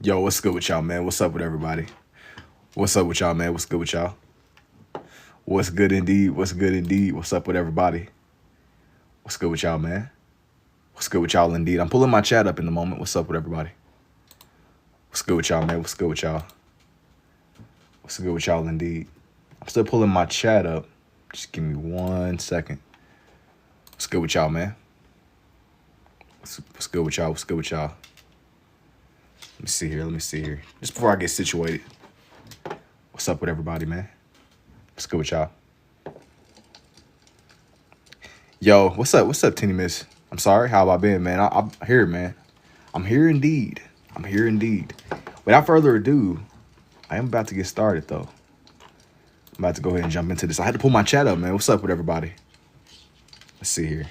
Yo, what's good with y'all, man? What's up with everybody? What's up with y'all, man? What's good with y'all? What's good indeed? What's good indeed? What's up with everybody? What's good with y'all, man? What's good with y'all indeed? I'm pulling my chat up in the moment. What's up with everybody? What's good with y'all, man? What's good with y'all? What's good with y'all indeed? I'm still pulling my chat up. Just give me 1 second. What's good with y'all, man? What's good with y'all? What's good with y'all? Let me see here. Let me see here. Just before I get situated. What's up with everybody, man? What's good with y'all? Yo, what's up? What's up, Tenny Miss? I'm sorry. How have I been, man? I'm here, man. I'm here indeed. I'm here indeed. Without further ado, I am about to get started, though. I'm about to go ahead and jump into this. I had to pull my chat up, man. What's up with everybody? Let's see here.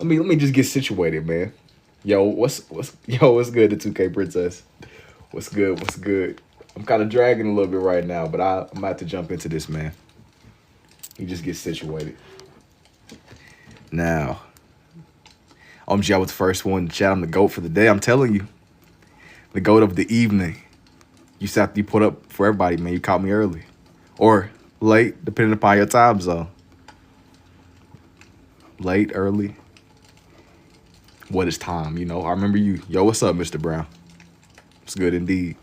Let me just get situated, man. What's good, the 2K Princess? What's good? What's good? I'm kind of dragging a little bit right now, but I'm about to jump into this, man. You just get situated. Now, OMG, I was the first one to chat. I'm the GOAT for the day. I'm telling you. The GOAT of the evening. You put up for everybody, man. You caught me early. Or late, depending upon your time zone. Late, early. What is time, you know? I remember you. Yo, what's up, Mr. Brown? What's good indeed?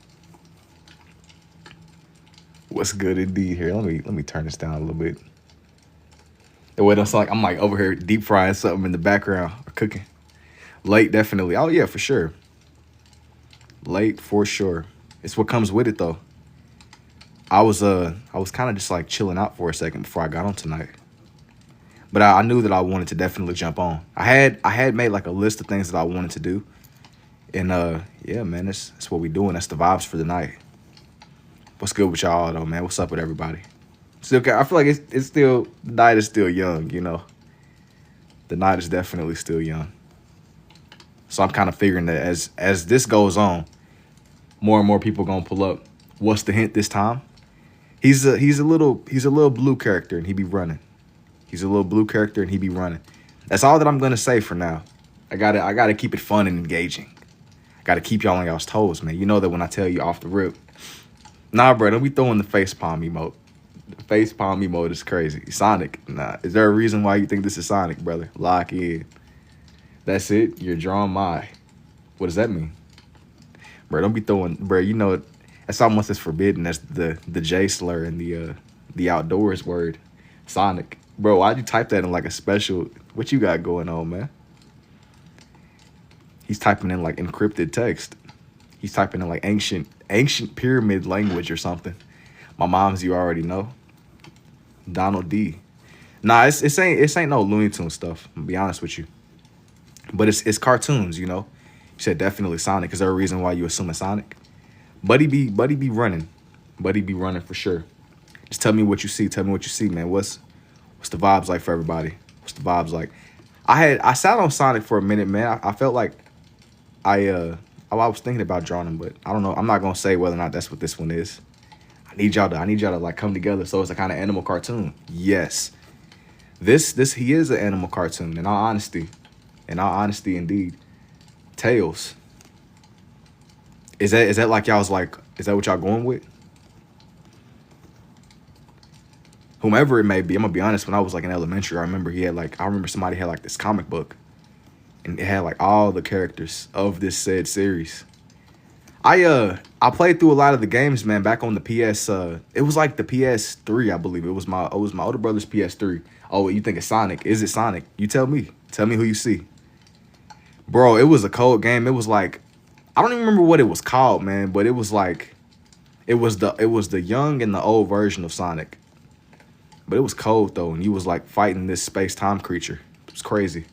What's good indeed here? Let me turn this down a little bit. The way it don't sound like I'm like over here deep frying something in the background or cooking. Late, definitely. Oh yeah, for sure. Late for sure. It's what comes with it though. I was kind of just like chilling out for a second before I got on tonight. But I knew that I wanted to definitely jump on. I had made like a list of things that I wanted to do. And yeah, man, that's what we doing. That's the vibes for the night. What's good with y'all though, man? What's up with everybody? Still, I feel like it's still, the night is still young, you know. The night is definitely still young. So I'm kind of figuring that as this goes on, more and more people gonna pull up. What's the hint this time? He's a little blue character and he be running. He's a little blue character and he be running. That's all that I'm gonna say for now. I gotta keep it fun and engaging. I gotta keep y'all on y'all's toes, man. You know that when I tell you off the rip. Nah, bro, don't be throwing the face palm emote. The face palm emote is crazy. Sonic, nah. Is there a reason why you think this is Sonic, brother? Lock in. That's it. You're drawing my. What does that mean? Bro, don't be throwing, bro, you know, that's almost as forbidden as the J slur and the outdoors word. Sonic. Bro, why'd you type that in like a special, what you got going on, man? He's typing in like encrypted text. He's typing in like ancient pyramid language or something. My mom's, you already know. Donald D. Nah, it ain't no Looney Tunes stuff. I'm gonna be honest with you. But it's cartoons, you know. You said definitely Sonic. Is there a reason why you assuming Sonic? Buddy be running. Buddy be running for sure. Just tell me what you see. Tell me what you see, man. What's the vibes like for everybody? What's the vibes like? I sat on Sonic for a minute, man. I felt like I was thinking about drawing him, but I don't know. I'm not gonna say whether or not that's what this one is. I need y'all to like come together so it's a kind of animal cartoon. Yes. This he is an animal cartoon, in all honesty. In all honesty indeed. Tails. Is that like y'all's like, is that what y'all going with? Whomever it may be, I'm gonna be honest, when I was like in elementary, I remember somebody had like this comic book and it had like all the characters of this said series. I played through a lot of the games, man, back on the PS. It was like the PS3, I believe. It was my older brother's PS3. Oh, you think it's Sonic? Is it Sonic? You tell me. Tell me who you see. Bro, it was a cold game. It was like, I don't even remember what it was called, man, but it was like, it was the young and the old version of Sonic. But it was cold though, and you was like fighting this space-time creature. It was crazy.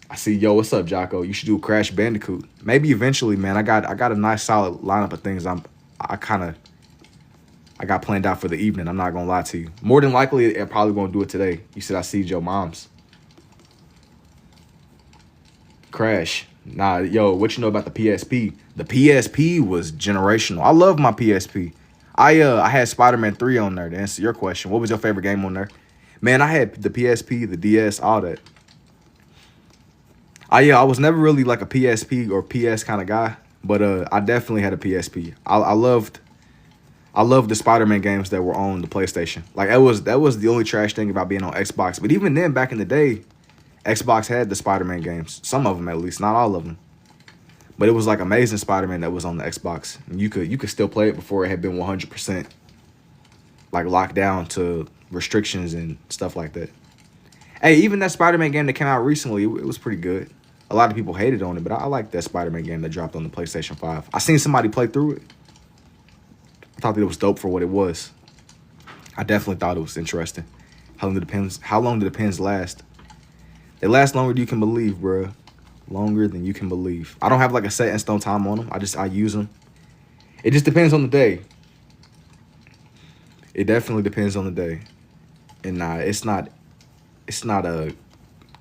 I see, yo, what's up, Jocko? You should do a Crash Bandicoot. Maybe eventually, man. I got a nice solid lineup of things I got planned out for the evening. I'm not gonna lie to you. More than likely, I'm probably gonna do it today. You said I see your mom's. Crash. Nah, yo, what you know about the PSP? The PSP was generational. I love my PSP. I had Spider-Man 3 on there to answer your question. What was your favorite game on there? Man, I had the PSP, the DS, all that. I was never really like a PSP or PS kind of guy, But I definitely had a PSP. I loved the Spider-Man games that were on the PlayStation. Like that was the only trash thing about being on Xbox. But even then, back in the day, Xbox had the Spider-Man games. Some of them at least, not all of them. But it was like Amazing Spider-Man that was on the Xbox. And you could still play it before it had been 100% like locked down to restrictions and stuff like that. Hey, even that Spider-Man game that came out recently, it was pretty good. A lot of people hated on it, but I like that Spider-Man game that dropped on the PlayStation 5. I seen somebody play through it. I thought that it was dope for what it was. I definitely thought it was interesting. How long do the pens last? They last longer than you can believe, bro. Longer than you can believe. I don't have like a set in stone time on them. I use them. It just depends on the day. It definitely depends on the day. And nah, it's not a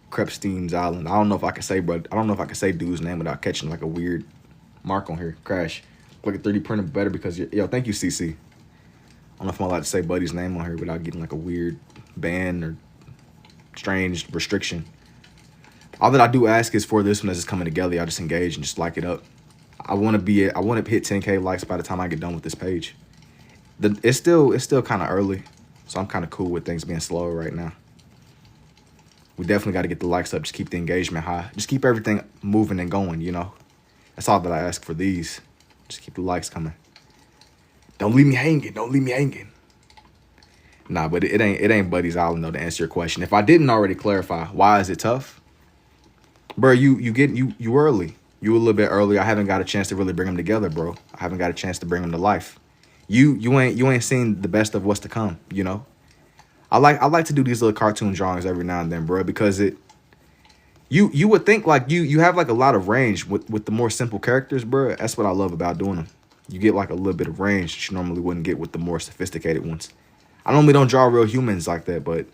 Krepstein's Island. I don't know if I can say, bro. I don't know if I can say dude's name without catching like a weird mark on here. Crash. Like a 3D printer better because yo, thank you, CC. I don't know if I'm allowed to say Buddy's name on here without getting like a weird ban or strange restriction. All that I do ask is for this one as it's coming together, y'all just engage and just like it up. I want to hit 10K likes by the time I get done with this page. It's still kind of early, so I'm kind of cool with things being slower right now. We definitely got to get the likes up, just keep the engagement high, just keep everything moving and going. You know, that's all that I ask for these. Just keep the likes coming. Don't leave me hanging. Don't leave me hanging. Nah, but it ain't Buddy's Island though. To answer your question, if I didn't already clarify, why is it tough? Bro, you early. You a little bit early. I haven't got a chance to really bring them together, bro. I haven't got a chance to bring them to life. You ain't seen the best of what's to come, you know? I like to do these little cartoon drawings every now and then, bro, because you would think like you have like a lot of range with the more simple characters, bro. That's what I love about doing them. You get like a little bit of range that you normally wouldn't get with the more sophisticated ones. I normally don't draw real humans like that, but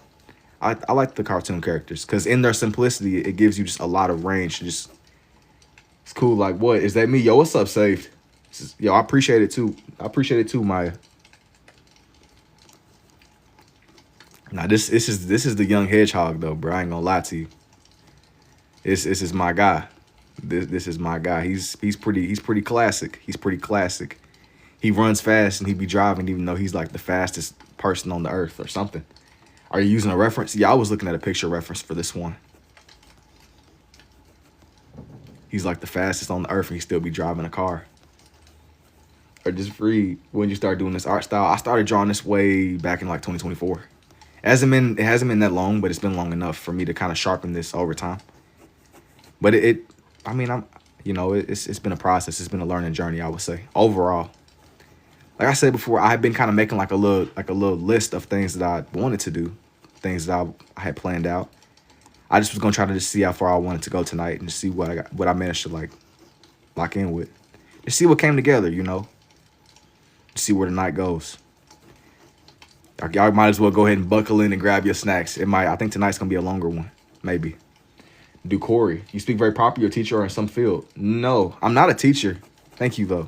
I like the cartoon characters because in their simplicity, it gives you just a lot of range. It's cool. Like, what? Is that me? Yo, what's up, Saved? Yo, I appreciate it too. I appreciate it too, Maya. Now, this is the young hedgehog, though, bro. I ain't gonna lie to you. This is my guy. This is my guy. He's pretty classic. He's pretty classic. He runs fast and he be driving even though he's like the fastest person on the earth or something. Are you using a reference? Yeah, I was looking at a picture reference for this one. He's like the fastest on the earth and he still be driving a car. Or just free when you start doing this art style. I started drawing this way back in like 2024. It hasn't been that long, but it's been long enough for me to kind of sharpen this over time. But it's been a process. It's been a learning journey, I would say. Overall. Like I said before, I had been kind of making like a little list of things that I wanted to do, things that I had planned out. I just was gonna try to just see how far I wanted to go tonight and just see what I managed to like lock in with. Just see what came together, you know. Just see where the night goes. Y'all might as well go ahead and buckle in and grab your snacks. I think tonight's gonna be a longer one, maybe. Do Corey, you speak very proper, you're a teacher or in some field? No, I'm not a teacher. Thank you though.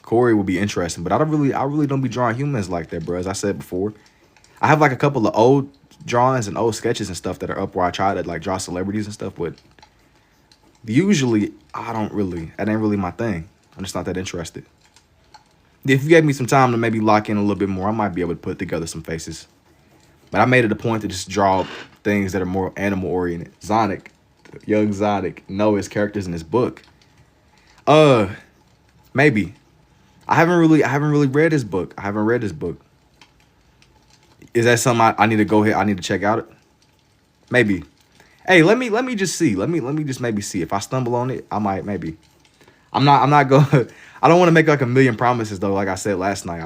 Corey will be interesting, but I really don't be drawing humans like that, bro. As I said before, I have like a couple of old drawings and old sketches and stuff that are up where I try to like draw celebrities and stuff, but usually that ain't really my thing. I'm just not that interested. If you gave me some time to maybe lock in a little bit more, I might be able to put together some faces. But I made it a point to just draw things that are more animal oriented. Zonic, young Zonic, know his characters in his book. Maybe. I haven't really read his book. I haven't read his book. Is that something I need to go ahead? I need to check out it. Maybe. Hey, let me just see. Let me just maybe see. If I stumble on it, I might maybe. I'm not going. I don't want to make like a million promises though. Like I said last night,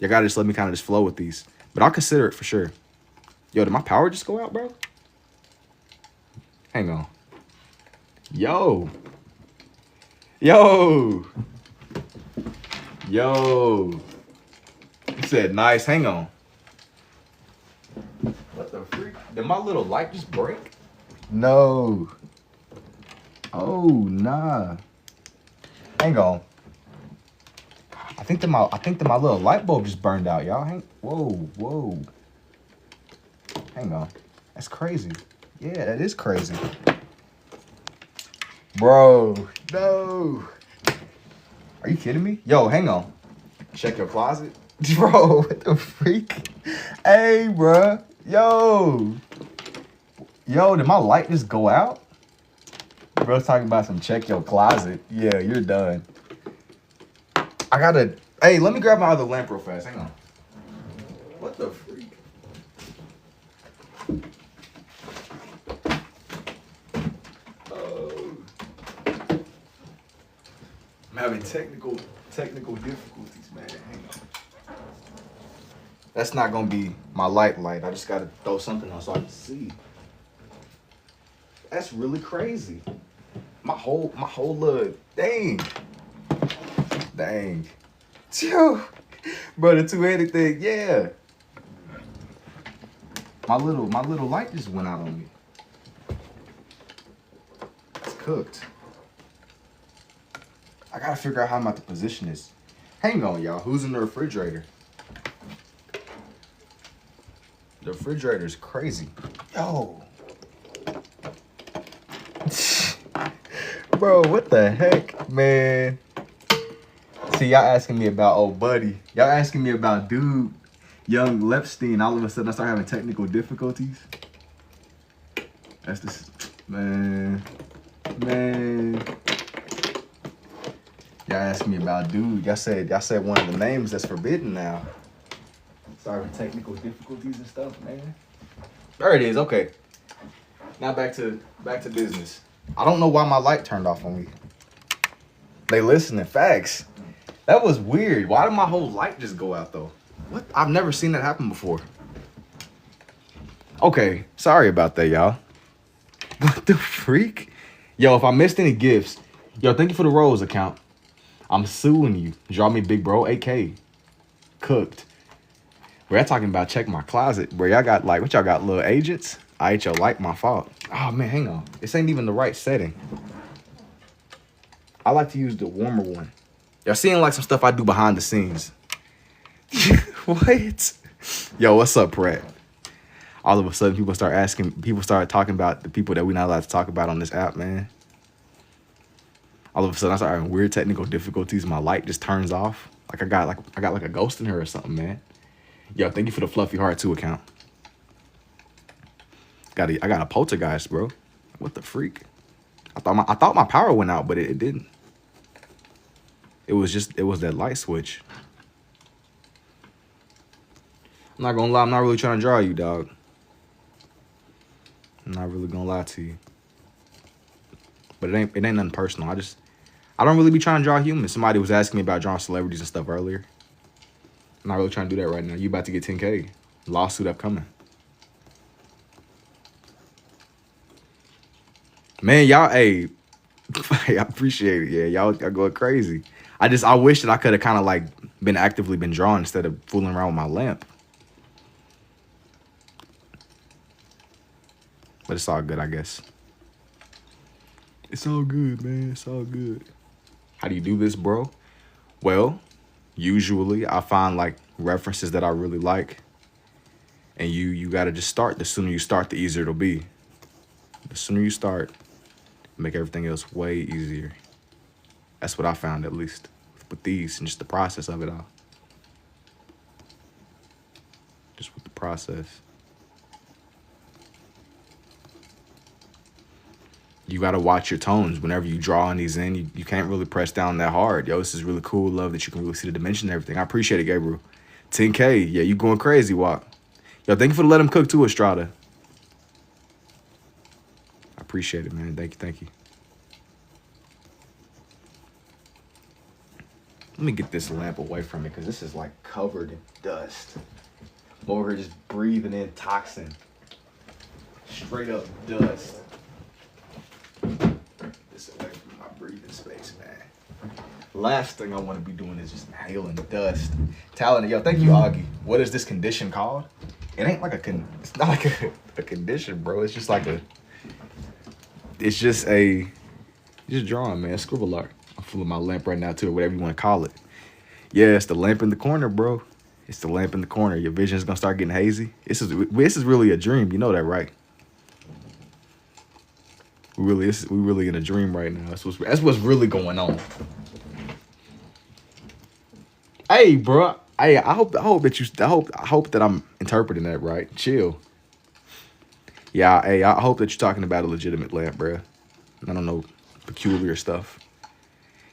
you gotta just let me kind of just flow with these. But I'll consider it for sure. Yo, did my power just go out, bro? Hang on. Yo. He said nice. Hang on. What the freak? Did my little light just break? No. Oh, nah. Hang on. I think that my little light bulb just burned out, y'all. Whoa. Hang on. That's crazy. Yeah, that is crazy. Bro, no. Are you kidding me? Yo, hang on. Check your closet. Bro, what the freak? Hey, bro. Yo. Yo, did my light just go out? Bro's talking about some check your closet. Yeah, you're done. I gotta... Hey, let me grab my other lamp real fast. Hang on. What the freak? Oh. I'm having technical difficulties, man. Hang on. That's not gonna be my light. I just gotta throw something on so I can see. That's really crazy. My whole little dang. Yo, bro, the two-headed thing, yeah. My little light just went out on me. It's cooked. I gotta figure out how I'm about to position this. Hang on, y'all. Who's in the refrigerator? The refrigerator's crazy. Yo. Bro, what the heck, man? See, y'all asking me about old buddy. Y'all asking me about dude, young Lepstein. All of a sudden, I start having technical difficulties. That's this, man. Y'all asking me about dude. Y'all said one of the names that's forbidden now. Start having technical difficulties and stuff, man. There it is. Okay. Now back to business. I don't know why my light turned off on me. They listening. Facts. That was weird. Why did my whole light just go out though? What? I've never seen that happen before. Okay. Sorry about that, y'all. What the freak? Yo, if I missed any gifts, yo, thank you for the Rose account. I'm suing you. Draw me big bro. AK. Cooked. We're talking about check my closet. Where y'all got like, what y'all got, little agents? I ate your light, my fault. Oh man, hang on. This ain't even the right setting. I like to use the warmer one. Y'all seeing like some stuff I do behind the scenes. What? Yo, what's up, Pratt? All of a sudden, people start talking about the people that we're not allowed to talk about on this app, man. All of a sudden, I start having weird technical difficulties. My light just turns off. Like I got like a ghost in here or something, man. Yo, thank you for the Fluffy Heart 2 account. I got a poltergeist, bro. What the freak? I thought my power went out, but it didn't. It was that light switch. I'm not gonna lie, I'm not really trying to draw you, dog. I'm not really gonna lie to you. But it ain't nothing personal. I don't really be trying to draw humans. Somebody was asking me about drawing celebrities and stuff earlier. I'm not really trying to do that right now. You about to get 10K. Lawsuit upcoming. Man, y'all, hey, I appreciate it. Yeah, y'all are going crazy. I wish that I could have kind of like been actively drawing instead of fooling around with my lamp. But it's all good, I guess. It's all good, man. It's all good. How do you do this, bro? Well, usually I find like references that I really like. And you got to just start. The sooner you start, the easier it'll be. The sooner you start, make everything else way easier. That's what I found, at least, with these and just the process of it all. Just with the process. You got to watch your tones. Whenever you draw on these in, you can't really press down that hard. Yo, this is really cool. Love that you can really see the dimension and everything. I appreciate it, Gabriel. 10K. Yeah, you going crazy, Walk. Yo, thank you for letting him cook too, Estrada. I appreciate it, man. Thank you. Let me get this lamp away from me because this is like covered in dust. I'm over here just breathing in toxin. Straight up dust. This away from my breathing space, man. Last thing I want to be doing is just inhaling dust. Talent, yo, thank you, Augie. What is this condition called? It ain't like it's not like a condition, bro. It's just like just drawing, man. Scribble art. I'm fooling my lamp right now too, or whatever you want to call it. Yeah, it's the lamp in the corner, bro. It's the lamp in the corner. Your vision's gonna start getting hazy. This is really a dream. You know that, right? We really in a dream right now. That's what's really going on. Hey, bro. Hey, I hope that I'm interpreting that right. Chill. Yeah. Hey, I hope that you're talking about a legitimate lamp, bro. I don't know peculiar stuff.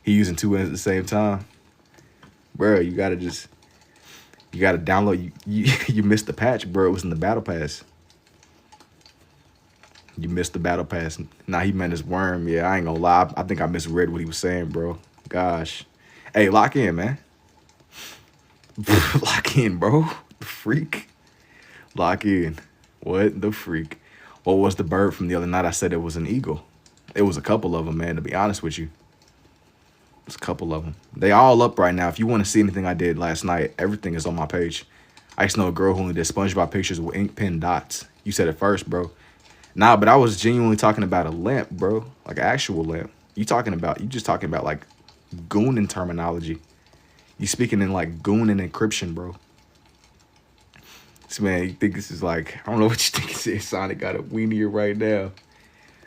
He using two ends at the same time, bro. You gotta download. You missed the patch, bro. It was in the battle pass. You missed the battle pass. Nah, he meant his worm. Yeah, I ain't gonna lie. I think I misread what he was saying, bro. Gosh. Hey, lock in, man. Lock in, bro. The freak. Lock in. What the freak? What was the bird from the other night? I said it was an eagle. It was a couple of them, man, to be honest with you. It's a couple of them. They all up right now. If you want to see anything I did last night, everything is on my page. I used to know a girl who only did SpongeBob pictures with ink pen dots. You said it first, bro. Nah, but I was genuinely talking about a lamp, bro. Like an actual lamp. You just talking about like gooning terminology. You speaking in like gooning encryption, bro. This man, you think this is like, I don't know what you think it is. Sonic got a weenie right now.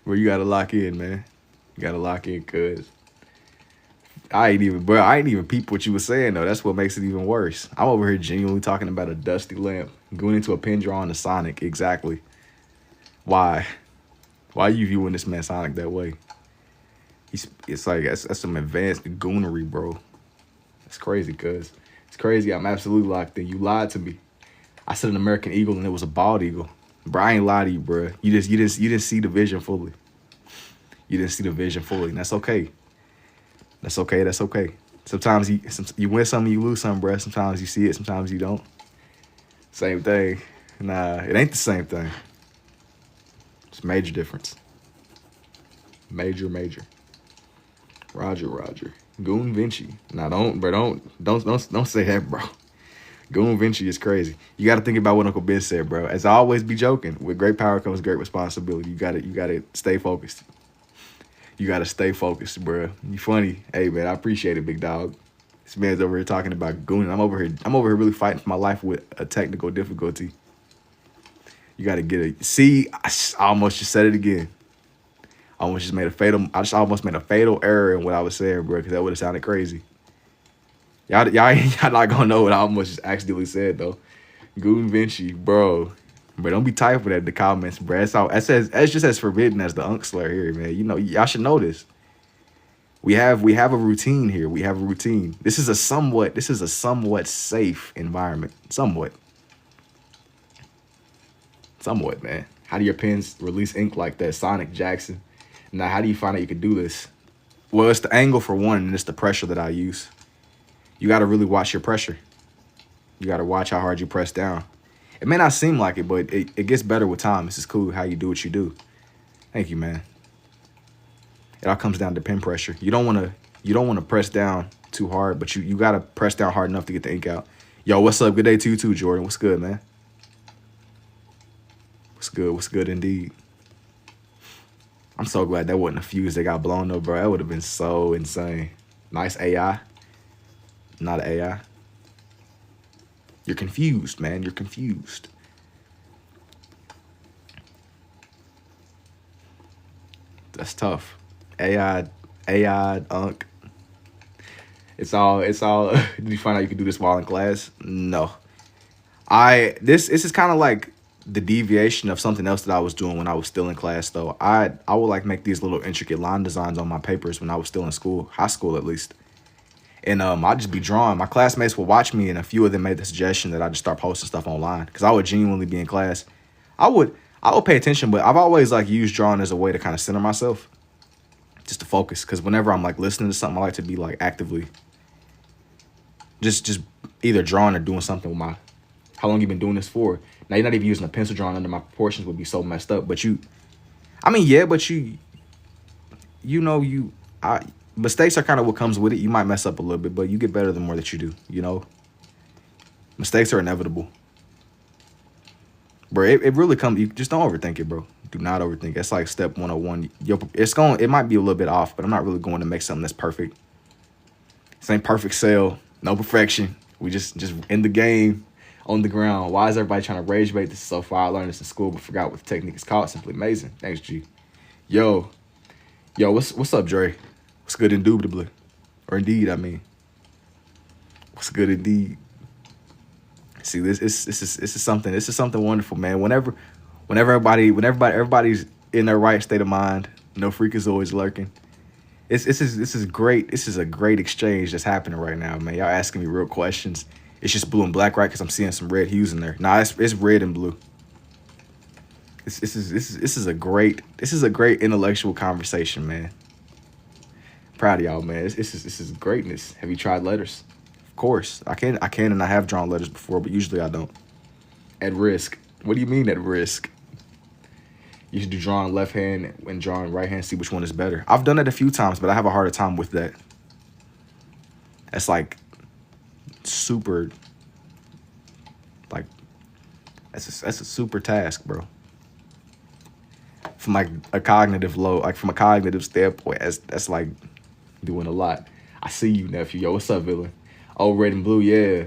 Where you gotta lock in, man. You gotta lock in, cuz. I ain't even peep what you were saying though. That's what makes it even worse. I'm over here genuinely talking about a dusty lamp. Going into a pin draw on the Sonic. Exactly. Why? Why are you viewing this man Sonic that way? It's like that's some advanced goonery, bro. That's crazy, cuz. It's crazy. I'm absolutely locked in. You lied to me. I said an American eagle and it was a bald eagle. Bro, I ain't lied to you, bro. You didn't see the vision fully. You didn't see the vision fully. And that's okay. That's okay. That's okay. Sometimes you win some, you lose some, bro. Sometimes you see it, sometimes you don't. Same thing. Nah, it ain't the same thing. It's a major difference. Major. Roger. Goon Vinci. Nah, don't say that, bro. Goon Vinci is crazy. You got to think about what Uncle Ben said, bro. As I always be joking, with great power comes great responsibility. You gotta stay focused. You gotta stay focused, bro. You funny. Hey, man, I appreciate it, big dog. This man's over here talking about gooning. I'm over here really fighting for my life with a technical difficulty. You gotta get it. See, I almost just said it again. I almost made a fatal error in what I was saying, bro, because that would have sounded crazy. Y'all not gonna know what I almost just accidentally said though. Goon Vinci, bro. But don't be typing that in the comments, bro. That's just as forbidden as the Unk slur here, man. You know, y'all should know this. We have a routine here. We have a routine. This is a somewhat safe environment. Somewhat, man. How do your pens release ink like that, Sonic Jackson? Now, how do you find out you can do this? Well, it's the angle for one, and it's the pressure that I use. You got to really watch your pressure. You got to watch how hard you press down. It may not seem like it, but it gets better with time. This is cool how you do what you do. Thank you, man. It all comes down to pen pressure. You don't want to press down too hard, but you got to press down hard enough to get the ink out. Yo, what's up? Good day to you too, Jordan. What's good, man? What's good? What's good indeed? I'm so glad that wasn't a fuse that got blown up, bro. That would have been so insane. Nice AI. Not an AI. You're confused, man. You're confused. That's tough. AI, Unk. It's all. Did you find out you could do this while in class? No. This is kind of like the deviation of something else that I was doing when I was still in class, though. I would like make these little intricate line designs on my papers when I was still in school, high school at least. And I'd just be drawing. My classmates would watch me, and a few of them made the suggestion that I just start posting stuff online because I would genuinely be in class. I would pay attention, but I've always like used drawing as a way to kind of center myself, just to focus. Because whenever I'm like listening to something, I like to be like actively just either drawing or doing something with my. How long you been doing this for? Now you're not even using a pencil drawing under my proportions would be so messed up. But mistakes are kind of what comes with it. You might mess up a little bit, but you get better the more that you do, you know? Mistakes are inevitable. Bro, it really comes, you just don't overthink it, bro. Do not overthink. That's like step 101. It might be a little bit off, but I'm not really going to make something that's perfect. This ain't perfect sale, no perfection. We just in the game, on the ground. Why is everybody trying to rage bait this so far? I learned this in school, but forgot what the technique is called. Simply amazing. Thanks, G. Yo, Yo, what's up, Dre? What's good, indubitably, or indeed? I mean, what's good indeed? See, this is something wonderful, man. Whenever everybody's in their right state of mind, no freak is always lurking. This is great. This is a great exchange that's happening right now, man. Y'all asking me real questions. It's just blue and black, right? Because I'm seeing some red hues in there. Nah, it's red and blue. This is a great intellectual conversation, man. Proud of y'all, man. This is greatness. Have you tried letters? Of course, I can, and I have drawn letters before, but usually I don't. At risk. What do you mean at risk? You should do drawing left hand and drawing right hand, see which one is better. I've done it a few times, but I have a harder time with that. That's like super, like, that's a super task, bro. From like a cognitive load, like from a cognitive standpoint, that's like doing a lot. I see you, nephew. Yo, what's up, villain? Oh, red and blue, yeah.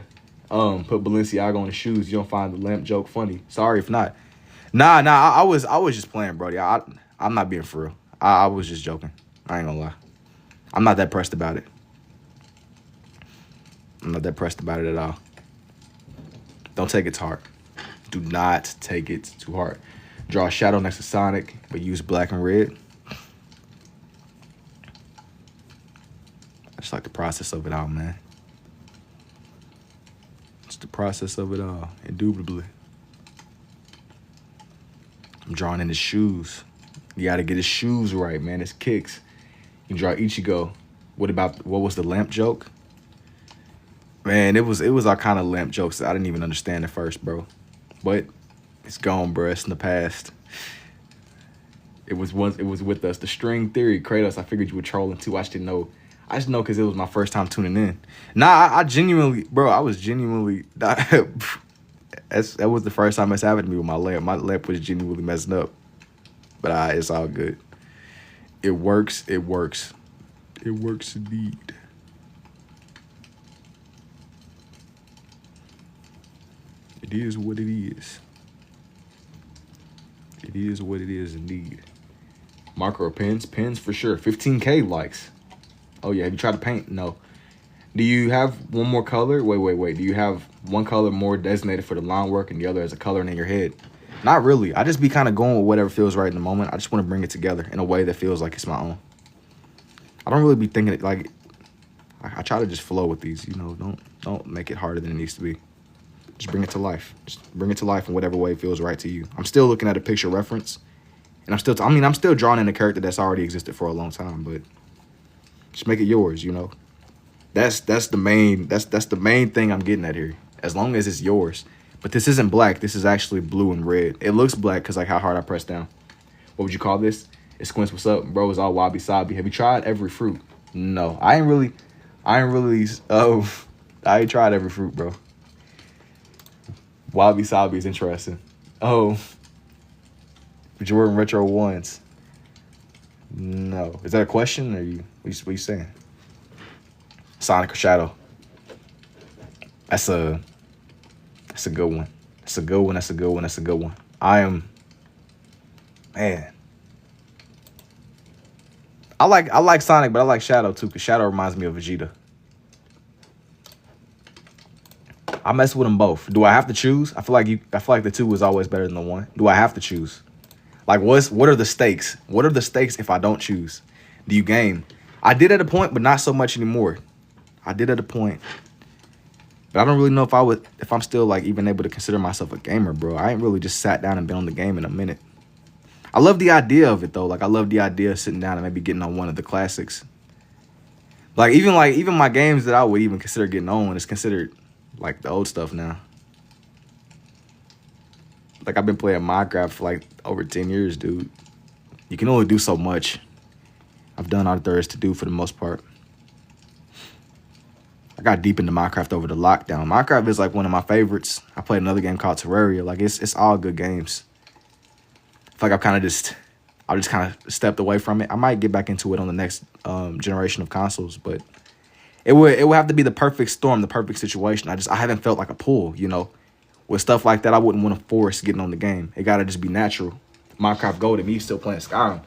Put Balenciaga on the shoes. You don't find the lamp joke funny. Sorry if not. Nah. I was just playing, bro. Yeah, I'm not being for real. I was just joking. I ain't gonna lie. I'm not that pressed about it. I'm not that pressed about it at all. Don't take it to heart. Do not take it to heart. Draw a shadow next to Sonic, but use black and red. I just like the process of it all, man. It's the process of it all, indubitably. I'm drawing in his shoes. You gotta get his shoes right, man. His kicks. You can draw Ichigo. What was the lamp joke? Man, it was all kind of lamp jokes that I didn't even understand at first, bro. But it's gone, bro. It's in the past. It was with us. The string theory, Kratos. I figured you were trolling too. I just didn't know. I just know because it was my first time tuning in. Nah, I genuinely, bro. I was genuinely. That was the first time it's happened to me with my lamp. My lamp was genuinely messing up. But it's all good. It works. It works. It works indeed. It is what it is. It is what it is indeed. Marker or pens? Pens for sure. 15K likes. Oh yeah, have you tried to paint? No. Do you have one more color? Wait. Do you have one color more designated for the line work and the other as a color in your head? Not really. I just be kind of going with whatever feels right in the moment. I just want to bring it together in a way that feels like it's my own. I don't really be thinking it like, I try to just flow with these, you know, don't make it harder than it needs to be. Just bring it to life. Just bring it to life in whatever way feels right to you. I'm still looking at a picture reference, and I'm still drawing in a character that's already existed for a long time, but just make it yours, you know. That's the main thing I'm getting at here. As long as it's yours. But this isn't black. This is actually blue and red. It looks black because like how hard I press down. What would you call this? It's Squints, what's up? Bro, it's all wabi sabi. Have you tried every fruit? No. I ain't really I ain't tried every fruit, bro. Wabi sabi is interesting. Oh. Jordan Retro ones. No. Is that a question or what you saying? Sonic or Shadow? That's a good one. That's a good one. Man. I like Sonic, but I like Shadow too, because Shadow reminds me of Vegeta. I mess with them both. Do I have to choose? I feel like the two is always better than the one. Do I have to choose? Like what are the stakes? What are the stakes if I don't choose? Do you game? I did at a point, but not so much anymore. I did at a point. But I don't really know if I'm still like even able to consider myself a gamer, bro. I ain't really just sat down and been on the game in a minute. I love the idea of it though. Like I love the idea of sitting down and maybe getting on one of the classics. Even my games that I would even consider getting on is considered like the old stuff now. Like I've been playing Minecraft for like over 10 years, dude. You can only do so much. I've done all there is to do for the most part. I got deep into Minecraft over the lockdown. Minecraft is like one of my favorites. I played another game called Terraria. Like it's all good games. I feel like I just kind of stepped away from it. I might get back into it on the next generation of consoles, but it would have to be the perfect storm, the perfect situation. I haven't felt like a pull, you know. With stuff like that, I wouldn't want to force getting on the game. It gotta just be natural. Minecraft Gold and me still playing Skyrim.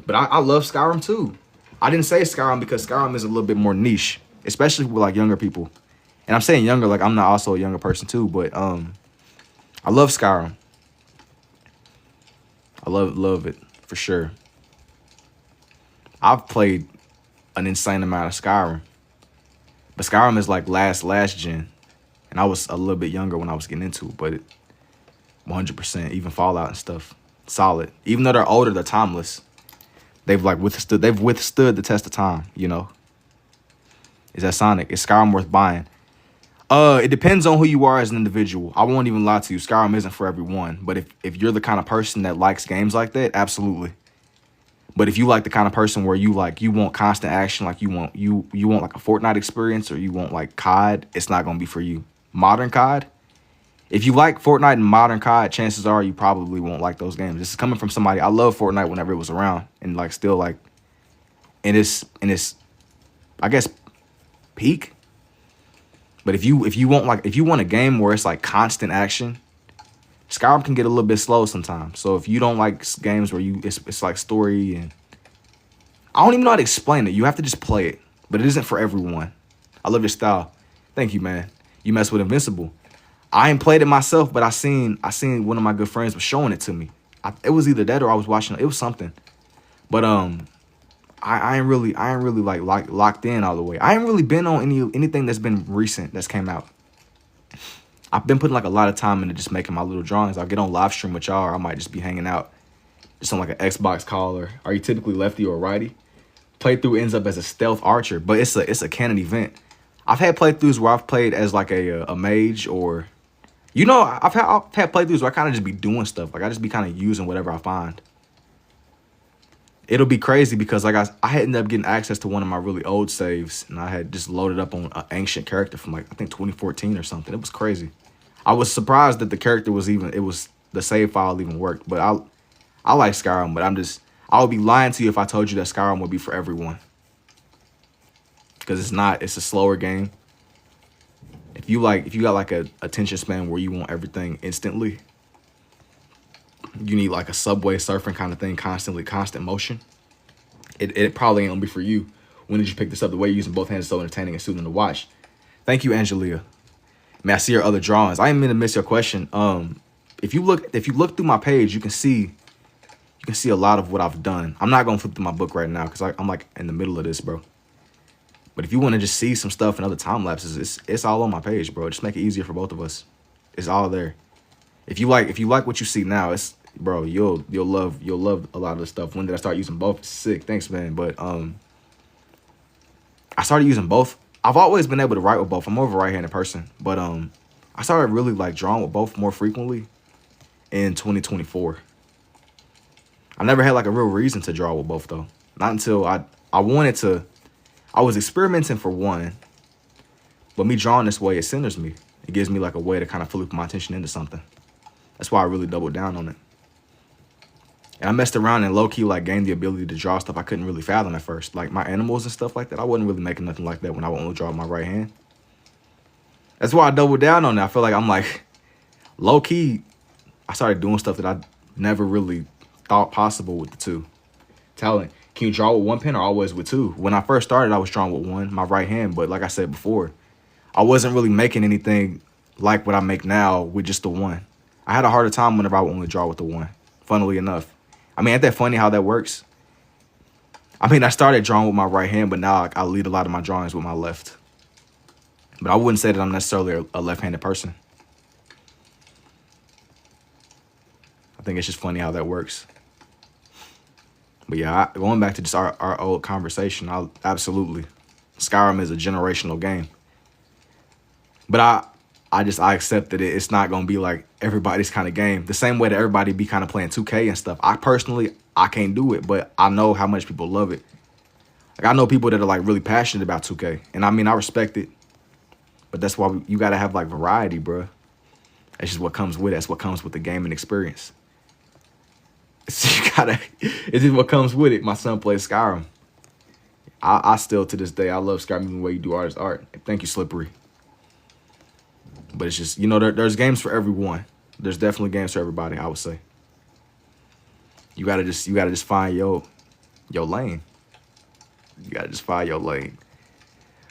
But I love Skyrim too. I didn't say Skyrim because Skyrim is a little bit more niche, especially with like younger people. And I'm saying younger, like I'm not also a younger person too, but I love Skyrim. I love it for sure. I've played an insane amount of Skyrim, but Skyrim is like last gen, and I was a little bit younger when I was getting into it. But 100%, even Fallout and stuff, solid. Even though they're older, they're timeless. They've withstood the test of time. You know, is that Sonic? Is Skyrim worth buying? It depends on who you are as an individual. I won't even lie to you. Skyrim isn't for everyone. But if you're the kind of person that likes games like that, absolutely. But if you like the kind of person where you want constant action, like you want like a Fortnite experience, or you want like COD, it's not gonna be for you. Modern COD. If you like Fortnite and modern COD, chances are you probably won't like those games. This is coming from somebody. I love Fortnite whenever it was around, and like still like in its I guess peak. But if you want a game where it's like constant action, Skyrim can get a little bit slow sometimes. So if you don't like games where it's like story, and I don't even know how to explain it. You have to just play it. But it isn't for everyone. I love your style. Thank you, man. You mess with Invincible. I ain't played it myself, but I seen one of my good friends was showing it to me. It was either that or I was watching it. It was something. But I ain't really like locked in all the way. I ain't really been on anything that's been recent that's came out. I've been putting like a lot of time into just making my little drawings. I'll get on live stream with y'all, or I might just be hanging out just on like an Xbox call. Or are you typically lefty or righty? Playthrough ends up as a stealth archer, but it's a canon event. I've had playthroughs where I've played as like a mage, or I've had playthroughs where I kind of just be doing stuff. Like I just be kind of using whatever I find. It'll be crazy because like I had ended up getting access to one of my really old saves, and I had just loaded up on an ancient character from like I think 2014 or something. It was crazy. I was surprised that the character the save file even worked. But I like Skyrim, but I would be lying to you if I told you that Skyrim would be for everyone. Because it's not. It's a slower game. If you got like a attention span where you want everything instantly, you need like a subway surfing kind of thing, constant motion. It probably ain't gonna be for you. When did you pick this up? The way you're using both hands is so entertaining and soothing to watch. Thank you, Angelia. Man, I see your other drawings. I didn't mean to miss your question. If you look through my page, you can see a lot of what I've done. I'm not gonna flip through my book right now because I'm like in the middle of this, bro. But if you want to just see some stuff and other time lapses, it's all on my page, bro. Just make it easier for both of us. It's all there. If you like what you see now, bro, you'll love a lot of the stuff. When did I start using both? It's sick. Thanks, man. But I started using both. I've always been able to write with both. I'm more of a right-handed person, but I started really like drawing with both more frequently in 2024. I never had like a real reason to draw with both though. Not until I wanted to. I was experimenting for one, but me drawing this way, it centers me. It gives me like a way to kind of flip my attention into something. That's why I really doubled down on it. And I messed around and low-key like gained the ability to draw stuff I couldn't really fathom at first. Like my animals and stuff like that. I wasn't really making nothing like that when I would only draw with my right hand. That's why I doubled down on it. I feel like I'm like low-key. I started doing stuff that I never really thought possible with the two. Talent. Can you draw with one pen or always with two? When I first started, I was drawing with one, my right hand. But like I said before, I wasn't really making anything like what I make now with just the one. I had a harder time whenever I would only draw with the one, funnily enough. I mean, ain't that funny how that works? I mean, I started drawing with my right hand, but now I lead a lot of my drawings with my left. But I wouldn't say that I'm necessarily a left-handed person. I think it's just funny how that works. But yeah, going back to just our old conversation, absolutely. Skyrim is a generational game. But I accept that it's not going to be like everybody's kind of game. The same way that everybody be kind of playing 2K and stuff. I can't do it, but I know how much people love it. Like I know people that are like really passionate about 2K. And I mean, I respect it. But that's why you got to have like variety, bro. That's just what comes with it. That's what comes with the gaming experience. It's just what comes with it. My son plays Skyrim. I still, to this day, I love Skyrim the way you do art. Thank you, Slippery. But it's just, there's games for everyone. There's definitely games for everybody, I would say. You gotta just find your lane. You gotta just find your lane.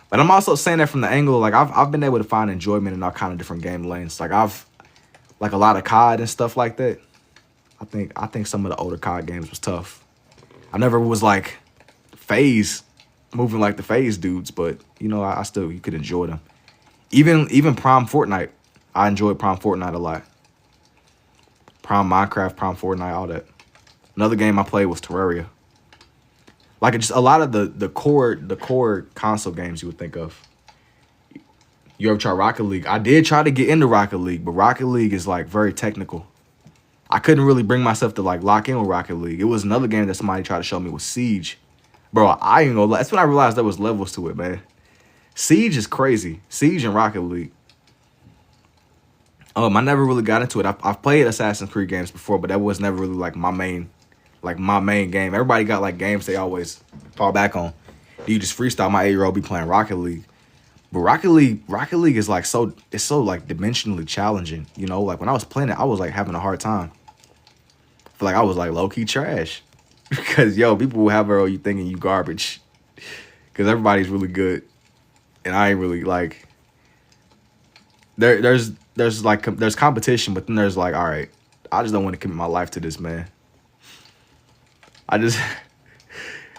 But I'm also saying that from the angle, like I've been able to find enjoyment in all kind of different game lanes. Like like a lot of COD and stuff like that. I think some of the older COD games was tough. I never was like phase moving like the phase dudes, but you know, I still, you could enjoy them. Even Prime Fortnite, I enjoyed Prime Fortnite a lot. Prime Minecraft, Prime Fortnite, all that. Another game I played was Terraria. Like just a lot of the core console games you would think of. You ever try Rocket League? I did try to get into Rocket League, but Rocket League is like very technical. I couldn't really bring myself to like lock in with Rocket League. It was another game that somebody tried to show me was Siege. Bro, I ain't gonna lie. That's when I realized there was levels to it, man. Siege is crazy. Siege and Rocket League. I never really got into it. I've played Assassin's Creed games before, but that was never really like my main game. Everybody got like games they always fall back on. You just freestyle. My 8-year-old be playing Rocket League. But Rocket League is like it's so like dimensionally challenging. You know, like when I was playing it, I was like having a hard time. I feel like I was like low key trash. Because yo, people will have you thinking you garbage. Because everybody's really good. And I ain't really like there's competition, but then there's like, all right, I just don't want to commit my life to this, man. I just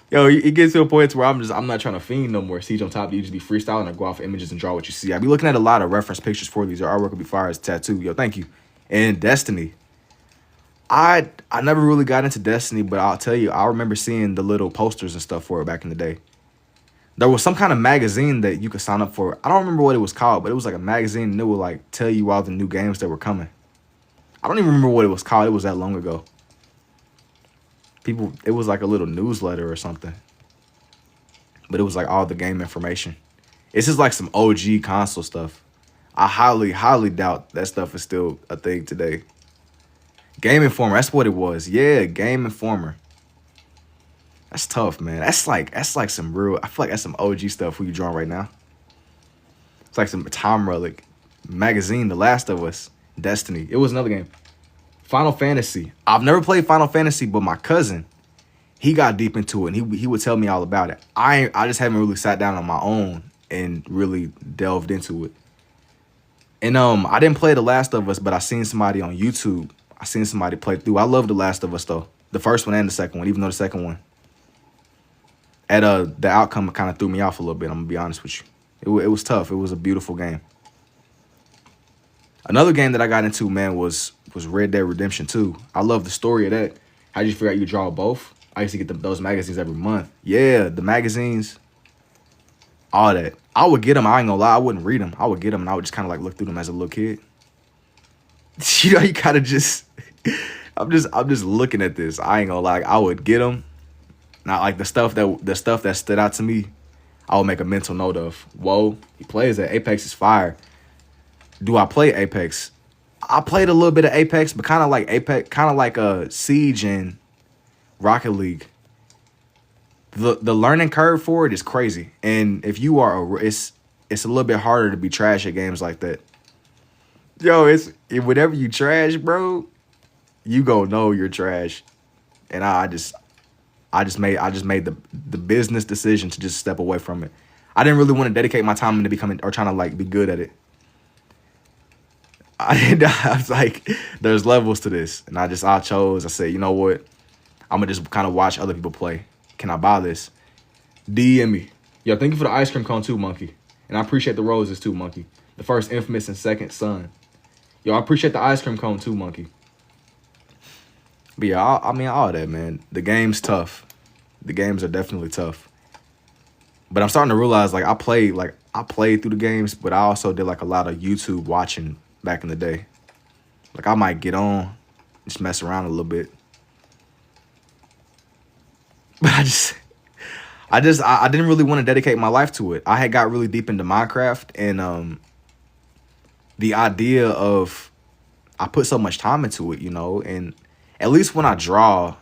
yo, it gets to a point where I'm not trying to fiend no more. Siege on top, you just be freestyling or go off images and draw what you see. I be looking at a lot of reference pictures for these. Your artwork will be fire as a tattoo. Yo, thank you. And Destiny. I never really got into Destiny, but I'll tell you, I remember seeing the little posters and stuff for it back in the day. There was some kind of magazine that you could sign up for. I don't remember what it was called, but it was like a magazine and it would like tell you all the new games that were coming. I don't even remember what it was called. It was that long ago. It was like a little newsletter or something. But it was like all the game information. It's just like some OG console stuff. I highly, highly doubt that stuff is still a thing today. Game Informer, that's what it was. Yeah, Game Informer. That's tough, man. That's like some real, I feel like that's some OG stuff who you drawing right now. It's like some Time Relic magazine, The Last of Us, Destiny. It was another game. Final Fantasy. I've never played Final Fantasy, but my cousin, he got deep into it and he would tell me all about it. I just haven't really sat down on my own and really delved into it. And I didn't play The Last of Us, but I seen somebody on YouTube. I seen somebody play through. I love The Last of Us though. The first one and the second one, even though the second one, the outcome kind of threw me off a little bit. I'm gonna be honest with you. It was tough. It was a beautiful game. Another game that I got into, man, was Red Dead Redemption 2. I love the story of that. How'd you figure out you could draw both? I used to get those magazines every month. Yeah, the magazines, all that. I would get them. I ain't gonna lie. I wouldn't read them. I would get them and I would just kind of like look through them as a little kid. You know, you kind of just, I'm just looking at this. I ain't gonna lie. I would get them. Not like the stuff that stood out to me, I would make a mental note of. Whoa, he plays that. Apex is fire. Do I play Apex? I played a little bit of Apex, but kind of like Siege and Rocket League. The learning curve for it is crazy, and if you are it's a little bit harder to be trash at games like that. Yo, whenever you trash, bro, you gonna know you're trash, and I just made the business decision to just step away from it. I didn't really want to dedicate my time into becoming or trying to like be good at it. I was like, there's levels to this, and I said, you know what? I'm gonna just kind of watch other people play. Can I buy this? DM me. Yo, thank you for the ice cream cone too, Monkey. And I appreciate the roses too, Monkey. The first Infamous and second Sun. Yo, I appreciate the ice cream cone too, Monkey. But yeah, I mean, all that, man. The game's tough. The games are definitely tough. But I'm starting to realize, like, I played through the games, but I also did like a lot of YouTube watching back in the day. Like, I might get on, just mess around a little bit. But I didn't really want to dedicate my life to it. I had got really deep into Minecraft, and the idea of I put so much time into it, you know, and at least when I draw,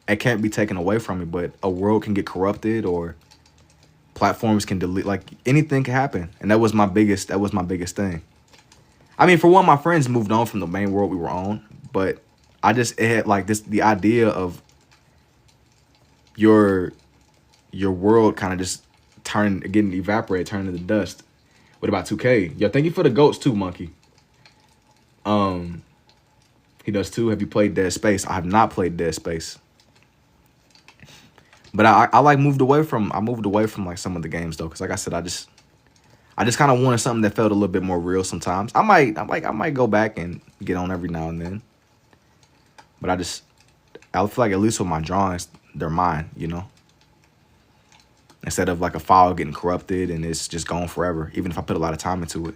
it can't be taken away from me, but a world can get corrupted or platforms can delete, like anything can happen. And that was my biggest thing. I mean, for one, my friends moved on from the main world we were on, but it had like the idea of your your world kind of just getting evaporated, turning to dust. What about 2K? Yo, thank you for the goats too, Monkey. He does too. Have you played Dead Space? I have not played Dead Space. But I like moved away from like some of the games though, because like I said, I just kind of wanted something that felt a little bit more real sometimes. I might go back and get on every now and then. But I feel like at least with my drawings, they're mine, you know? Instead of like a file getting corrupted and it's just gone forever, even if I put a lot of time into it.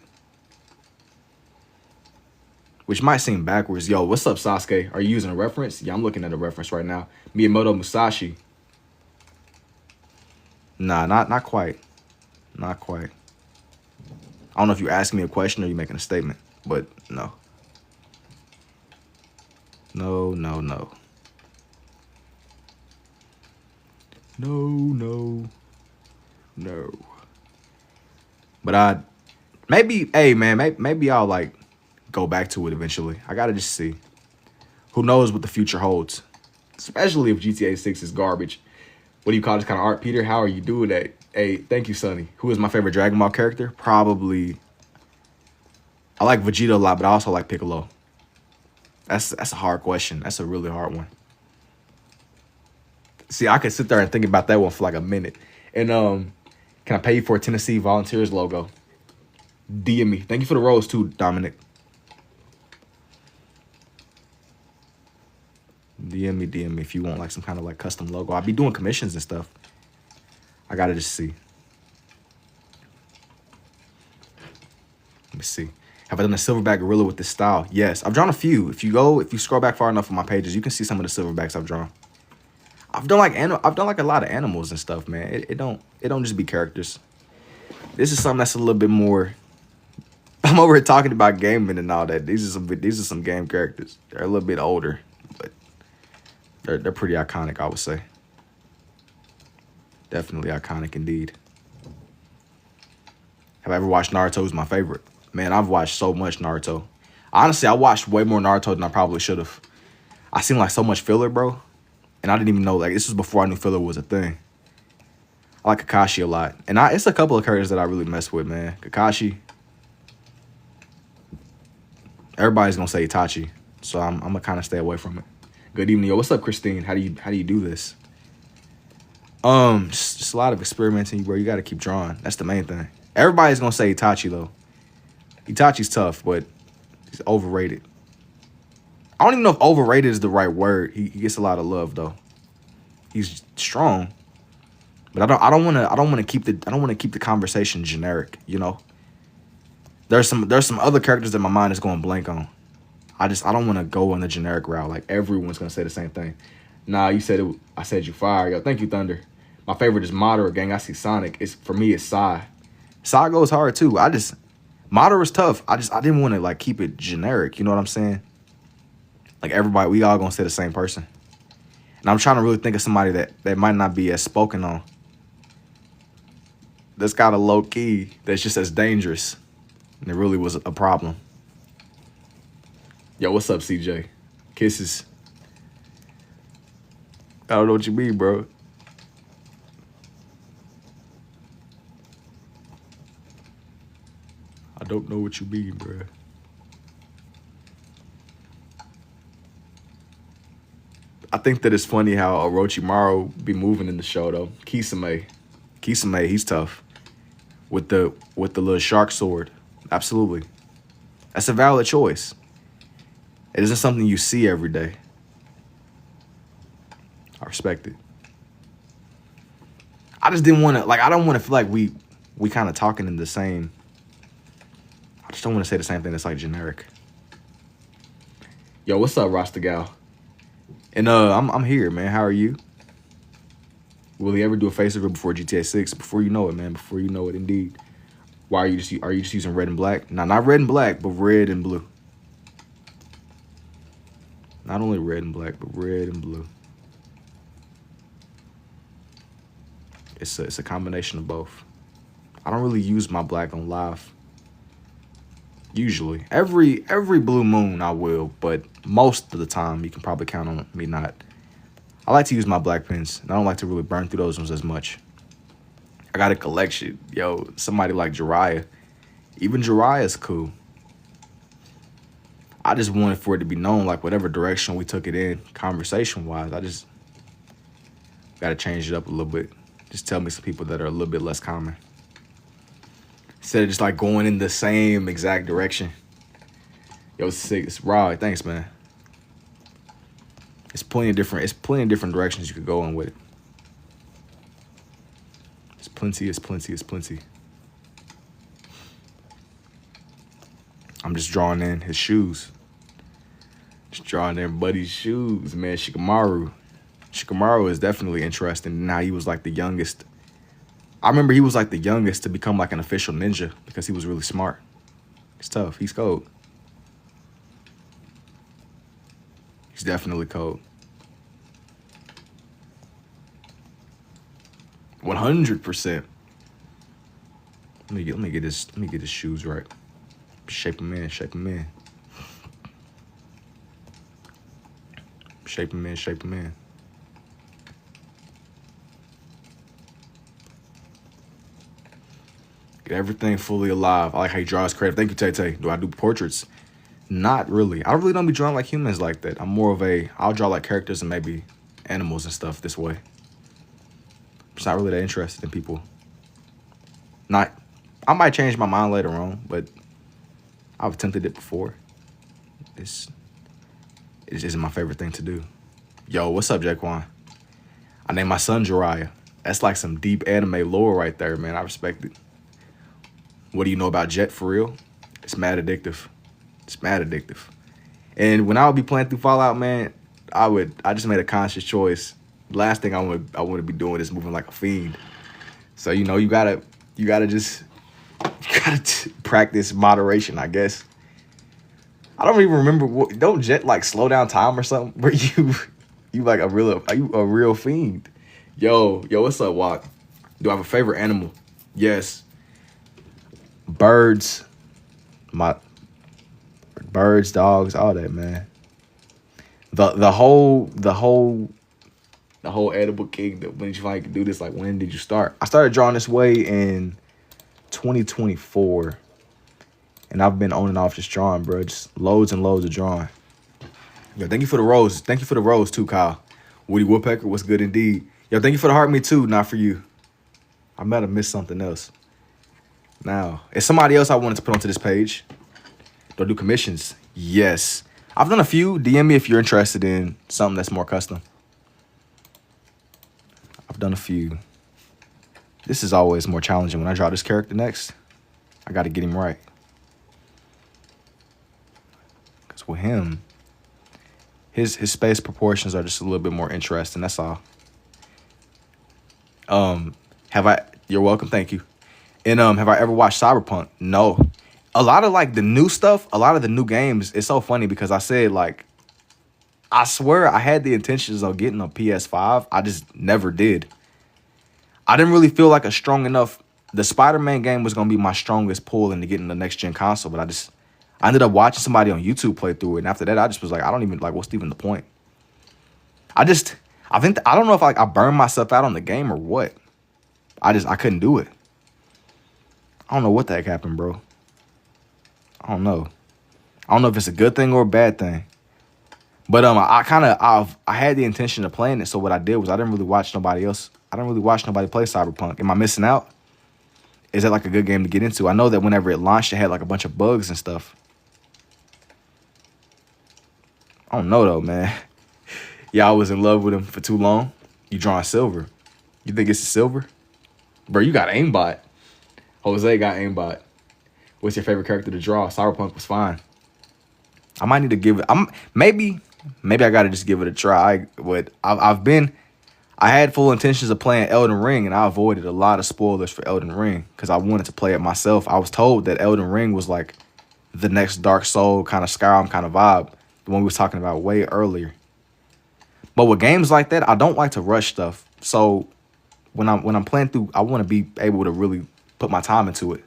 Which might seem backwards. Yo, what's up, Sasuke? Are you using a reference? Yeah, I'm looking at a reference right now. Miyamoto Musashi. Nah, not quite. Not quite. I don't know if you're asking me a question or you're making a statement, but no. No. No. But maybe I'll like go back to it eventually. I gotta just see. Who knows what the future holds? Especially if GTA 6 is garbage. What do you call this kind of art, Peter? How are you doing that? Hey, thank you, Sonny. Who is my favorite Dragon Ball character? Probably. I like Vegeta a lot, but I also like Piccolo. That's a hard question. That's a really hard one. See, I could sit there and think about that one for like a minute. And can I pay you for a Tennessee Volunteers logo? DM me. Thank you for the rose too, Dominic. DM me if you want like some kind of like custom logo. I'll be doing commissions and stuff. I gotta just see. Let me see. Have I done a silverback gorilla with this style? Yes, I've drawn a few. If you scroll back far enough on my pages, you can see some of the silverbacks I've drawn. I've done like a lot of animals and stuff, man. It don't just be characters. This is something that's a little bit more. I'm over here talking about gaming and all that. These are some game characters. They're a little bit older, but they're pretty iconic, I would say. Definitely iconic indeed. Have I ever watched Naruto? Who's my favorite? Man, I've watched so much Naruto. Honestly, I watched way more Naruto than I probably should have. I seen like so much filler, bro. And I didn't even know, like, this was before I knew filler was a thing. I like Kakashi a lot. And it's a couple of characters that I really mess with, man. Kakashi. Everybody's going to say Itachi. So I'm going to kind of stay away from it. Good evening, yo. What's up, Christine? How do you do this? Just a lot of experimenting, bro. You got to keep drawing. That's the main thing. Everybody's going to say Itachi, though. Itachi's tough, but he's overrated. I don't even know if overrated is the right word. He gets a lot of love though. He's strong, but I don't want to keep the conversation generic. You know, there's some other characters that my mind is going blank on. I don't want to go on the generic route. Like everyone's gonna say the same thing. Nah, you said it. I said you fire. Yo, thank you, Thunder. My favorite is Madara, gang. I see Sonic. For me, it's Sai. Sai goes hard too. Madara's tough. I didn't want to like keep it generic. You know what I'm saying? Like everybody, we all gonna say the same person. And I'm trying to really think of somebody that might not be as spoken on. That's got a low key that's just as dangerous. And it really was a problem. Yo, what's up, CJ? Kisses. I don't know what you mean, bro. I don't know what you mean, bro. I think that it's funny how Orochimaru be moving in the show though. Kisame, he's tough with the little shark sword. Absolutely, that's a valid choice. It isn't something you see every day. I respect it. I just didn't want to I don't want to feel like we kind of talking in the same. I just don't want to say the same thing that's like generic. Yo, what's up, Rasta Gal? And I'm here, man. How are you? Will he ever do a face reveal before GTA 6? Before you know it, man. Before you know it, indeed. Why are you just using red and black? No, not red and black, but red and blue. Not only red and black, but red and blue. It's a combination of both. I don't really use my black on live. Usually. Every blue moon I will, but most of the time you can probably count on me not. I like to use my black pens, and I don't like to really burn through those ones as much. I got a collection. Yo, somebody like Jiraiya. Even Jiraiya's cool. I just wanted for it to be known, like whatever direction we took it in, conversation-wise, I just got to change it up a little bit. Just tell me some people that are a little bit less common. Instead of just like going in the same exact direction. Yo, it's sick. It's raw. Thanks, man. It's plenty of different directions you could go in with it. It's plenty. I'm just drawing in his shoes. Just drawing in Buddy's shoes, man. Shikamaru. Shikamaru is definitely interesting. Now he was like the youngest. I remember he was like the youngest to become like an official ninja because he was really smart. He's tough. He's cold. He's definitely cold. 100%. Let me get his shoes right. Shape him in. Shape him in. Get everything fully alive. I like how he draws creative. Thank you, Tay. Do I do portraits? Not really. I really don't be drawing like humans like that. I'm more of I'll draw like characters and maybe animals and stuff this way. I'm just not really that interested in people. I might change my mind later on, but I've attempted it before. It isn't my favorite thing to do. Yo, what's up, Jaquan? I named my son Jiraiya. That's like some deep anime lore right there, man. I respect it. What do you know about Jet for real? It's mad addictive. And when I would be playing through Fallout, man, I just made a conscious choice. The last thing I want to be doing is moving like a fiend. So you gotta practice moderation, I guess. I don't even remember. Don't Jet like slow down time or something? Where you like a real fiend? Yo, what's up, Walk? Do I have a favorite animal? Yes. Birds. Birds, dogs, all that, man. The whole edible kingdom. When did you like do this? Like, when did you start? I started drawing this way in 2024. And I've been on and off just drawing, bro. Just loads and loads of drawing. Yo, thank you for the rose. Thank you for the rose, too, Kyle. Woody Woodpecker, what's good indeed. Yo, thank you for the heart, me too, not for you. I might have missed something else. Now, it's somebody else I wanted to put onto this page. Do I do commissions? Yes. I've done a few. DM me if you're interested in something that's more custom. I've done a few. This is always more challenging. When I draw this character next, I got to get him right. Because with him, his space proportions are just a little bit more interesting. That's all. You're welcome. Thank you. And have I ever watched Cyberpunk? No. A lot of like the new stuff, a lot of the new games, it's so funny because I said like, I swear I had the intentions of getting a PS5. I just never did. I didn't really feel like a strong enough. The Spider-Man game was going to be my strongest pull into getting the next gen console, but I ended up watching somebody on YouTube play through it. And after that, I just was like, I don't even like, what's even the point? I don't know if I burned myself out on the game or what. I couldn't do it. I don't know what the heck happened, bro. I don't know if it's a good thing or a bad thing. But I had the intention of playing it. So what I did was I didn't really watch nobody else. I didn't really watch nobody play Cyberpunk. Am I missing out? Is that like a good game to get into? I know that whenever it launched, it had like a bunch of bugs and stuff. I don't know though, man. Y'all was in love with him for too long. You drawing silver. You think it's silver? Bro, you got aimbot. Jose got aimbot. What's your favorite character to draw? Cyberpunk was fine. I might need to give it. Maybe I gotta just give it a try. I had full intentions of playing Elden Ring, and I avoided a lot of spoilers for Elden Ring because I wanted to play it myself. I was told that Elden Ring was like the next Dark Soul kind of Skyrim kind of vibe, the one we was talking about way earlier. But with games like that, I don't like to rush stuff. So when I'm playing through, I want to be able to really put my time into it.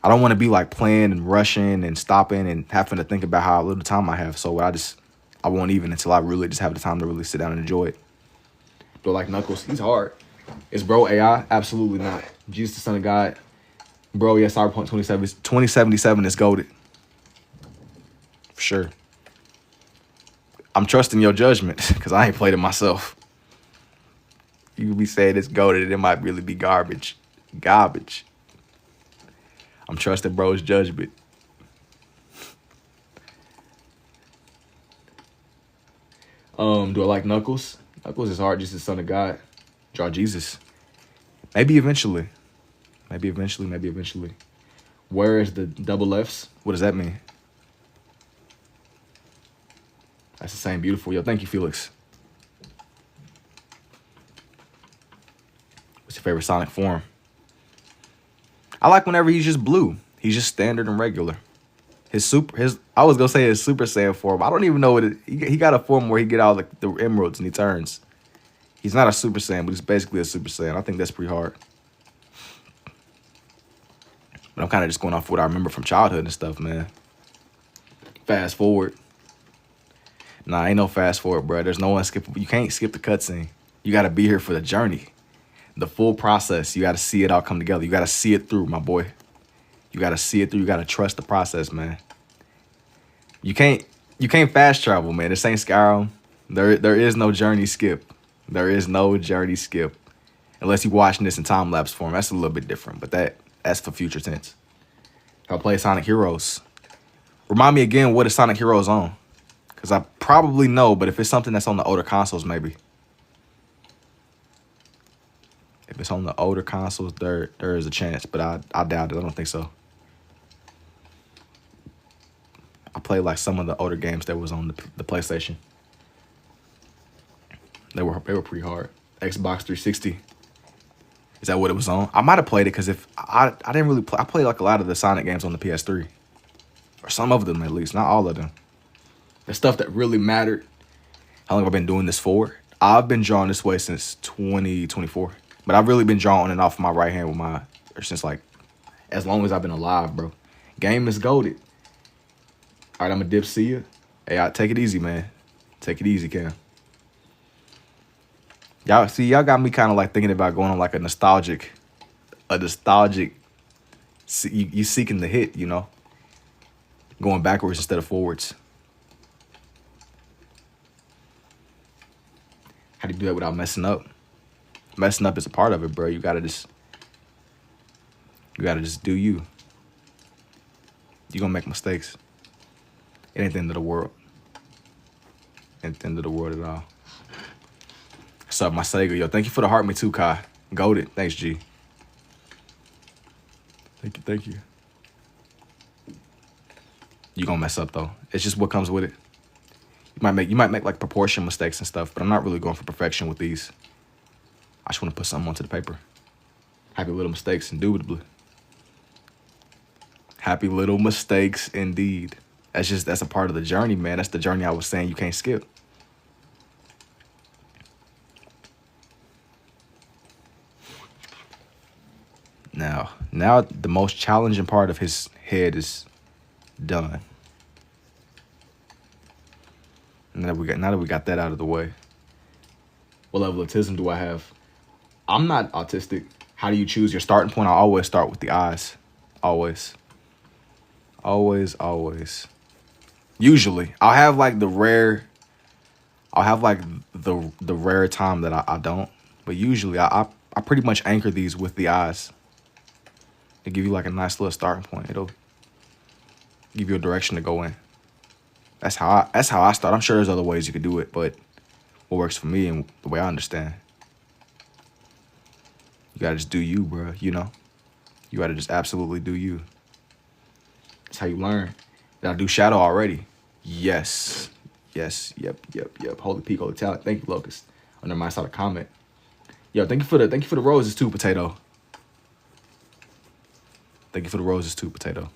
I don't want to be like playing and rushing and stopping and having to think about how little time I have. So I I won't even until I really just have the time to really sit down and enjoy it. Do I like Knuckles? He's hard. Is bro AI? Absolutely not. Jesus the Son of God. Bro, yeah, Cyberpunk 2077 is goated. For sure. I'm trusting your judgment because I ain't played it myself. You could be saying it's goated, it might really be garbage. Garbage. I'm trusting bro's judgment. Do I like Knuckles? Knuckles is hard, just the Son of God. Draw Jesus. Maybe eventually. Maybe eventually. Where is the double Fs? What does that mean? That's the same beautiful. Yo, thank you, Felix. What's your favorite Sonic form? I like whenever he's just blue. He's just standard and regular. I was gonna say his Super Saiyan form. I don't even know what he got a form where he get all the emeralds and he turns. He's not a Super Saiyan, but he's basically a Super Saiyan. I think that's pretty hard. But I'm kind of just going off what I remember from childhood and stuff, man. Fast forward. Nah, ain't no fast forward, bro. There's no one skippable. You can't skip the cutscene. You got to be here for the journey. The full process. You got to see it all come together. You got to see it through, my boy. You got to see it through. You got to trust the process, man. You can't fast travel, man. This ain't Skyrim. There is no journey skip. There is no journey skip. Unless you're watching this in time-lapse form. That's a little bit different, but that's for future tense. If I play Sonic Heroes. Remind me again, what is Sonic Heroes on? Because I probably know, but if it's something that's on the older consoles, maybe. If it's on the older consoles, there is a chance, but I doubt it. I don't think so. I played like some of the older games that was on the PlayStation. They were pretty hard. Xbox 360. Is that what it was on? I might have played it because if I didn't really play. I played like a lot of the Sonic games on the PS3, or some of them at least, not all of them. The stuff that really mattered. How long have I been doing this for? I've been drawing this way since 2024, but I've really been drawing on and off my right hand or since like as long as I've been alive, bro. Game is goated. All right, I'm a dip. See ya. Hey, take it easy, man. Take it easy, Cam. Y'all got me kind of like thinking about going on like a nostalgic. You seeking the hit, you know, going backwards instead of forwards. How do you do that without messing up? Messing up is a part of it, bro. You gotta just do you. You're gonna make mistakes. It ain't the end of the world. Ain't the end of the world at all. What's up, my Sega? Yo, thank you for the heart, me too, Kai. Goated. Thanks, G. Thank you. You gonna mess up though. It's just what comes with it. You might make like proportion mistakes and stuff, but I'm not really going for perfection with these. I just want to put something onto the paper. Happy little mistakes, indubitably. Happy little mistakes, indeed. That's a part of the journey, man. That's the journey I was saying you can't skip. Now the most challenging part of his head is done. Now that we got that out of the way. What level of autism do I have? I'm not autistic. How do you choose your starting point? I always start with the eyes. Always. Usually. I'll have like the rare time that I don't. But usually I pretty much anchor these with the eyes. They give you like a nice little starting point. It'll give you a direction to go in. That's how I start. I'm sure there's other ways you could do it, but what works for me and the way I understand. You gotta just do you, bro. You know? You gotta just absolutely do you. That's how you learn. Did I do shadow already? Yes. Yep. Holy peak, holy talent. Thank you, Locust. Under my side of comment. Yo, thank you for the roses too, Potato. Thank you for the roses too, Potato.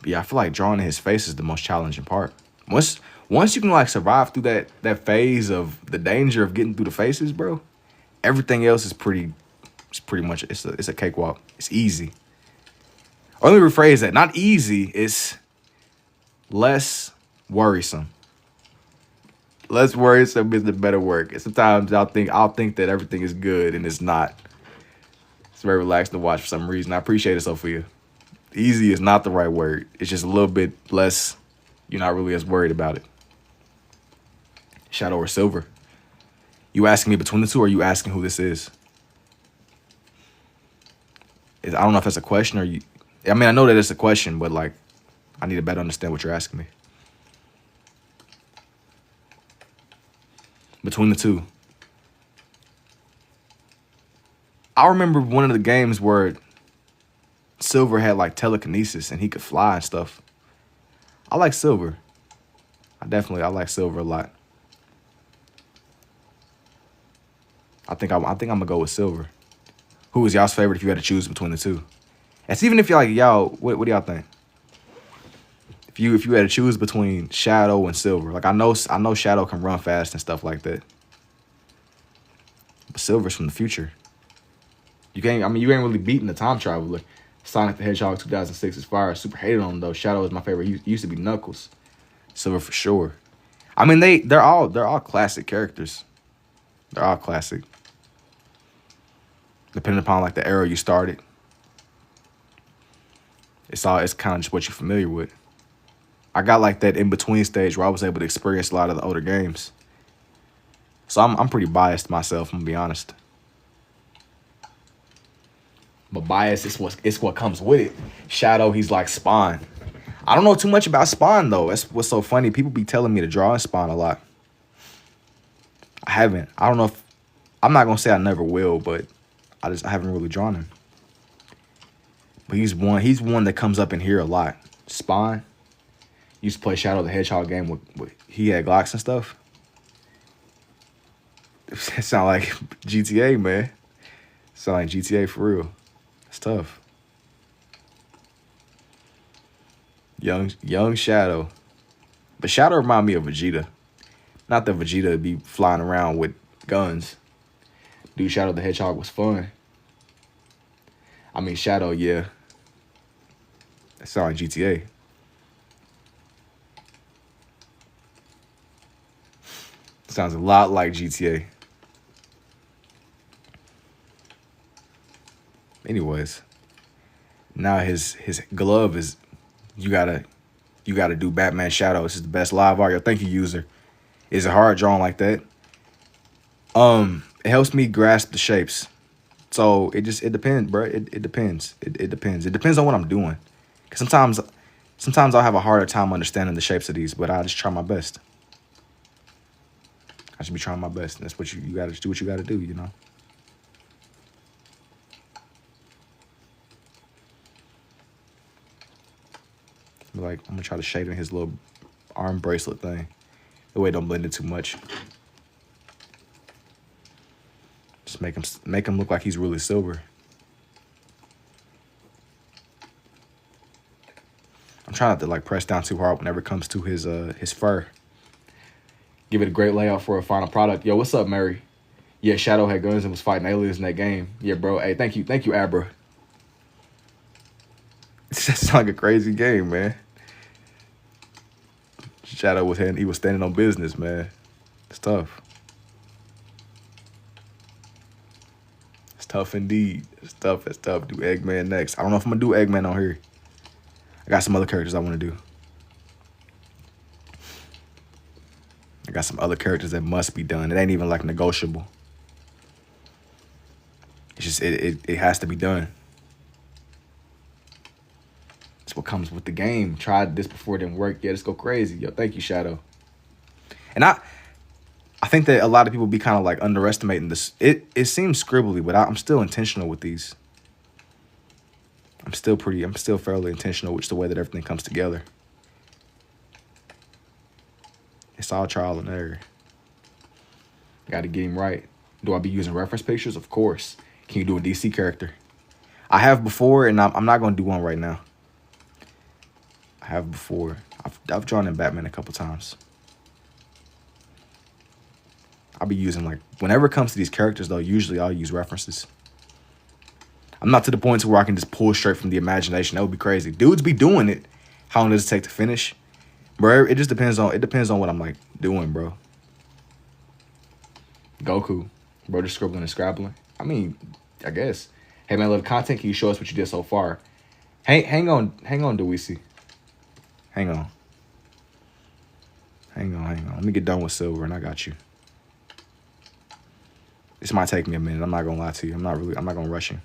But yeah, I feel like drawing his face is the most challenging part. Once you can like survive through that phase of the danger of getting through the faces, bro, everything else is pretty much it's a cakewalk. It's easy. Or let me rephrase that. Not easy. It's less worrisome. Less worrisome is the better word. And sometimes I'll think that everything is good and it's not. It's very relaxing to watch for some reason. I appreciate it, Sophia. Easy is not the right word. It's just a little bit less. You're not really as worried about it. Shadow or Silver? You asking me between the two, or are you asking who this is? I don't know if that's a question or you. I mean, I know that it's a question, but like, I need to better understand what you're asking me. Between the two. I remember one of the games where Silver had like telekinesis and he could fly and stuff. I like Silver. I like Silver a lot. I think I'm gonna go with Silver. Who is y'all's favorite if you had to choose between the two? That's even if y'all, what do y'all think? If you had to choose between Shadow and Silver, like I know Shadow can run fast and stuff like that, but Silver's from the future. You ain't really beating the time traveler. Sonic the Hedgehog 2006 is fire. Super hated on him though. Shadow is my favorite. He used to be Knuckles. Silver for sure. I mean they're all classic characters. They're all classic. Depending upon like the era you started. It's kind of just what you're familiar with. I got like that in between stage where I was able to experience a lot of the older games. So I'm pretty biased myself, I'm gonna be honest. But bias is what comes with it. Shadow, he's like Spawn. I don't know too much about Spawn though. That's what's so funny. People be telling me to draw in Spawn a lot. I haven't. I don't know if I'm not gonna say I never will, but I haven't really drawn him. But he's one that comes up in here a lot. Spawn. Used to play Shadow the Hedgehog game with he had Glocks and stuff. It sound like GTA, man. Sound like GTA for real. It's tough. Young Shadow. But Shadow remind me of Vegeta. Not that Vegeta be flying around with guns. Dude, Shadow the Hedgehog was fun. I mean, Shadow, yeah. That sound like GTA. Sounds a lot like GTA. Anyways, now his glove is you gotta do Batman Shadow. This is the best live art. Yo, thank you, user. Is it hard drawing like that? It helps me grasp the shapes. So it depends, bro. It depends. It depends. It depends on what I'm doing. Cause sometimes I'll have a harder time understanding the shapes of these, but I just try my best. I should be trying my best. And that's what you gotta do what you gotta do, you know. Like I'm gonna try to shade in his little arm bracelet thing. The way it don't blend in too much. Just make him look like he's really silver. I'm trying not to like press down too hard whenever it comes to his fur. Give it a great layout for a final product. Yo, what's up, Mary? Yeah, Shadow had guns and was fighting aliens in that game. Yeah, bro. Hey, thank you, Abra. It sounds like a crazy game, man. Shadow was standing on business, man. It's tough. It's tough indeed. It's tough. Do Eggman next. I don't know if I'm gonna do Eggman on here. I got some other characters I want to do. I got some other characters that must be done. It ain't even like negotiable. It's just it has to be done. It's what comes with the game. Tried this before, it didn't work. Yeah, let's go crazy. Yo, thank you, Shadow. And I think that a lot of people be kind of like underestimating this. It seems scribbly, but I'm still intentional with these. I'm still fairly intentional with the way that everything comes together. It's all trial and error. Got to get him right. Do I be using reference pictures? Of course. Can you do a DC character? I have before, and I'm not going to do one right now. I have before. I've drawn in Batman a couple times. I'll be using like, whenever it comes to these characters though, usually I'll use references. I'm not to the point to where I can just pull straight from the imagination. That would be crazy. Dudes be doing it. How long does it take to finish? Bro, it just depends on what I'm like doing, bro. Goku. Bro, just scribbling and scrabbling. I mean, I guess. Hey man, little content, can you show us what you did so far? Hang on, Deweesy. Hang on. Let me get done with silver and I got you. This might take me a minute. I'm not gonna lie to you. I'm not gonna rush you.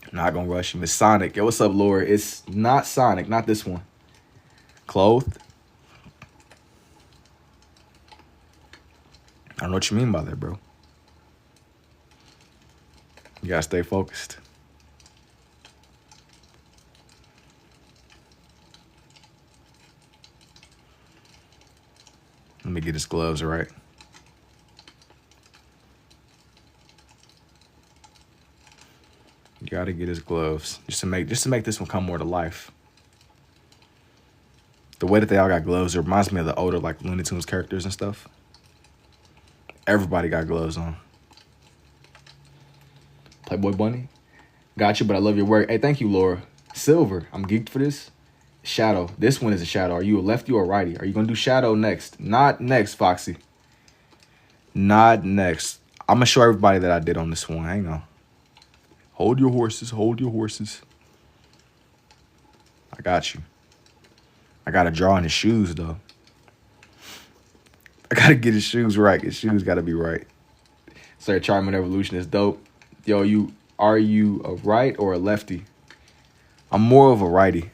I'm not gonna rush him. It's Sonic. Yo, what's up, Laura? It's not Sonic, not this one. Clothed. I don't know what you mean by that, bro. You gotta stay focused. Let me get his gloves right. You gotta get his gloves just to make this one come more to life. The way that they all got gloves, it reminds me of the older like Looney Tunes characters and stuff. Everybody got gloves on. Playboy Bunny, got you, but I love your work. Hey, thank you, Laura. Silver, I'm geeked for this. Shadow, this one is a shadow. Are you a lefty or a righty? Are you gonna do shadow next? Not next, Foxy. Not next. I'm gonna show everybody that I did on this one. Hang on. Hold your horses. Hold your horses. I got you. I gotta draw on his shoes though. I gotta get his shoes right. His shoes gotta be right. Sir, Charming Evolution is dope. Yo, are you a right or a lefty? I'm more of a righty.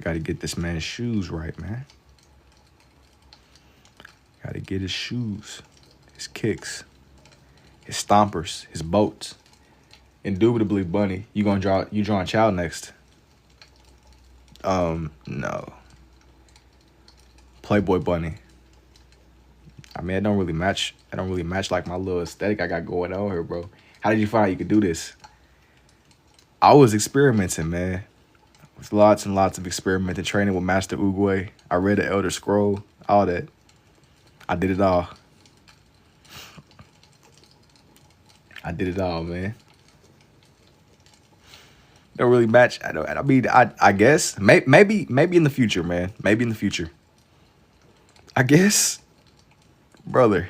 Gotta get this man's shoes right, man. Gotta get his shoes, his kicks, his stompers, his boats. Indubitably, Bunny. You drawing Child next. No. Playboy Bunny. I mean, it don't really match like my little aesthetic I got going on here, bro. How did you find out you could do this? I was experimenting, man. With lots and lots of experimenting, training with Master Oogway. I read the Elder Scroll, all that. I did it all. I did it all, man. Don't really match. I guess maybe in the future, man. Maybe in the future. I guess, brother.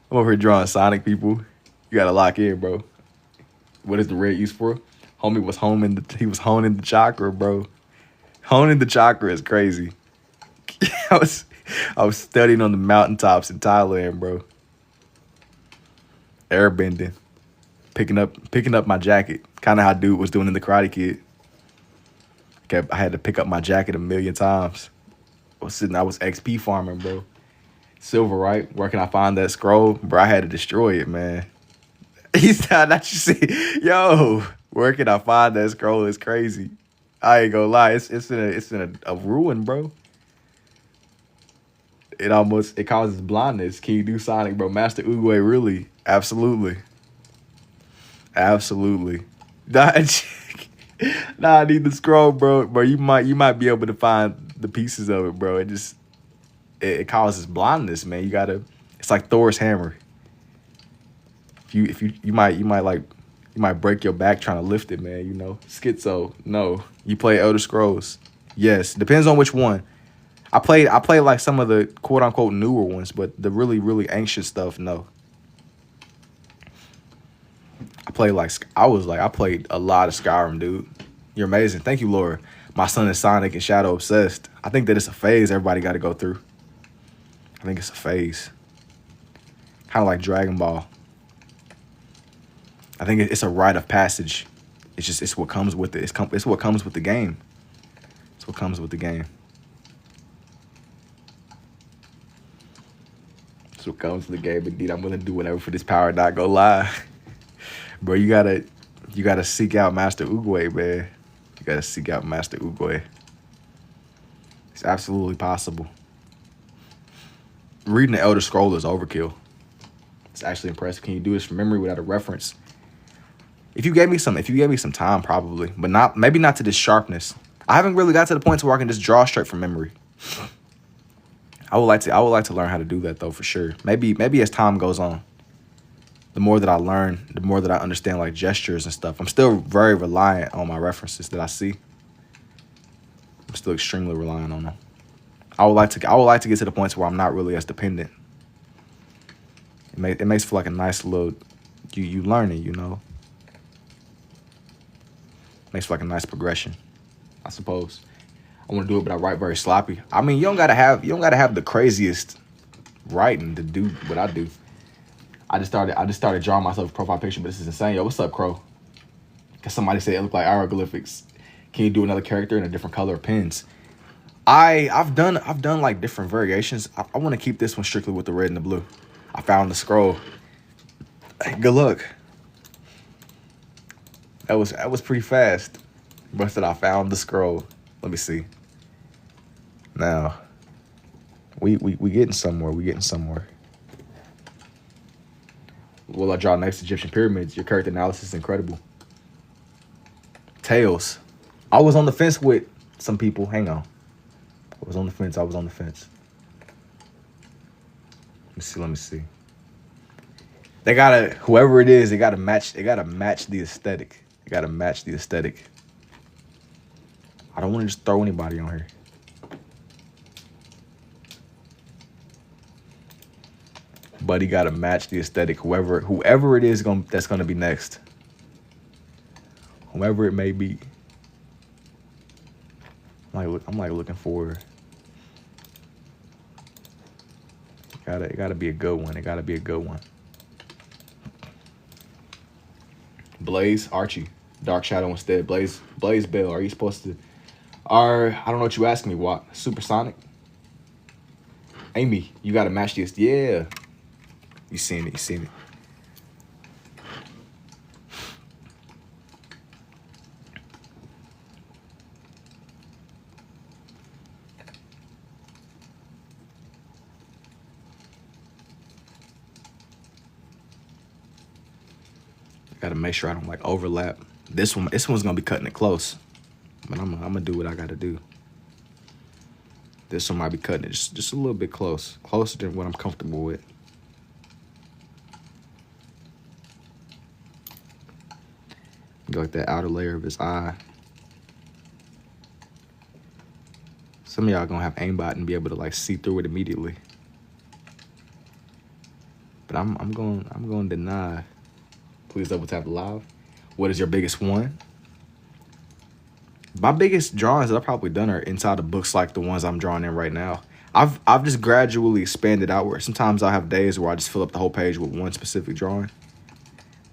I'm over here drawing Sonic people. You gotta lock in, bro. What is the red used for? Homie was honing the chakra, bro. Honing the chakra is crazy. I was studying on the mountaintops in Thailand, bro. Airbending. Picking up my jacket. Kind of how dude was doing in the Karate Kid. Okay, I had to pick up my jacket 1,000,000 times. I was XP farming, bro. Silver, right? Where can I find that scroll? Bro, I had to destroy it, man. He's not you see. Yo, where can I find that scroll? It's crazy. I ain't gonna lie. It's in a ruin, bro. It causes blindness. Can you do Sonic, bro? Master Oogway, really? Absolutely. Nah, I need the scroll, bro. Bro, you might be able to find the pieces of it, bro. It causes blindness, man. It's like Thor's hammer. You might break your back trying to lift it, man. You know, schizo. No, you play Elder Scrolls. Yes, depends on which one. I played like some of the quote unquote newer ones, but the really really ancient stuff, no. I played a lot of Skyrim, dude. You're amazing. Thank you, Laura. My son is Sonic and Shadow obsessed. I think that it's a phase everybody got to go through. I think it's a phase. Kind of like Dragon Ball. I think it's a rite of passage. It's what comes with it. It's what comes with the game. It's what comes with the game. It's what comes with the game. Indeed, I'm willing to do whatever for this power. Not gonna lie, bro. You gotta seek out Master Oogway, man. You gotta seek out Master Oogway. It's absolutely possible. Reading the Elder Scroll is overkill. It's actually impressive. Can you do this from memory without a reference? If you gave me some time, probably, but maybe not to this sharpness. I haven't really got to the point where I can just draw straight from memory. I would like to learn how to do that though, for sure. Maybe as time goes on, the more that I learn, the more that I understand like gestures and stuff. I'm still very reliant on my references that I see. I'm still extremely reliant on them. I would like to get to the points where I'm not really as dependent. It makes for like a nice little, you learning, you know. Makes for like a nice progression, I suppose. I want to do it, but I write very sloppy. I mean, you don't gotta have the craziest writing to do what I do. I just started drawing myself a profile picture, but this is insane. Yo, what's up, Crow? Because somebody said it looked like hieroglyphics. Can you do another character in a different color of pens? I've done like different variations. I want to keep this one strictly with the red and the blue. I found the scroll. Hey, good luck. That was pretty fast. But said I found the scroll. Let me see. Now, we getting somewhere. We getting somewhere. Will I draw next Egyptian pyramids? Your character analysis is incredible. Tails. I was on the fence with some people. Hang on. I was on the fence. Let me see. They gotta, whoever it is, they gotta match the aesthetic. I don't want to just throw anybody on here. But he gotta match the aesthetic. Whoever it is that's gonna be next. Whoever it may be. I'm like looking for. It gotta be a good one. Blaze, Archie, Dark Shadow instead. Blaze Bell. Are you supposed to? I don't know what you asking me. What? Supersonic? Amy, you gotta match this. Yeah. You seen it. Gotta make sure I don't like overlap. This one's gonna be cutting it close, but I'm gonna do what I gotta do. This one might be cutting it just a little bit closer than what I'm comfortable with. Go like that outer layer of his eye. Some of y'all gonna have aimbot and be able to like see through it immediately. But I'm going to deny. Please double tap live. What is your biggest one? My biggest drawings that I've probably done are inside of books like the ones I'm drawing in right now. I've just gradually expanded outward. Sometimes I have days where I just fill up the whole page with one specific drawing.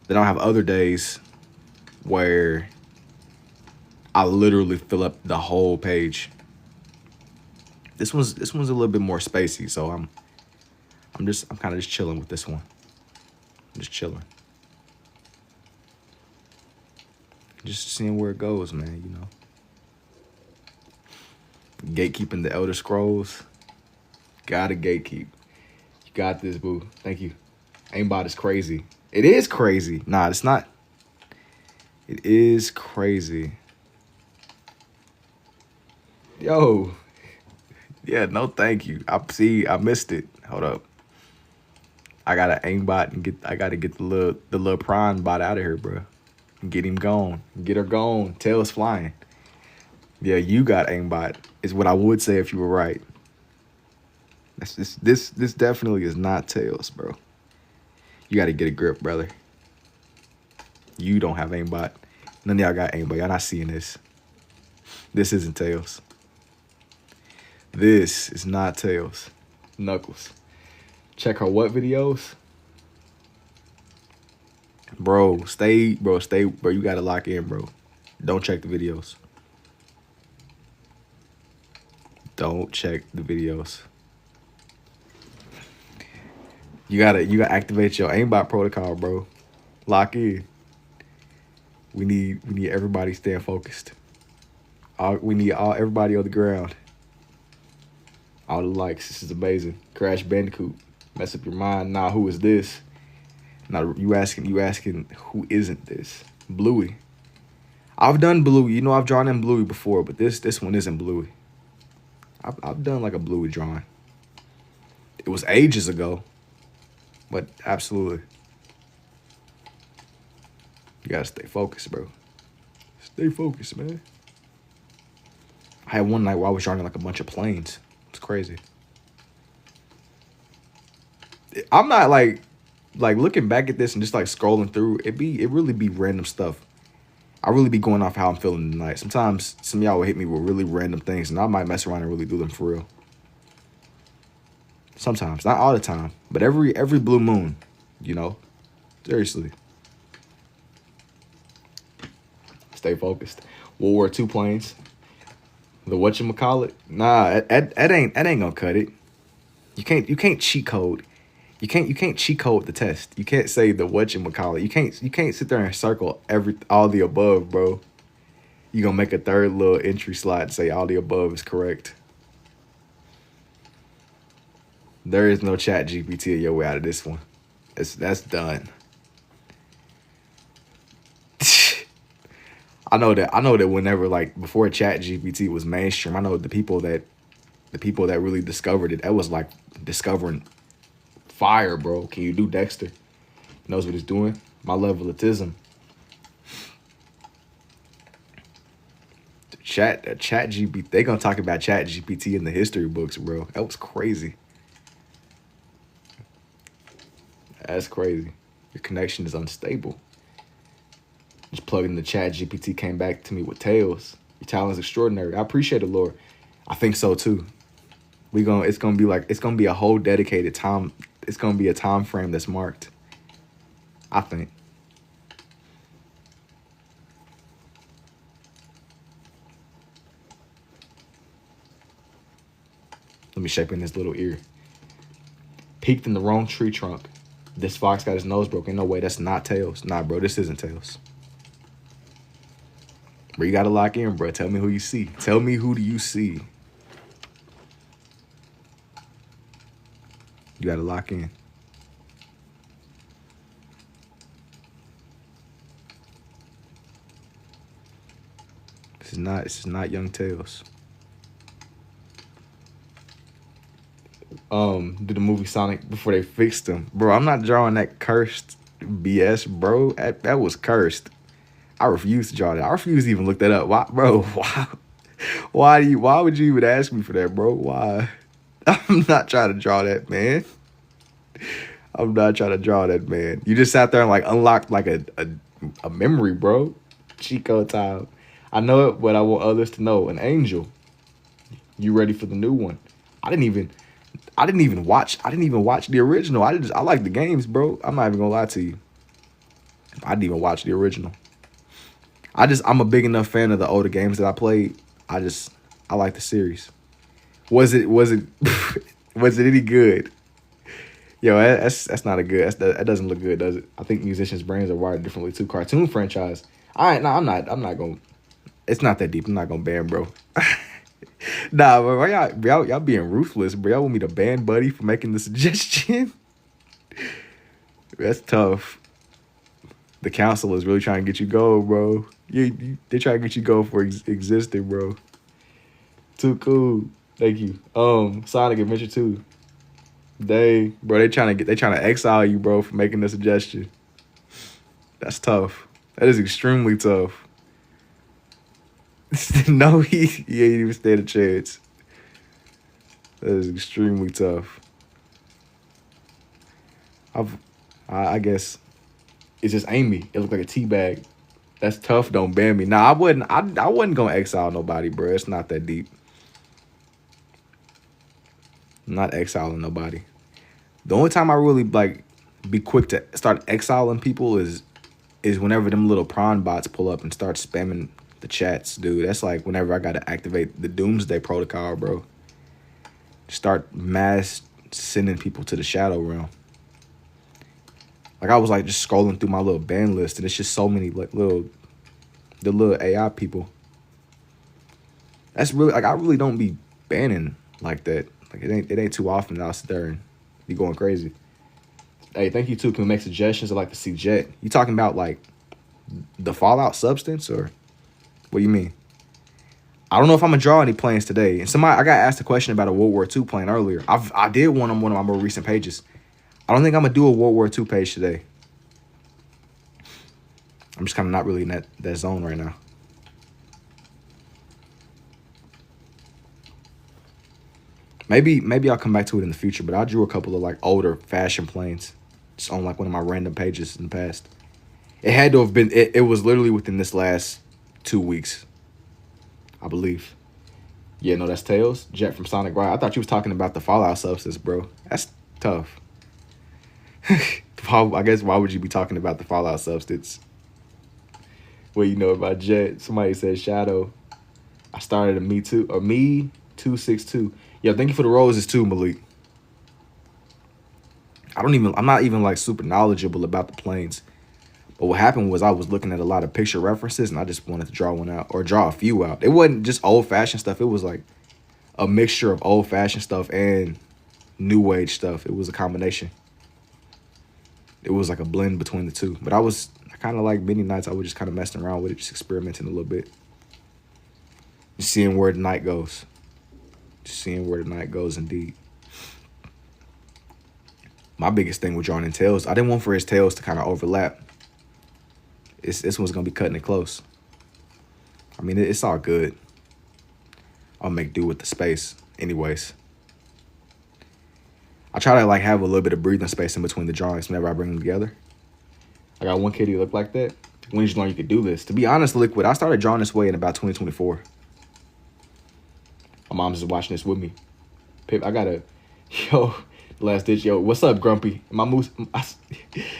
Then I'll have other days where I literally fill up the whole page. This one's a little bit more spacey, so I'm kind of just chilling with this one. I'm just chilling. Just seeing where it goes, man, you know. Gatekeeping the Elder Scrolls. Gotta gatekeep. You got this, boo. Thank you. Aimbot is crazy. It is crazy. Nah, it's not. It is crazy. Yo. Yeah, no thank you. I missed it. Hold up. I gotta aimbot and I gotta get the little prawn bot out of here, bro. Get him gone. Get her gone. Tails flying. Yeah, you got aimbot, is what I would say if you were right. This definitely is not Tails, bro. You got to get a grip, brother. You don't have aimbot. None of y'all got aimbot. Y'all not seeing this. This isn't Tails. This is not Tails. Knuckles. Check her what videos? Bro, stay, bro. You got to lock in, bro. Don't check the videos. Don't check the videos. You gotta activate your aimbot protocol, bro. Lock in. We need everybody staying focused. We need everybody on the ground. All the likes. This is amazing. Crash Bandicoot. Mess up your mind. Nah, who is this? Now you asking who isn't this? Bluey. I've done Bluey. You know I've drawn in Bluey before, but this one isn't Bluey. I've done like a Bluey drawing. It was ages ago, but absolutely. You gotta stay focused, bro. Stay focused, man. I had one night where I was drawing like a bunch of planes. It's crazy. I'm not like looking back at this and just like scrolling through. It really be random stuff. I really be going off how I'm feeling tonight. Sometimes some of y'all will hit me with really random things, and I might mess around and really do them for real. Sometimes, not all the time, but every blue moon, you know. Seriously. Stay focused. World War II planes. The whatchamacallit? Nah, that ain't gonna cut it. You can't cheat code. You can't cheat code the test. You can't say the whatchamacallit. You can't sit there and circle all the above, bro. You gonna make a third little entry slot and say all the above is correct. There is no chat GPT your way out of this one. That's done. I know that whenever like before chat GPT was mainstream, I know the people that really discovered it, that was like discovering fire, bro. Can you do Dexter? He knows what he's doing. My level of autism. Chat GPT, they gonna talk about chat GPT in the history books, bro. That was crazy. That's crazy. Your connection is unstable. Just plugging the chat GPT came back to me with tales. Your talent is extraordinary. I appreciate it, Lord. I think so too. It's gonna be a whole dedicated time. It's gonna be a time frame that's marked. I think. Let me shape in this little ear. Peeked in the wrong tree trunk. This fox got his nose broken. No way, that's not Tails. Nah, bro, this isn't Tails. Bro, you gotta lock in, bro. Tell me who you see. Tell me who do you see. You gotta lock in. This is not Young Tails. Did the movie Sonic before they fixed him. Bro, I'm not drawing that cursed BS, bro. That was cursed. I refuse to draw that. I refuse to even look that up. Why, bro? Why would you even ask me for that, bro? Why? I'm not trying to draw that, man. I'm not trying to draw that, man. You just sat there and like unlocked like a memory, bro. Chico time. I know it, but I want others to know. An angel. You ready for the new one? I didn't even watch the original. I like the games, bro. I'm not even gonna lie to you. I didn't even watch the original. I'm a big enough fan of the older games that I played. I like the series. Was it was it any good? Yo, that's not a good. That doesn't look good, does it? I think musicians' brains are wired differently too. Cartoon franchise. I'm not gonna. It's not that deep. I'm not gonna ban, bro. Nah, bro, y'all being ruthless, bro. Y'all want me to ban Buddy for making the suggestion? That's tough. The council is really trying to get you gold, bro. They trying to get you gold for existing, bro. Too cool. Thank you. Sonic Adventure 2. Bro, they trying to exile you, bro, for making the suggestion. That's tough. That is extremely tough. No, he ain't even stand a chance. That is extremely tough. I guess it's just Amy. It looked like a tea bag. That's tough. Don't ban me. Nah, I wasn't gonna exile nobody, bro. It's not that deep. I'm not exiling nobody. The only time I really like be quick to start exiling people is whenever them little prawn bots pull up and start spamming the chats, dude. That's like whenever I gotta activate the Doomsday Protocol, bro. Start mass sending people to the Shadow Realm. Like I was like just scrolling through my little ban list, and it's just so many like the little AI people. That's really like I really don't be banning like that. Like it ain't too often that I'll sit there and be going crazy. Hey, thank you too. Can we make suggestions? I'd like to see Jet. You talking about like the Fallout substance or what do you mean? I don't know if I'm gonna draw any planes today. And I got asked a question about a World War II plane earlier. I did one on one of my more recent pages. I don't think I'm gonna do a World War II page today. I'm just kind of not really in that zone right now. Maybe I'll come back to it in the future, but I drew a couple of like older fashion planes just on like one of my random pages in the past. It had to have been, it was literally within this last 2 weeks, I believe. Yeah, no, that's Tails. Jet from Sonic Ride. I thought you was talking about the Fallout substance, bro. That's tough. I guess why would you be talking about the Fallout substance? What you know about Jet? Somebody said Shadow. I started a Me 262. Yo, thank you for the roses too, Malik. I'm not even like super knowledgeable about the planes. But what happened was I was looking at a lot of picture references and I just wanted to draw one out or draw a few out. It wasn't just old fashioned stuff. It was like a mixture of old fashioned stuff and new age stuff. It was a combination. It was like a blend between the two. But I kind of like many nights I was just kind of messing around with it, just experimenting a little bit. Just seeing where the night goes. Just seeing where the night goes indeed. My biggest thing with drawing in tails, I didn't want for his tails to kind of overlap. This one's going to be cutting it close. I mean, it's all good. I'll make do with the space anyways. I try to like have a little bit of breathing space in between the drawings whenever I bring them together. I got one kitty look like that. When did you learn you could do this? To be honest, Liquid, I started drawing this way in about 2024. My mom's just watching this with me. Pip, I gotta, yo, last ditch, yo, what's up, Grumpy? My moose,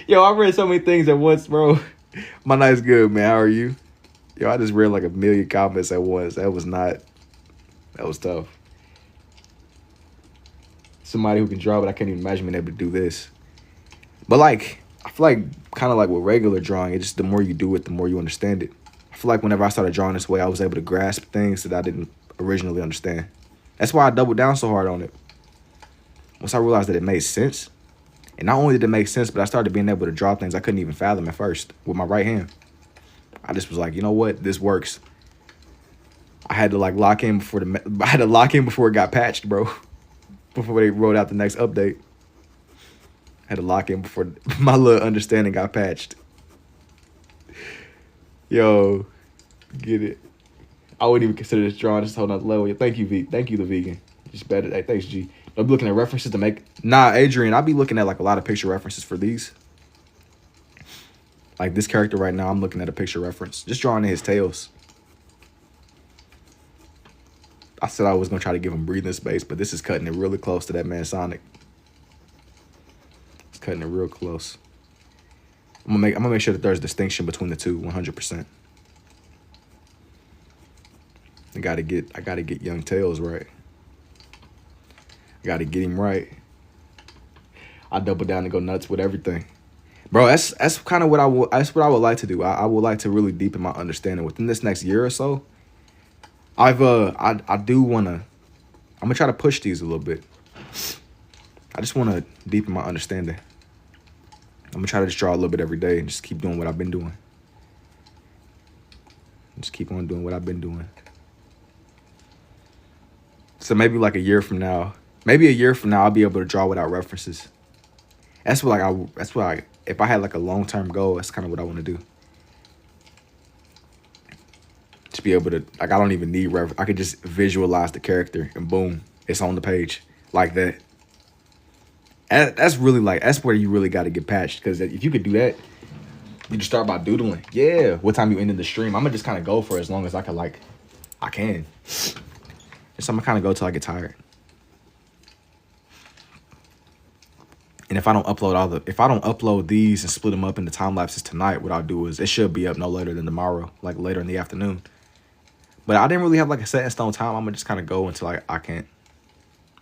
yo, I read so many things at once, bro. My night's good, man. How are you? Yo, I just read like a million comments at once. That was tough. Somebody who can draw, but I can't even imagine being able to do this. But like, I feel like kind of like with regular drawing, it's just the more you do it, the more you understand it. I feel like whenever I started drawing this way, I was able to grasp things that I didn't originally understand. That's why I doubled down so hard on it. Once I realized that it made sense, and not only did it make sense, but I started being able to draw things I couldn't even fathom at first with my right hand. I just was like, you know what, this works. I had to like lock in before it got patched, bro. Before they rolled out the next update. I had to lock in before my little understanding got patched. Yo, get it. I wouldn't even consider this drawing just a whole nother level. Thank you, V. Thank you, the vegan. Just better. Hey, thanks, G. I'll be looking at references to make. Nah, Adrian, I'll be looking at like a lot of picture references for these. Like this character right now, I'm looking at a picture reference. Just drawing in his tails. I said I was gonna try to give him breathing space, but this is cutting it really close to that man Sonic. It's cutting it real close. I'm gonna make sure that there's distinction between the two, 100%. I gotta get young Tails right. I gotta get him right. I double down and go nuts with everything, bro. That's kind of what I would like to do. I would like to really deepen my understanding within this next year or so. I do wanna. I'm gonna try to push these a little bit. I just wanna deepen my understanding. I'm gonna try to just draw a little bit every day and just keep doing what I've been doing. Just keep on doing what I've been doing. So maybe like a year from now, I'll be able to draw without references. If I had like a long-term goal, that's kind of what I want to do. To be able to, like, I don't even need I could just visualize the character and boom, it's on the page like that. That's really like, that's where you really got to get patched. Because if you could do that, you just start by doodling. Yeah. What time you ended the stream? I'm going to just kind of go for as long as I can. So I'm going to kind of go till I get tired. And if I don't upload these and split them up into time lapses tonight, what I'll do is it should be up no later than tomorrow, like later in the afternoon. But I didn't really have like a set in stone time. I'm gonna just kind of go until I can't.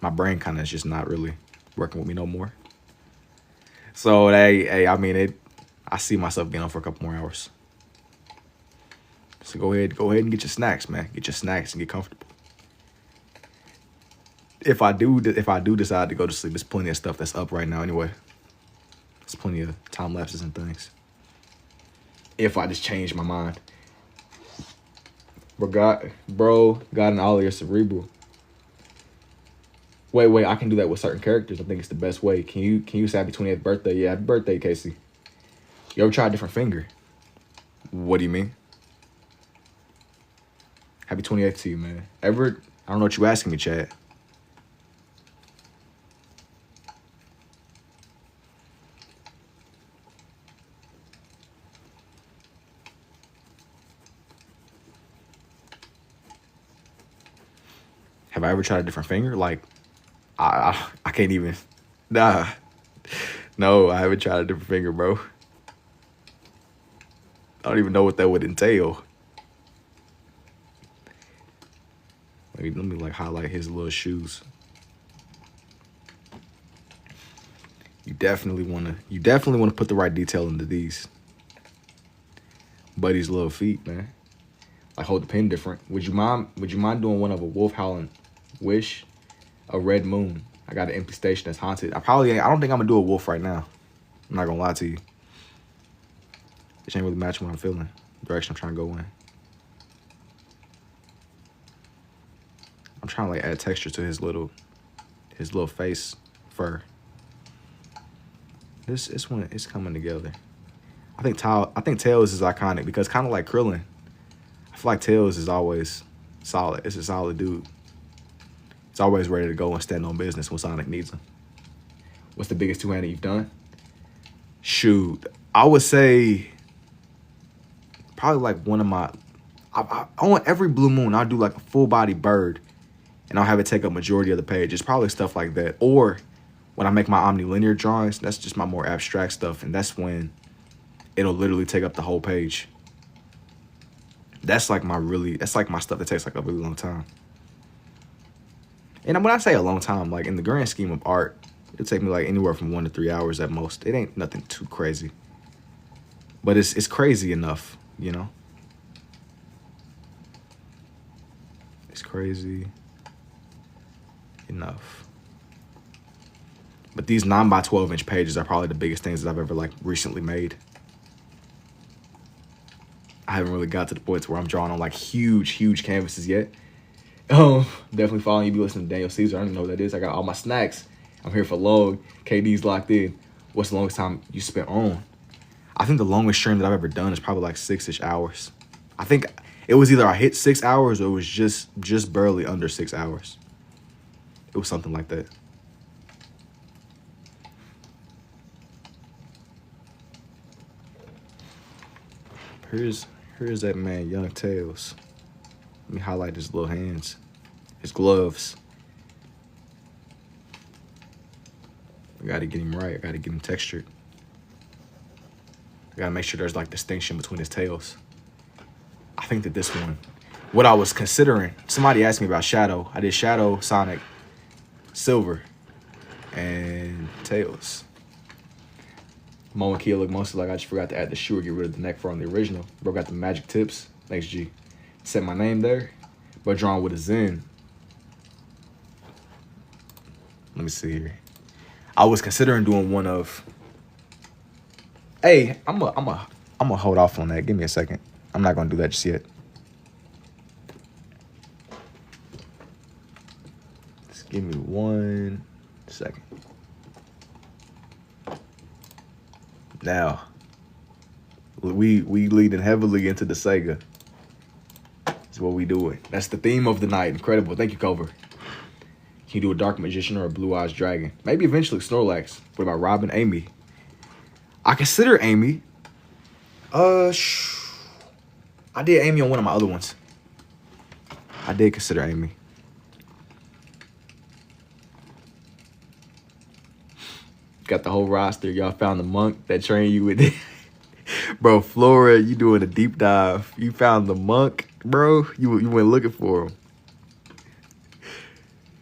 My brain kind of is just not really working with me no more. So I mean, I see myself being on for a couple more hours. So go ahead and get your snacks, man. Get your snacks and get comfortable. If I do decide to go to sleep, there's plenty of stuff that's up right now anyway. There's plenty of time lapses and things. If I just change my mind. Got an ollie or cerebral. Wait, I can do that with certain characters. I think it's the best way. Can you say happy 28th birthday? Yeah, happy birthday, Casey. You ever try a different finger? What do you mean? Happy 28th to you, man. Ever? I don't know what you asking me, Chad. Have I ever tried a different finger? Like, I can't even. Nah. No, I haven't tried a different finger, bro. I don't even know what that would entail. Let me like highlight his little shoes. You definitely wanna put the right detail into these. Buddy's little feet, man. Like hold the pen different. Would you mind doing one of a wolf howling wish? A red moon. I got an empty station that's haunted. I don't think I'm gonna do a wolf right now. I'm not gonna lie to you. This ain't really matching what I'm feeling. The direction I'm trying to go in. I'm trying to like add texture to his little face fur. This one is coming together. I think Tails is iconic because kind of like Krillin. I feel like Tails is always solid. It's a solid dude. It's always ready to go and stand on business when Sonic needs him. What's the biggest two-handed you've done? Shoot, I would say probably like one of my. I on every blue moon I'll do like a full body bird, and I'll have it take up majority of the page. It's probably stuff like that. Or when I make my omnilinear drawings, that's just my more abstract stuff, and that's when it'll literally take up the whole page. That's like my stuff that takes like a really long time. And when I say a long time, like in the grand scheme of art, it'll take me like anywhere from 1 to 3 hours at most. It ain't nothing too crazy. But it's crazy enough, you know? It's crazy enough. But these 9x12" pages are probably the biggest things that I've ever like recently made. I haven't really got to the point where I'm drawing on like huge canvases yet. Definitely following you. Be listening to Daniel Caesar. I don't even know what that is. I got all my snacks. I'm here for long. KD's locked in. What's the longest time you spent on? I think the longest stream that I've ever done is probably like 6-ish hours. I think it was either I hit 6 hours or it was just barely under 6 hours. It was something like that. Here's that man, Young Tails. Let me highlight his little hands, his gloves. I gotta get him right. I gotta get him textured. I gotta make sure there's like distinction between his tails. I think that this one, what I was considering, somebody asked me about Shadow. I did Shadow, Sonic, Silver, and Tails. Moen Kia look mostly like I just forgot to add the shoe or get rid of the neck fur on the original. Bro got the magic tips. Thanks, G. Set my name there, but drawn with a Zen. Let me see here. I was considering doing one of. Hey, I'm gonna hold off on that. Give me a second. I'm not gonna do that just yet. Just give me 1 second. Now, we leading heavily into the Sega. That's what we doing. That's the theme of the night. Incredible. Thank you, Cover. Can you do a Dark Magician or a Blue Eyes Dragon? Maybe eventually Snorlax. What about Robin? Amy? I consider Amy. I did Amy on one of my other ones. I did consider Amy. Got the whole roster. Y'all found the monk that trained you with it. Bro, Flora, you doing a deep dive. You found the monk, bro. You went looking for him.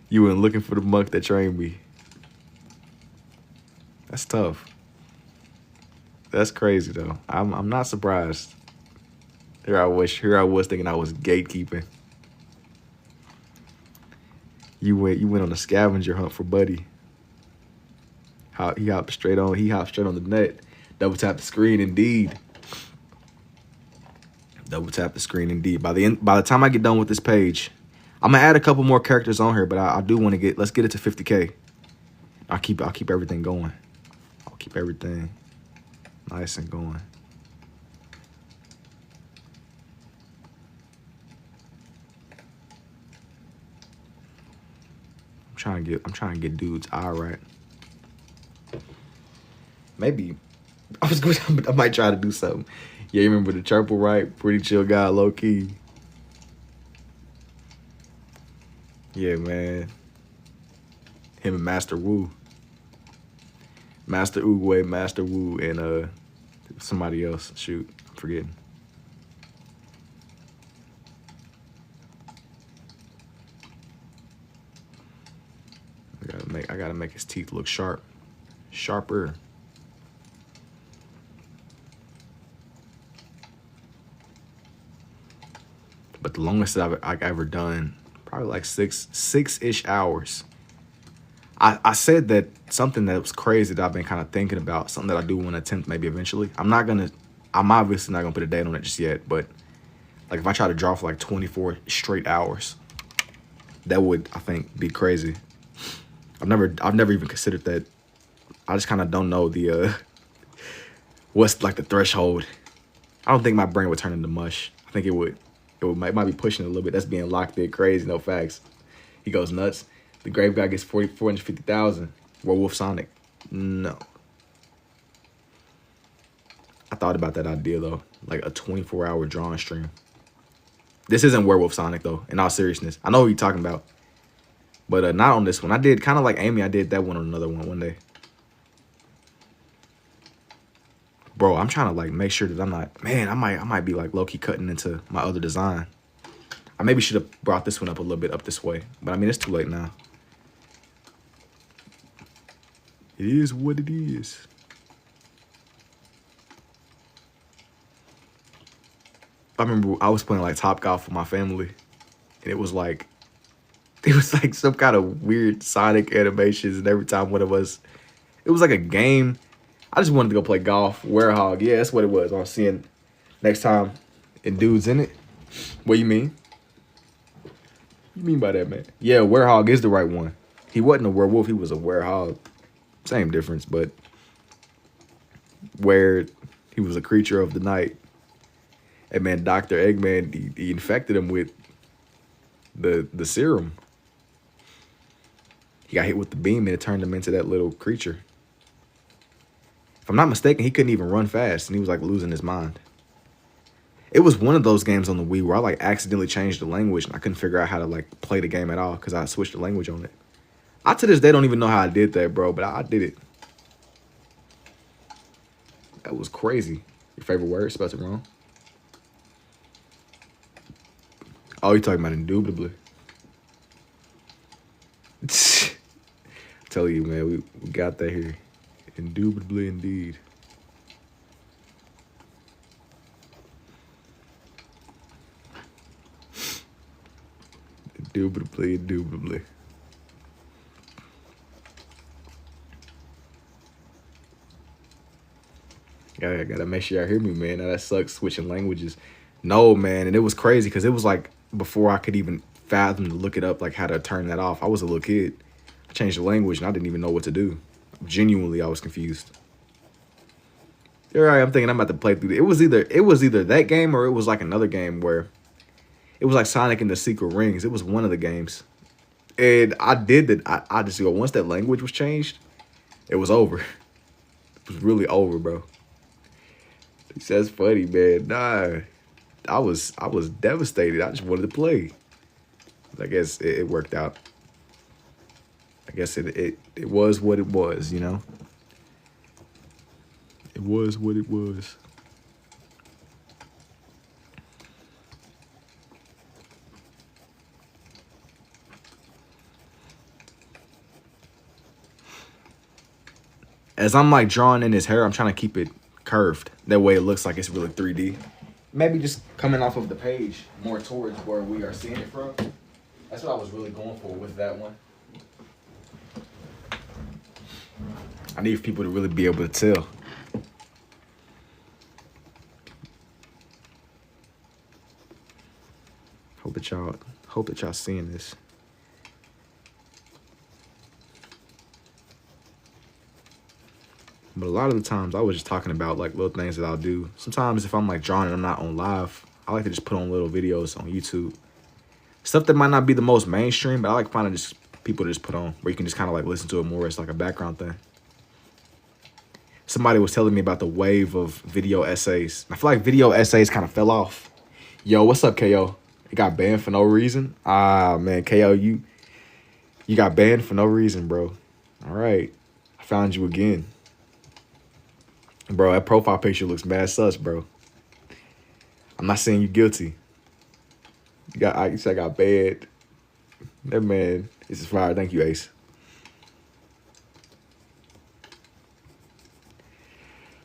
You went looking for the monk that trained me. That's tough. That's crazy though. I'm not surprised. Here I was thinking I was gatekeeping. You went on a scavenger hunt for Buddy. He hopped straight on the net. Double tap the screen, indeed. Double tap the screen indeed. By the time I get done with this page, I'm gonna add a couple more characters on here, but I do want to let's get it to 50K. I'll keep everything going. I'll keep everything nice and going. I'm trying to get dude's eye right. Maybe I might try to do something. Yeah, you remember the Churple, right? Pretty chill guy, low key. Yeah, man. Him and Master Wu. Master Oogway, Master Wu, and somebody else. Shoot, I'm forgetting. I gotta make his teeth look sharper. But the longest that I've ever done, probably like six-ish hours. I said that something that was crazy that I've been kind of thinking about, something that I do want to attempt maybe eventually. I'm obviously not gonna put a date on it just yet, but like if I try to draw for like 24 straight hours, that would, I think, be crazy. I've never even considered that. I just kind of don't know the what's like the threshold. I don't think my brain would turn into mush. I think it might be pushing it a little bit. That's being locked in crazy. No facts. He goes nuts. The Grave guy gets 450,000. Werewolf Sonic. No. I thought about that idea though, like a 24-hour drawing stream. This isn't Werewolf Sonic though. In all seriousness, I know what you're talking about, but not on this one. I did kind of like Amy. I did that one on another one day. Bro, I'm trying to like make sure that I'm not, man, I might be like low-key cutting into my other design. I maybe should have brought this one up a little bit up this way, but I mean, it's too late now. It is what it is. I remember I was playing like Top Golf with my family, and it was like some kind of weird Sonic animations, and every time one of us, it was like a game. I just wanted to go play golf. Werehog, yeah, that's what it was. I'm seeing next time, and dude's in it. What you mean? What you mean by that, man? Yeah, Werehog is the right one. He wasn't a werewolf. He was a werehog. Same difference, but where he was a creature of the night. And man, Dr. Eggman, he infected him with the serum. He got hit with the beam and it turned him into that little creature. If I'm not mistaken, he couldn't even run fast and he was like losing his mind. It was one of those games on the Wii where I like accidentally changed the language and I couldn't figure out how to like play the game at all because I switched the language on it. I to this day don't even know how I did that, bro, but I did it. That was crazy. Your favorite word? Spelled it wrong. Oh, you're talking about indubitably. Tell you, man, we got that here. Indubitably indeed. Indubitably. I gotta make sure y'all hear me, man. Now that sucks switching languages. No, man, and it was crazy because it was like before I could even fathom to look it up, like how to turn that off. I was a little kid. I changed the language and I didn't even know what to do. Genuinely, I was confused. You're right. I'm thinking I'm about to play through it. It was either that game or it was like another game where it was like Sonic and the Secret Rings. It was one of the games, and I did that. I just go once that language was changed, it was over. It was really over, bro. He says funny, man. Nah, I was devastated. I just wanted to play. I guess it worked out. I guess it was what it was, you know? It was what it was. As I'm like drawing in his hair, I'm trying to keep it curved. That way it looks like it's really 3D. Maybe just coming off of the page more towards where we are seeing it from. That's what I was really going for with that one. I need people to really be able to tell. Hope that y'all seeing this. But a lot of the times I was just talking about like little things that I'll do. Sometimes if I'm like drawing and I'm not on live, I like to just put on little videos on YouTube. Stuff that might not be the most mainstream, but I like finding just people to just put on where you can just kind of like listen to it more. It's like a background thing. Somebody was telling me about the wave of video essays. I feel like video essays kind of fell off. Yo, what's up, KO? It got banned for no reason. Ah, man, KO, you got banned for no reason, bro. All right, I found you again. Bro, that profile picture looks mad sus, bro. I'm not saying you guilty. You said I got bad. That man, this is fire. Thank you, Ace.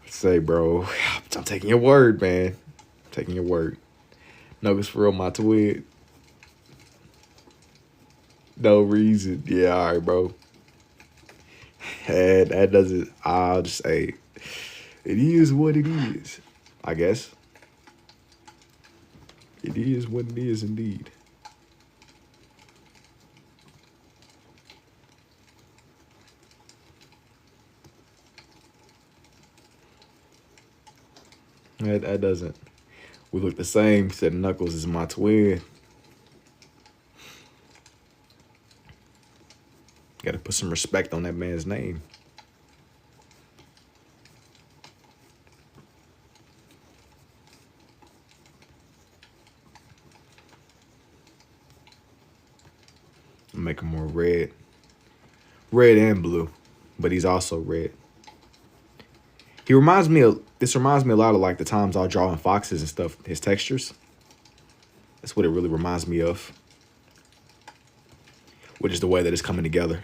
Say, bro, I'm taking your word, man. I'm taking your word. Nuggets for real, my twin. No reason. Yeah, all right, bro. And that doesn't, I'll just say, it is what it is, I guess. It is what it is indeed. That doesn't. We look the same. Said Knuckles is my twin. Got to put some respect on that man's name. Make him more red. Red and blue. But he's also red. This reminds me a lot of like the times I'll draw in foxes and stuff, his textures. That's what it really reminds me of. Which is the way that it's coming together.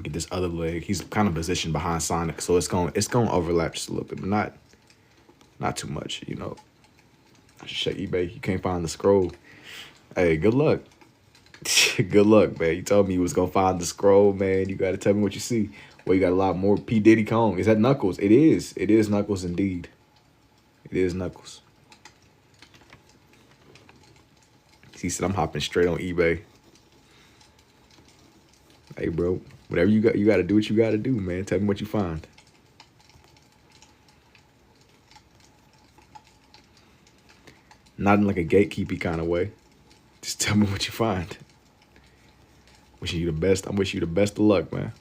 Get this other leg. He's kind of positioned behind Sonic, so it's going to overlap just a little bit, but not too much, you know. I should check eBay. You can't find the scroll. Hey, good luck. Good luck, man. You told me you was gonna find the scroll, man. You gotta tell me what you see. Well, you got a lot more P. Diddy Kong. Is that Knuckles? It is. It is Knuckles indeed. It is Knuckles. He said I'm hopping straight on eBay. Hey, bro. Whatever you got to do what you got to do, man. Tell me what you find. Not in like a gatekeepy kind of way. Just tell me what you find. Wishing you the best. I'm wishing you the best of luck, man.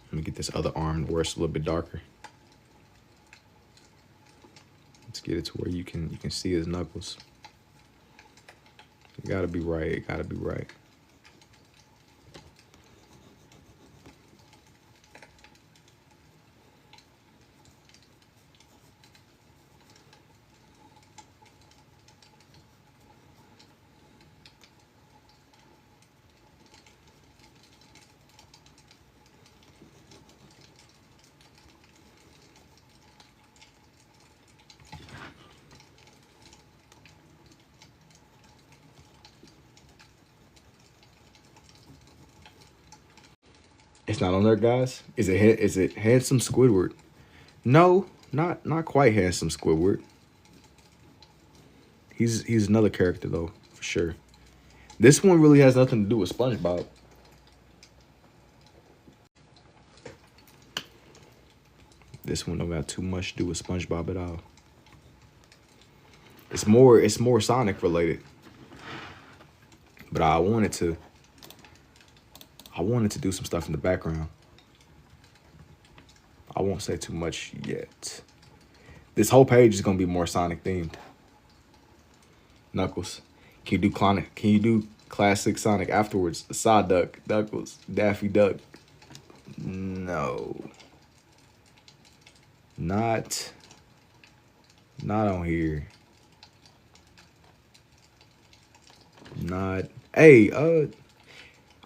Let me get this other arm where it's a little bit darker. Let's get it to where you can see his knuckles. It gotta be right. It gotta be right. It's not on there, guys. Is it handsome Squidward? No, not quite handsome Squidward. He's another character though, for sure. This one really has nothing to do with SpongeBob. This one don't got too much to do with SpongeBob at all. It's more Sonic related. But I wanted to do some stuff in the background. I won't say too much yet. This whole page is gonna be more Sonic themed. Knuckles. Can you do classic Sonic afterwards? Psyduck, Knuckles, Daffy Duck. No. Not on here. Not. Hey,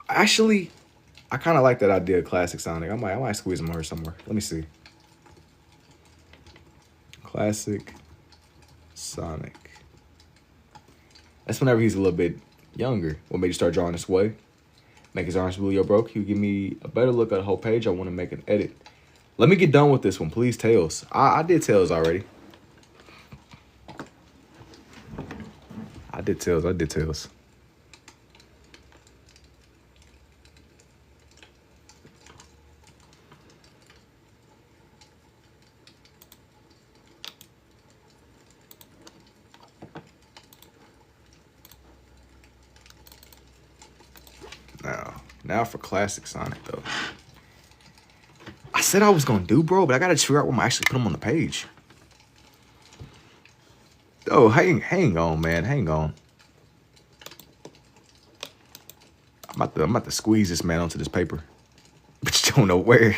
actually, I kind of like that idea of classic Sonic. I might squeeze them over somewhere. Let me see. Classic Sonic. That's whenever he's a little bit younger. What made you start drawing this way? Make his arms blue, yo, bro. Can you give me a better look at the whole page? I want to make an edit. Let me get done with this one, please. Tails. I did Tails already. I did Tails. Now for classic Sonic, though. I said I was going to do, bro, but I got to figure out when I actually put them on the page. Oh, hang on, man. Hang on. I'm about to squeeze this man onto this paper. But you don't know where.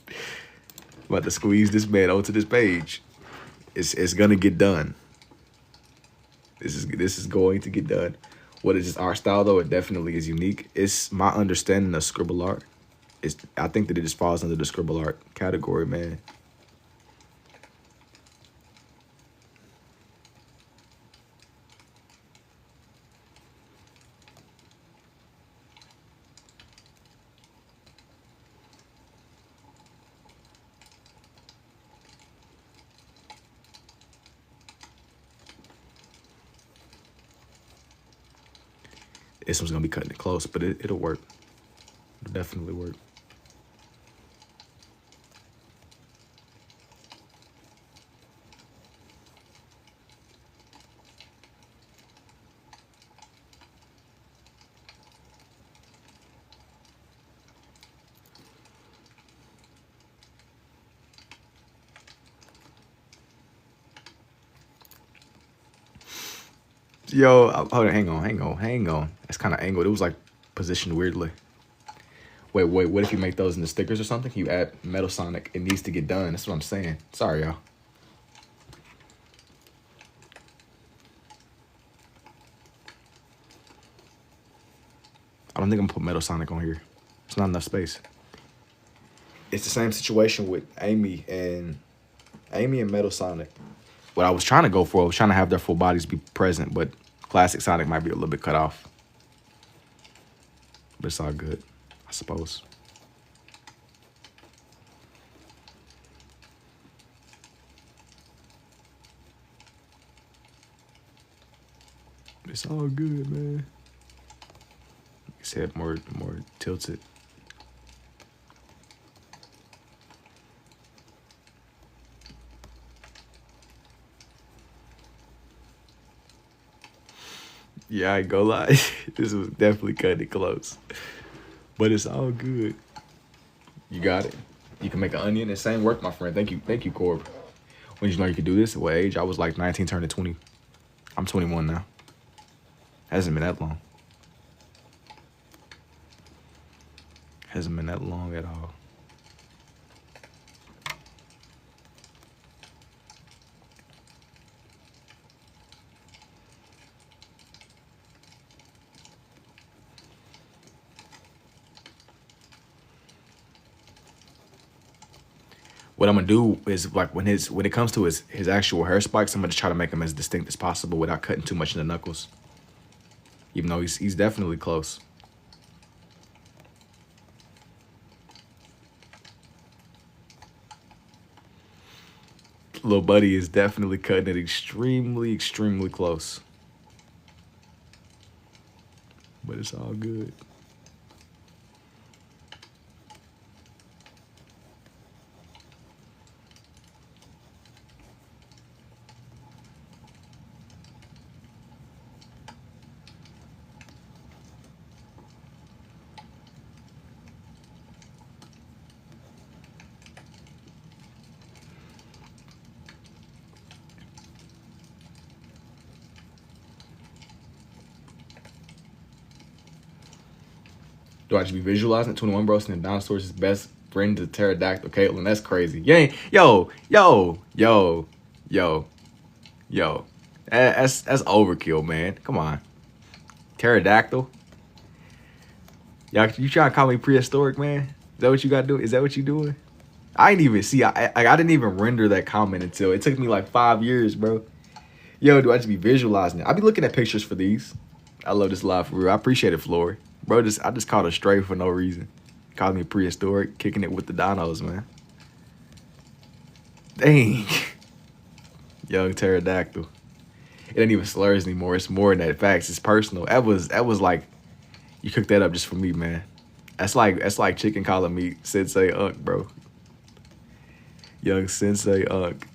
I'm about to squeeze this man onto this page. It's going to get done. This is going to get done. What is his art style, though? It definitely is unique. It's my understanding of scribble art. I think that it just falls under the scribble art category, man. This one's gonna be cutting it close, but it'll work. It'll definitely work. Yo, hold on, hang on. That's kind of angled. It was like positioned weirdly. Wait, what if you make those into stickers or something? You add Metal Sonic. It needs to get done. That's what I'm saying. Sorry, y'all. I don't think I'm gonna put Metal Sonic on here. There's not enough space. It's the same situation with Amy and Metal Sonic. What I was trying to go for, I was trying to have their full bodies be present, but classic Sonic might be a little bit cut off. But it's all good, I suppose. It's all good, man. His head more tilted. Yeah, I ain't gonna lie. This was definitely cutting it close. But it's all good. You got it. You can make an onion. The same work, my friend. Thank you, Corb. When did you know you could do this? At what age? I was like 19 turning 20. I'm 21 now. Hasn't been that long. Hasn't been that long at all. What I'm gonna do is like when it comes to his actual hair spikes, I'm gonna try to make them as distinct as possible without cutting too much in the knuckles. Even though he's definitely close. Little buddy is definitely cutting it extremely, extremely close. But it's all good. Do I just be visualizing it? 21 Bros and the dinosaurs is best Brenda Pterodactyl Caitlin. That's crazy. Yeah, yo. That's overkill, man. Come on. Pterodactyl. Y'all, you trying to call me prehistoric, man? Is that what you got to do? Is that what you doing? I didn't even see. I didn't even render that comment until it took me like 5 years, bro. Yo, do I just be visualizing it? I be looking at pictures for these. I love this live for real. I appreciate it, Flory. Bro, I just called her straight for no reason. Called me prehistoric, kicking it with the dinos, man. Dang. Young pterodactyl. It ain't even slurs anymore. It's more than that. Facts. It's personal. That was like, you cooked that up just for me, man. That's like chicken calling me Sensei Unk, bro. Young Sensei Unk.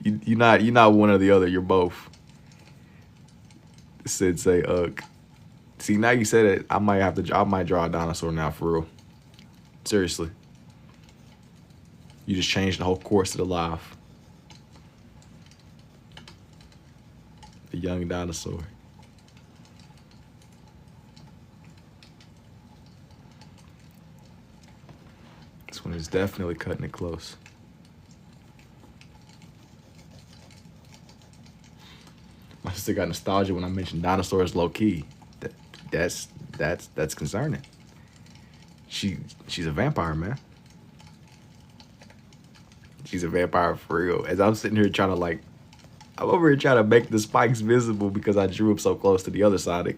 You're not one or the other. You're both. Sensei Unk. See, now you said it, I might draw a dinosaur now for real. Seriously. You just changed the whole course of the life. The young dinosaur. This one is definitely cutting it close. My sister got nostalgia when I mentioned dinosaurs low key. That's concerning. She's a vampire, man. She's a vampire for real. As I'm sitting here trying to I'm over here trying to make the spikes visible because I drew up so close to the other side.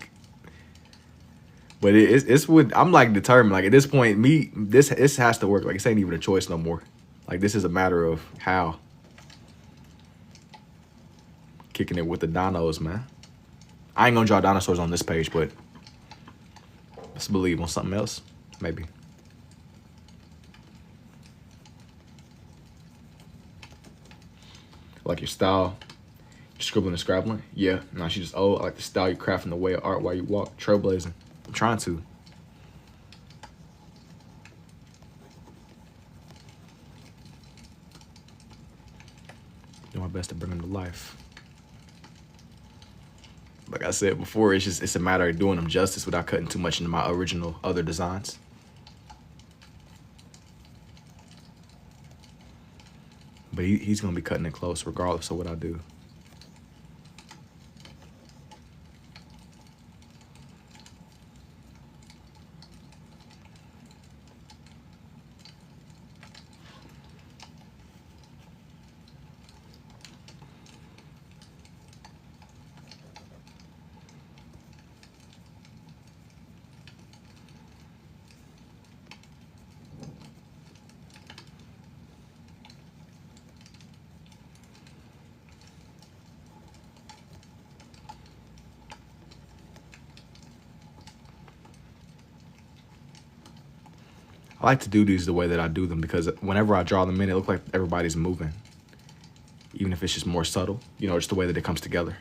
But it's what I'm like determined. Like at this point, this has to work. Like this ain't even a choice no more. Like this is a matter of how. Kicking it with the dinos, man. I ain't gonna draw dinosaurs on this page, but let's believe on something else, maybe. Like your style, you're scribbling and scrabbling. Yeah, no, she just I like the style you're crafting the way of art while you walk, trailblazing. I'm trying to. Do my best to bring them to life. Like I said before, it's a matter of doing them justice without cutting too much into my original other designs. But he's gonna be cutting it close regardless of what I do. I like to do these the way that I do them because whenever I draw them in, it looks like everybody's moving. Even if it's just more subtle, just the way that it comes together.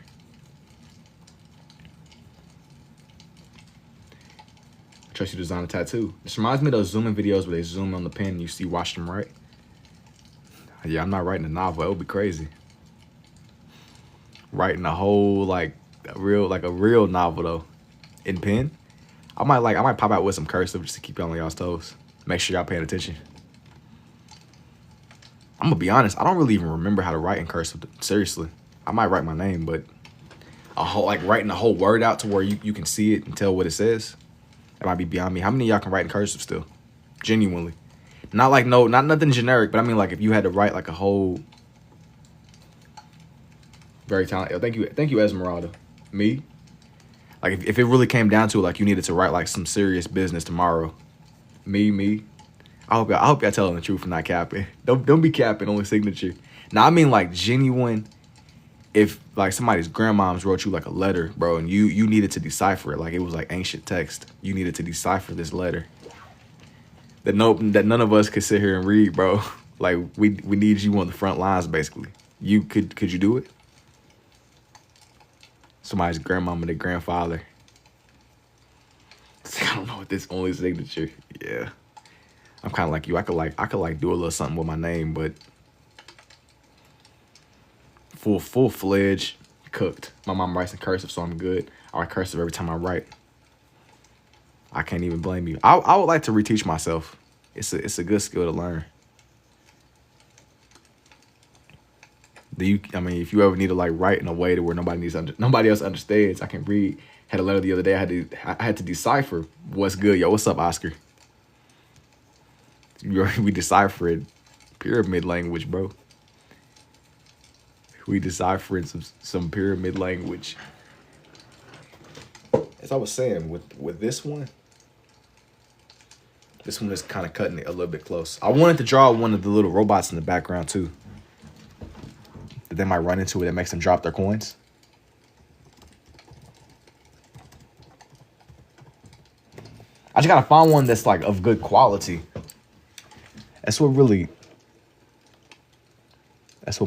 I trust you to design a tattoo. This reminds me of those zooming videos where they zoom on the pen and you see watch them write. Yeah, I'm not writing a novel. It would be crazy. Writing a whole a real novel though, in pen. I might pop out with some cursive just to keep y'all on y'all's toes. Make sure y'all paying attention. I'm gonna be honest, I don't really even remember how to write in cursive. Seriously. I might write my name, but writing a whole word out to where you can see it and tell what it says. That might be beyond me. How many of y'all can write in cursive still? Genuinely. Not nothing generic, but I mean if you had to write a whole very talented. Thank you, Esmeralda. Me? If it really came down to it, you needed to write some serious business tomorrow. Me. I hope y'all telling the truth and not capping. Don't be capping, only signature. Now I mean genuine. If somebody's grandmoms wrote you a letter, bro, and you needed to decipher it, it was ancient text. You needed to decipher this letter. That none of us could sit here and read, bro. We need you on the front lines basically. Could you do it? Somebody's grandmama, their grandfather. I don't know what this only signature. Yeah. I'm kind of like you. I could do a little something with my name, but full-fledged cooked. My mom writes in cursive, so I'm good. I write cursive every time I write. I can't even blame you. I would like to reteach myself. It's a good skill to learn. Do you? I mean, if you ever need to like write in a way to where nobody else understands, I can read. Had a letter the other day. I had to decipher what's good. Yo, what's up, Oscar? We deciphered pyramid language, bro. We deciphering some pyramid language. As I was saying, with this one is kind of cutting it a little bit close. I wanted to draw one of the little robots in the background too, that they might run into it that makes them drop their coins. I just gotta find one that's like of good quality. That's what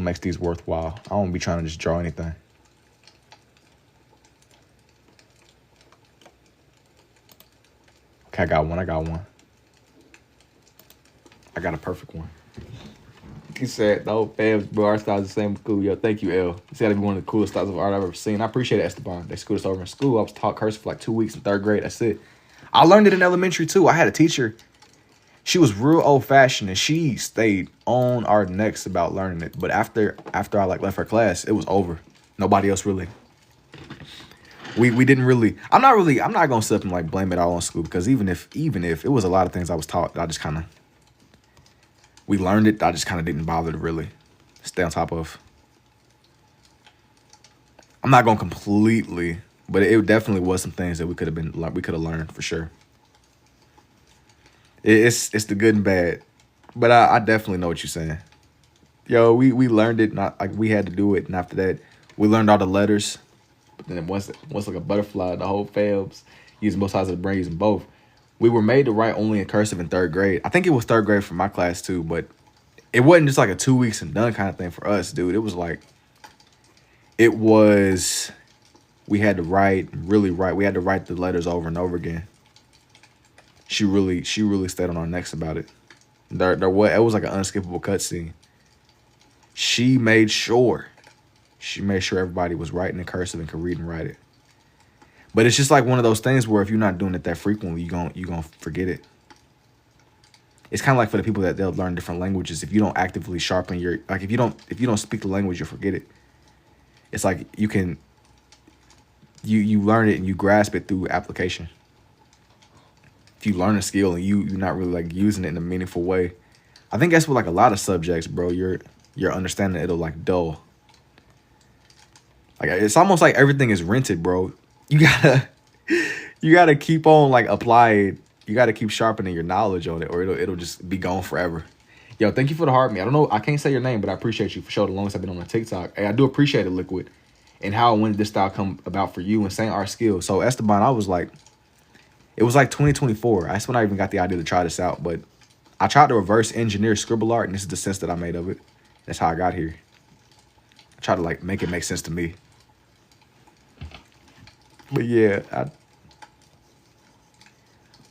makes these worthwhile. I don't be trying to just draw anything. Okay, I got one. I got a perfect one. He said, "No, fam, bro, our style's the same cool." Yo, thank you, L. He said it'd be one of the coolest styles of art I've ever seen. I appreciate it, Esteban. They schooled us over in school. I was taught cursive for like 2 weeks in 3rd grade. That's it. I learned it in elementary too. I had a teacher. She was real old fashioned and she stayed on our necks about learning it. But after I like left her class, it was over. Nobody else really. We didn't really. I'm not gonna sit up and like blame it all on school, because even if it was a lot of things I was taught, I just kind of, we learned it. I just kind of didn't bother to really stay on top of. I'm not gonna completely, but it definitely was some things that we could have learned for sure. It's the good and bad, but I definitely know what you're saying. Yo, we learned it, not like we had to do it, and after that we learned all the letters. But then once like a butterfly, the whole fabs using both sides of the brain, using both. We were made to write only in cursive in 3rd grade. I think it was 3rd grade for my class too, but it wasn't just like a 2 weeks and done kind of thing for us, dude. It was like, we had to really write. We had to write the letters over and over again. She really stayed on our necks about it. It was like an unskippable cutscene. She made sure everybody was writing in cursive and could read and write it. But it's just like one of those things where if you're not doing it that frequently, you gonna forget it. It's kind of like for the people that they'll learn different languages. If you don't actively sharpen your, like if you don't speak the language, you'll forget it. It's like you learn it and you grasp it through application. If you learn a skill and you're not really like using it in a meaningful way, I think that's what like a lot of subjects, bro. Your understanding, it'll like dull. Like it's almost like everything is rented, bro. You gotta keep on like applying. You gotta keep sharpening your knowledge on it, or it'll just be gone forever. Yo, thank you for the heart me. I don't know, I can't say your name, but I appreciate you for sure. The longest I've been on my TikTok. Hey, I do appreciate it, Liquid, and how and when did this style come about for you and saying our skills. So Esteban, I was like, it was like 2024. That's when I even got the idea to try this out. But I tried to reverse engineer scribble art, and this is the sense that I made of it. That's how I got here. I tried to like make it make sense to me. But yeah,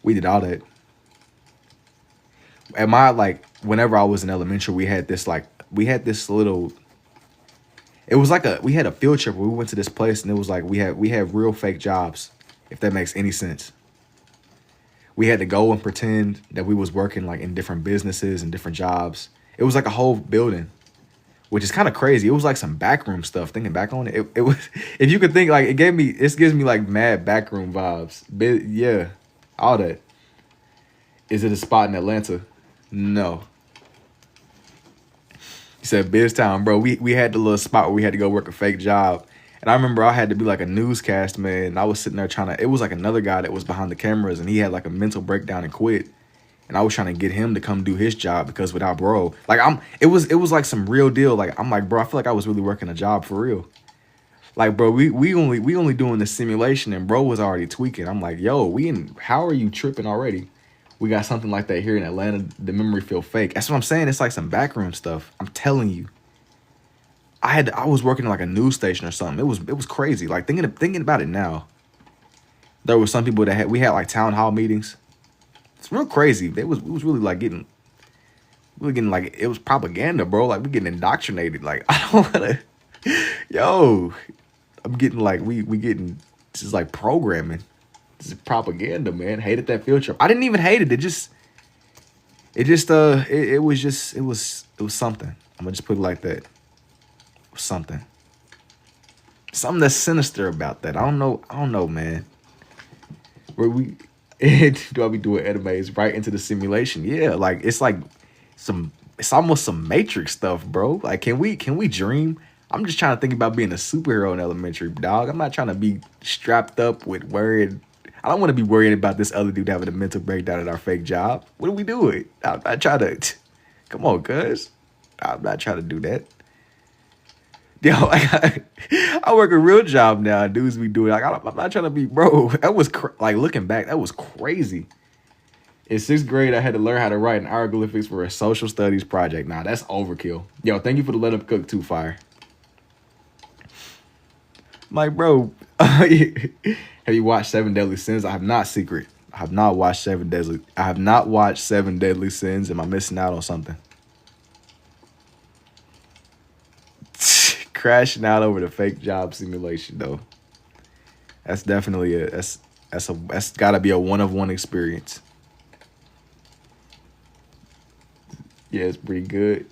we did all that. At my like, whenever I was in elementary, we had this little. It was like we had a field trip where we went to this place, and it was like we had real fake jobs, if that makes any sense. We had to go and pretend that we was working like in different businesses and different jobs. It was like a whole building, which is kind of crazy. It was like some backroom stuff. Thinking back on it, it was, if you could think, like it gives me like mad backroom vibes. Yeah, all that. Is it a spot in Atlanta? No. He said Biztown, bro. We had the little spot where we had to go work a fake job. And I remember I had to be like a newscast man. And I was sitting there it was like another guy that was behind the cameras, and he had like a mental breakdown and quit. And I was trying to get him to come do his job, because without bro, like it was like some real deal. Like I'm like, bro, I feel like I was really working a job for real. Like, bro, we only doing the simulation, and bro was already tweaking. I'm like, yo, how are you tripping already? We got something like that here in Atlanta. The memory feel fake. That's what I'm saying. It's like some backroom stuff. I'm telling you. I was working in like a news station or something. It was crazy. Like thinking about it now. There were some people we had like town hall meetings. It's real crazy. We was really like getting like, it was propaganda, bro. Like we getting indoctrinated. Like I don't wanna, yo, I'm getting like we getting, this is like programming. This is propaganda, man. Hated that field trip. I didn't even hate it. It just it was just it was something. I'm gonna just put it like that. It was something. Something that's sinister about that. I don't know, man. Where we do I be doing animes right into the simulation? Yeah, like some it's almost some Matrix stuff, bro. Like can we dream? I'm just trying to think about being a superhero in elementary, dog. I'm not trying to be strapped up with worried. I don't want to be worried about this other dude having a mental breakdown at our fake job. What are we doing? I'm not trying to. Come on, cuz. I'm not trying to do that. Yo, I work a real job now. Dudes be doing like I'm not trying to be, bro. That was like looking back, that was crazy. In sixth grade, I had to learn how to write in hieroglyphics for a social studies project. Nah, that's overkill. Yo, thank you for the let up cook too, fire. Like, bro, have you watched Seven Deadly Sins? I have not. Secret. I have not watched Seven Deadly. I have not watched Seven Deadly Sins. Am I missing out on something? Crashing out over the fake job simulation, though. That's definitely that's gotta be a one of one experience. Yeah, it's pretty good.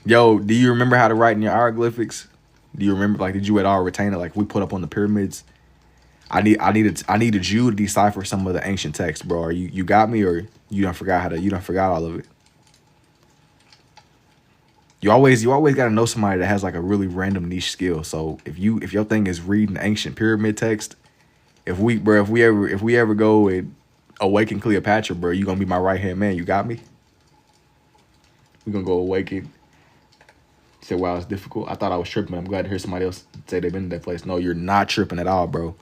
Yo, do you remember how to write in your hieroglyphics? Do you remember, like, did you at all retain it? Like, we put up on the pyramids. I needed you to decipher some of the ancient text, bro. Or you got me, or you don't forgot all of it. You always gotta know somebody that has like a really random niche skill. So if your thing is reading ancient pyramid text, if we ever go and awaken Cleopatra, bro, you gonna be my right hand man. You got me? We gonna go awaken. Say, wow, it's difficult. I thought I was tripping. I'm glad to hear somebody else say they've been to that place. No, you're not tripping at all, bro.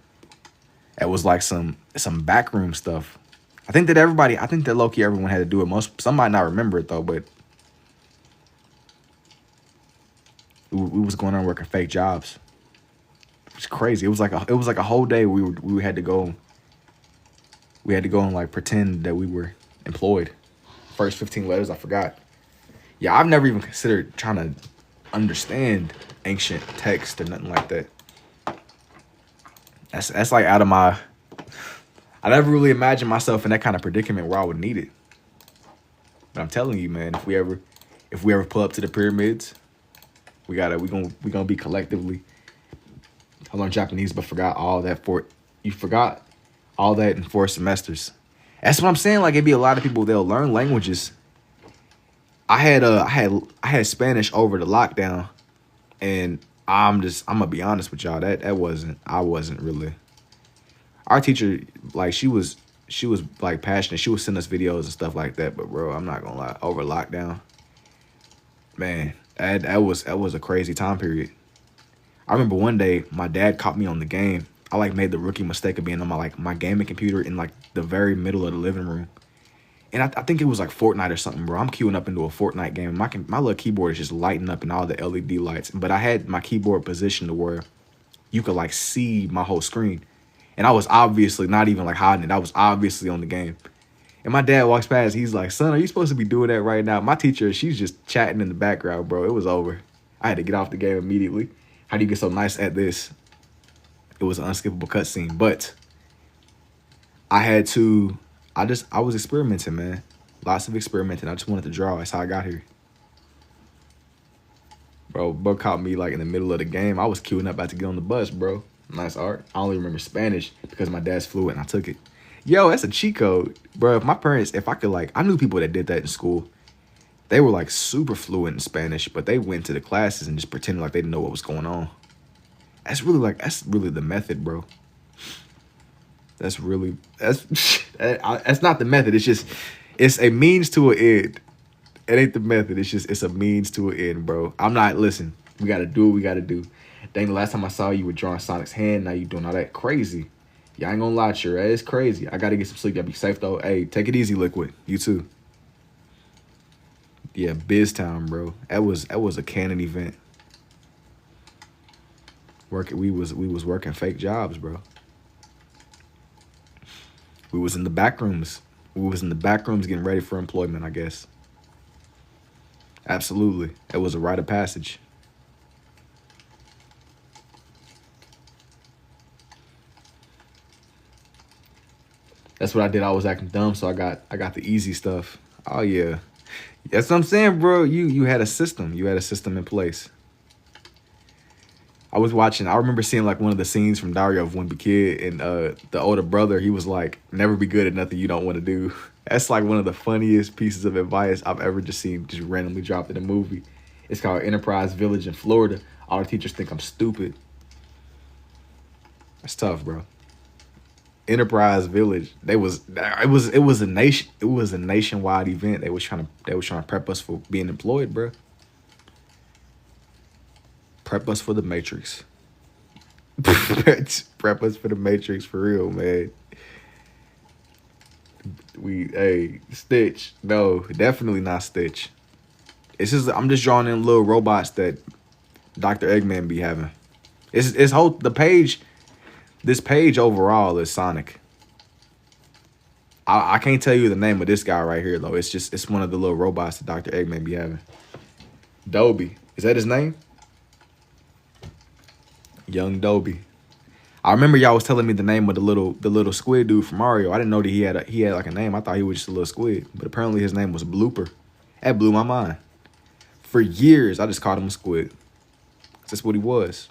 It was like some backroom stuff. I think that low-key everyone had to do it. Some might not remember it though, but we was going on working fake jobs. It's crazy. It was like a whole day we had to go. We had to go and like pretend that we were employed. First 15 letters, I forgot. Yeah, I've never even considered trying to understand ancient text or nothing like that. That's like out of my. I never really imagined myself in that kind of predicament where I would need it. But I'm telling you, man, if we ever pull up to the pyramids, we gonna be collectively. I learned Japanese, but forgot all that you forgot all that in 4 semesters. That's what I'm saying. Like, it'd be a lot of people, they'll learn languages. I had Spanish over the lockdown, and I'm gonna be honest with y'all. I wasn't really. Our teacher, like, she was like passionate. She would send us videos and stuff like that. But bro, I'm not gonna lie, over lockdown, man, that was a crazy time period. I remember one day my dad caught me on the game. I like made the rookie mistake of being on my gaming computer in like the very middle of the living room. And I think it was like Fortnite or something, bro. I'm queuing up into a Fortnite game. My little keyboard is just lighting up and all the LED lights. But I had my keyboard positioned to where you could like see my whole screen. And I was obviously not even like hiding it. I was obviously on the game. And my dad walks past. He's like, son, are you supposed to be doing that right now? My teacher, she's just chatting in the background, bro. It was over. I had to get off the game immediately. How do you get so nice at this? It was an unskippable cutscene. But I was experimenting, man. Lots of experimenting. I just wanted to draw. That's how I got here. Bro caught me like in the middle of the game. I was queuing up about to get on the bus, bro. Nice art. I only remember Spanish because my dad's fluent and I took it. Yo, that's a cheat code. Bro, if I could like, I knew people that did that in school. They were like super fluent in Spanish, but they went to the classes and just pretended like they didn't know what was going on. That's really the method, bro. That's not the method. It's a means to an end. It ain't the method. It's a means to an end, bro. Listen, we got to do what we got to do. Dang, the last time I saw you were drawing Sonic's hand. Now you doing all that crazy. Yeah, I ain't gonna lie to you. It's crazy. I got to get some sleep. Y'all be safe, though. Hey, take it easy, Liquid. You too. Yeah, BizTown, bro. That was a canon event. We was working fake jobs, bro. We was in the back rooms. We was in the back rooms getting ready for employment, I guess. Absolutely. It was a rite of passage. That's what I did. I was acting dumb, so I got the easy stuff. Oh yeah. That's what I'm saying, bro. You had a system. You had a system in place. I was watching. I remember seeing like one of the scenes from Diary of Wimpy Kid, and the older brother. He was like, "Never be good at nothing you don't want to do." That's like one of the funniest pieces of advice I've ever just seen, just randomly dropped in a movie. It's called Enterprise Village in Florida. All the teachers think I'm stupid. That's tough, bro. Enterprise Village. It was a nation. It was a nationwide event. They was trying to prep us for being employed, bro. Prep us for the Matrix. Prep us for the Matrix for real, man. Hey, Stitch. No, definitely not Stitch. I'm just drawing in little robots that Dr. Eggman be having. It's whole the page. This page overall is Sonic. I can't tell you the name of this guy right here though. It's one of the little robots that Dr. Eggman be having. Dobie. Is that his name? Young Dobie. I remember y'all was telling me the name of the little squid dude from Mario. I didn't know that he had like a name. I thought he was just a little squid, but apparently his name was Blooper. That blew my mind. For years, I just called him a squid. That's what he was.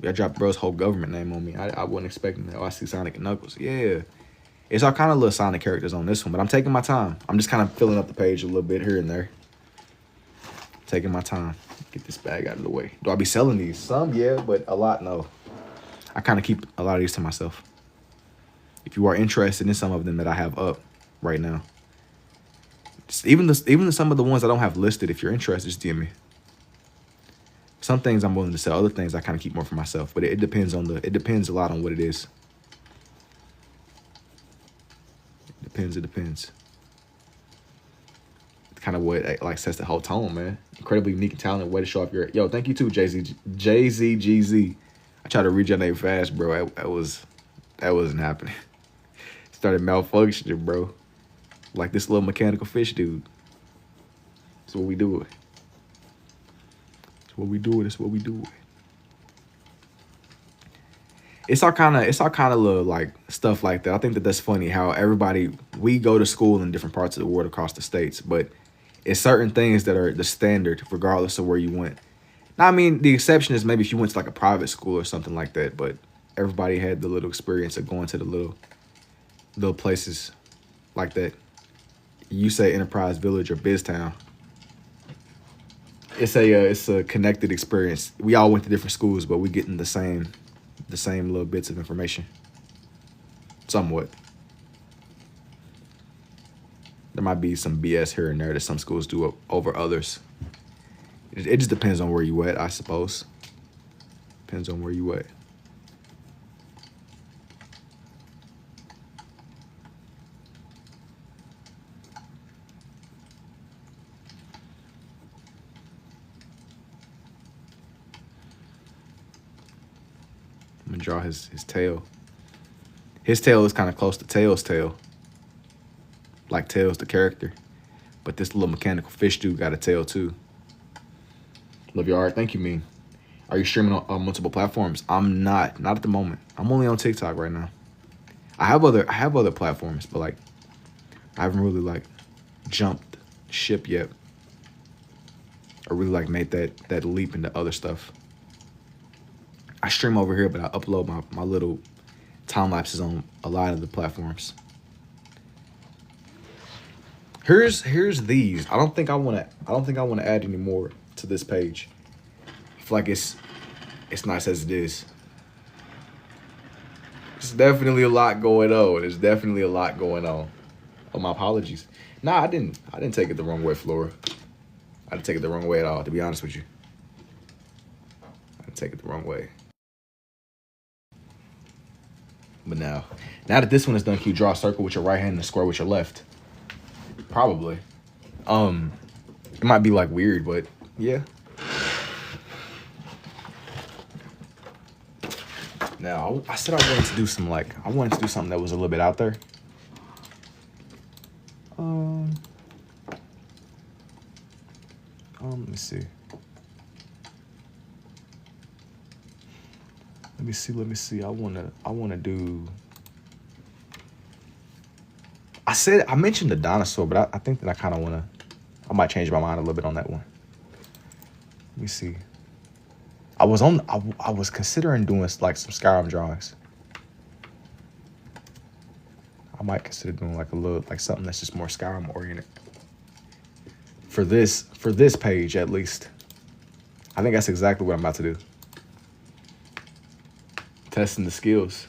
I dropped bro's whole government name on me. I wasn't expecting that. Oh, I see Sonic and Knuckles. Yeah. It's all kind of little Sonic characters on this one, but I'm taking my time. I'm just kind of filling up the page a little bit here and there. Taking my time. Get this bag out of the way. Do I be selling these? Some, yeah, but a lot, no. I kind of keep a lot of these to myself. If you are interested in some of them that I have up right now, even some of the ones I don't have listed, if you're interested, just DM me. Some things I'm willing to sell. Other things I kind of keep more for myself. But it depends a lot on what it is. It depends. It's kind of what like sets the whole tone, man. Incredibly unique and talented way to show off your. Yo, thank you too, JZGZ. I tried to read your name fast, bro. That wasn't happening. Started malfunctioning, bro. Like this little mechanical fish dude. That's what we do. It's what we do. It's all kind of little like stuff like that. I think that's funny how we go to school in different parts of the world across the states, but it's certain things that are the standard regardless of where you went. Now, I mean, the exception is maybe if you went to like a private school or something like that, but everybody had the little experience of going to the little places like that. You say Enterprise Village or Biztown. It's a connected experience. We all went to different schools, but we getting the same little bits of information. Somewhat. There might be some BS here and there that some schools do over others. It just depends on where you at, I suppose. Depends on where you at. I'm gonna draw his tail. His tail is kind of close to Tails' tail. Like Tails, the character. But this little mechanical fish dude got a tail too. Love your art. Thank you, Mean. Are you streaming on multiple platforms? I'm not. Not at the moment. I'm only on TikTok right now. I have other platforms, but like I haven't really like jumped ship yet. Or really like made that leap into other stuff. I stream over here, but I upload my little time lapses on a lot of the platforms. Here's these. I don't think I want to add any more to this page. I feel like it's nice as it is. There's definitely a lot going on. Oh, my apologies. Nah, I didn't take it the wrong way, Flora. I didn't take it the wrong way at all, to be honest with you. I didn't take it the wrong way. But now that this one is done, can you draw a circle with your right hand and a square with your left? Probably. It might be like weird, but yeah. Now I said I wanted to do something that was a little bit out there. Let me see. Let me see. I wanna do. I mentioned the dinosaur, but I think that I might change my mind a little bit on that one. Let me see. I was considering doing like some Skyrim drawings. I might consider doing like a little, like something that's just more Skyrim oriented. For this page at least. I think that's exactly what I'm about to do. Testing the skills.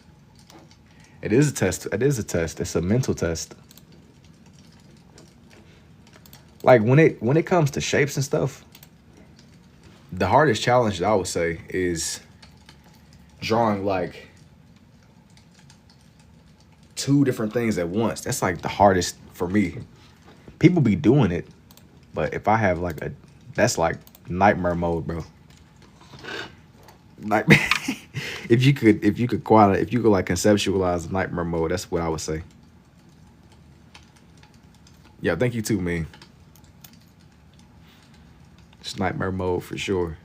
It is a test. It is a test. It's a mental test. Like when it comes to shapes and stuff, the hardest challenge that I would say is drawing like two different things at once. That's like the hardest for me. People be doing it, but if I have like that's like nightmare mode, bro. Nightmare. if you could like conceptualize nightmare mode, that's what I would say. Yeah, thank you too, man. It's nightmare mode for sure.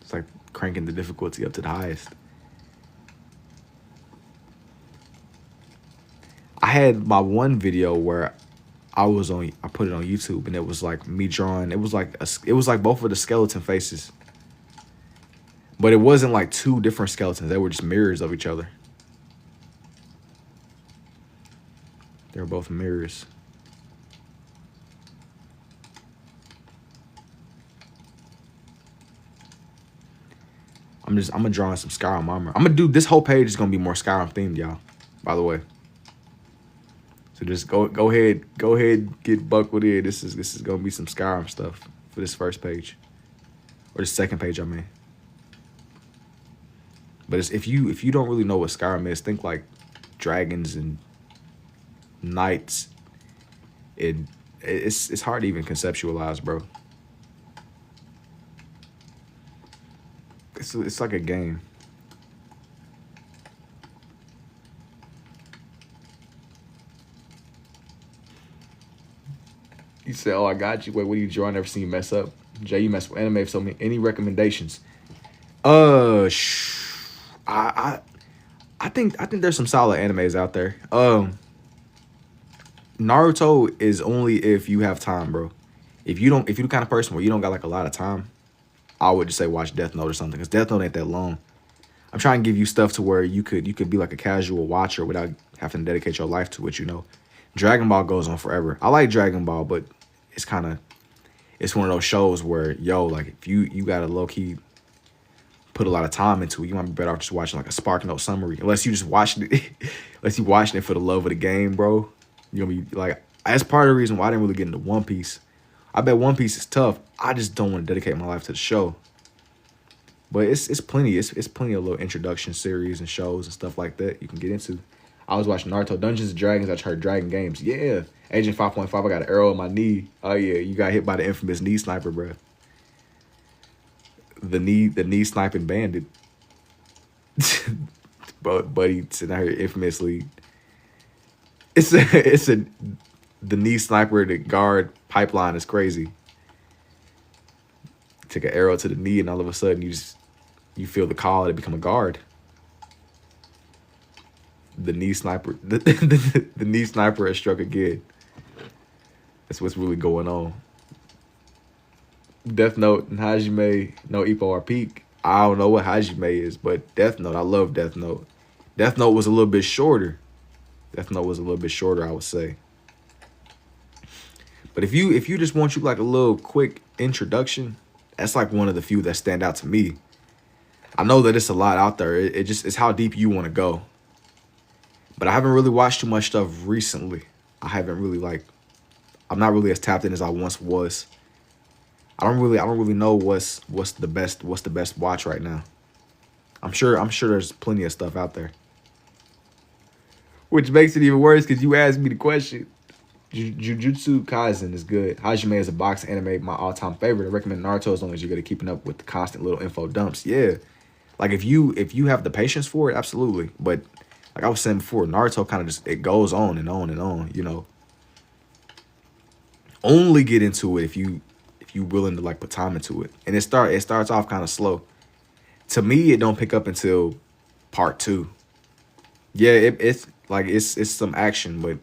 It's like cranking the difficulty up to the highest. I had my one video where I put it on YouTube, and it was like me drawing. It was like both of the skeleton faces, but it wasn't like two different skeletons. They were just mirrors of each other. They were both mirrors. I'm gonna draw some Skyrim armor. I'm gonna do this whole page is gonna be more Skyrim themed, y'all. By the way. So just go ahead, get buck with it. This is gonna be some Skyrim stuff for this first page, or the second page, I mean. But if you don't really know what Skyrim is, think like dragons and knights. It's hard to even conceptualize, bro. It's like a game. You said, "Oh, I got you." Wait, what are you drawing? Never seen you mess up. Jay, you mess with anime. So any recommendations? I think there's some solid animes out there. Naruto is only if you have time, bro. If you're the kind of person where you don't got like a lot of time, I would just say watch Death Note or something, because Death Note ain't that long. I'm trying to give you stuff to where you could be like a casual watcher without having to dedicate your life to it, you know. Dragon Ball goes on forever. I like Dragon Ball, but it's one of those shows where, yo, like if you gotta low key put a lot of time into it, you might be better off just watching like a Spark Note summary. Unless you just watched it, unless you watching it for the love of the game, bro. You're gonna be like, that's part of the reason why I didn't really get into One Piece. I bet One Piece is tough. I just don't want to dedicate my life to the show. But it's plenty. It's plenty of little introduction series and shows and stuff like that you can get into. I was watching Naruto, Dungeons and Dragons. I heard Dragon Games. Yeah. Agent 5.5, I got an arrow in my knee. Oh, yeah. You got hit by the infamous knee sniper, bro. The knee sniping bandit. Buddy sitting out here infamously. The knee sniper, the guard pipeline is crazy. Take an arrow to the knee, and all of a sudden you feel the call to become a guard. The knee sniper, the knee sniper has struck again. That's what's really going on. Death Note and Hajime no Ippo are peak. I don't know what Hajime is, but Death Note, I love Death Note. Death Note was a little bit shorter. I would say. But if you just want you like a little quick introduction, that's like one of the few that stand out to me. I know that it's a lot out there. It's how deep you want to go. But I haven't really watched too much stuff recently. I'm not really as tapped in as I once was. I don't really know what's the best watch right now. I'm sure there's plenty of stuff out there. Which makes it even worse because you asked me the question. Jujutsu Kaisen is good. Hajime is a boxing anime, my all-time favorite. I recommend Naruto as long as you're good at keeping up with the constant little info dumps. Yeah. Like if you have the patience for it, absolutely. But like I was saying before, Naruto kind of just, it goes on and on and on, you know. Only get into it if you willing to like put time into it. And it starts off kind of slow. To me, it don't pick up until part 2. Yeah, it's some action, but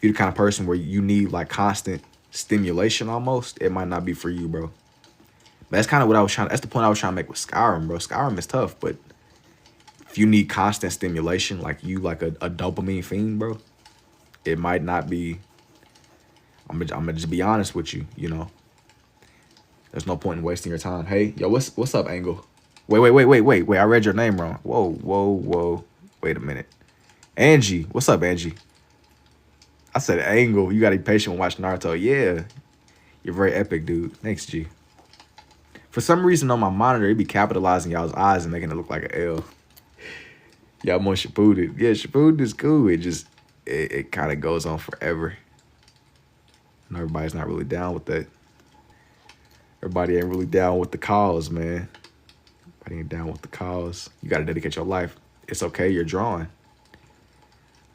you're the kind of person where you need like constant stimulation almost, it might not be for you, bro. But that's kind of what I was trying. That's the point I was trying to make with Skyrim, bro. Skyrim is tough, but if you need constant stimulation, like you like a dopamine fiend, bro, it might not be. I'm gonna just be honest with you. You know, there's no point in wasting your time. Hey, yo, what's up, Angle? Wait. I read your name wrong. Whoa. Wait a minute. Angie, what's up, Angie? I said Angle. You gotta be patient and watch Naruto. Yeah, you're very epic, dude. Thanks, G. For some reason on my monitor, it be capitalizing y'all's eyes and making it look like an L. Y'all more Shippuden. Yeah, Shippuden is cool. It kind of goes on forever. And everybody's not really down with that. Everybody ain't really down with the cause, man. Everybody ain't down with the cause. You got to dedicate your life. It's okay. You're drawing.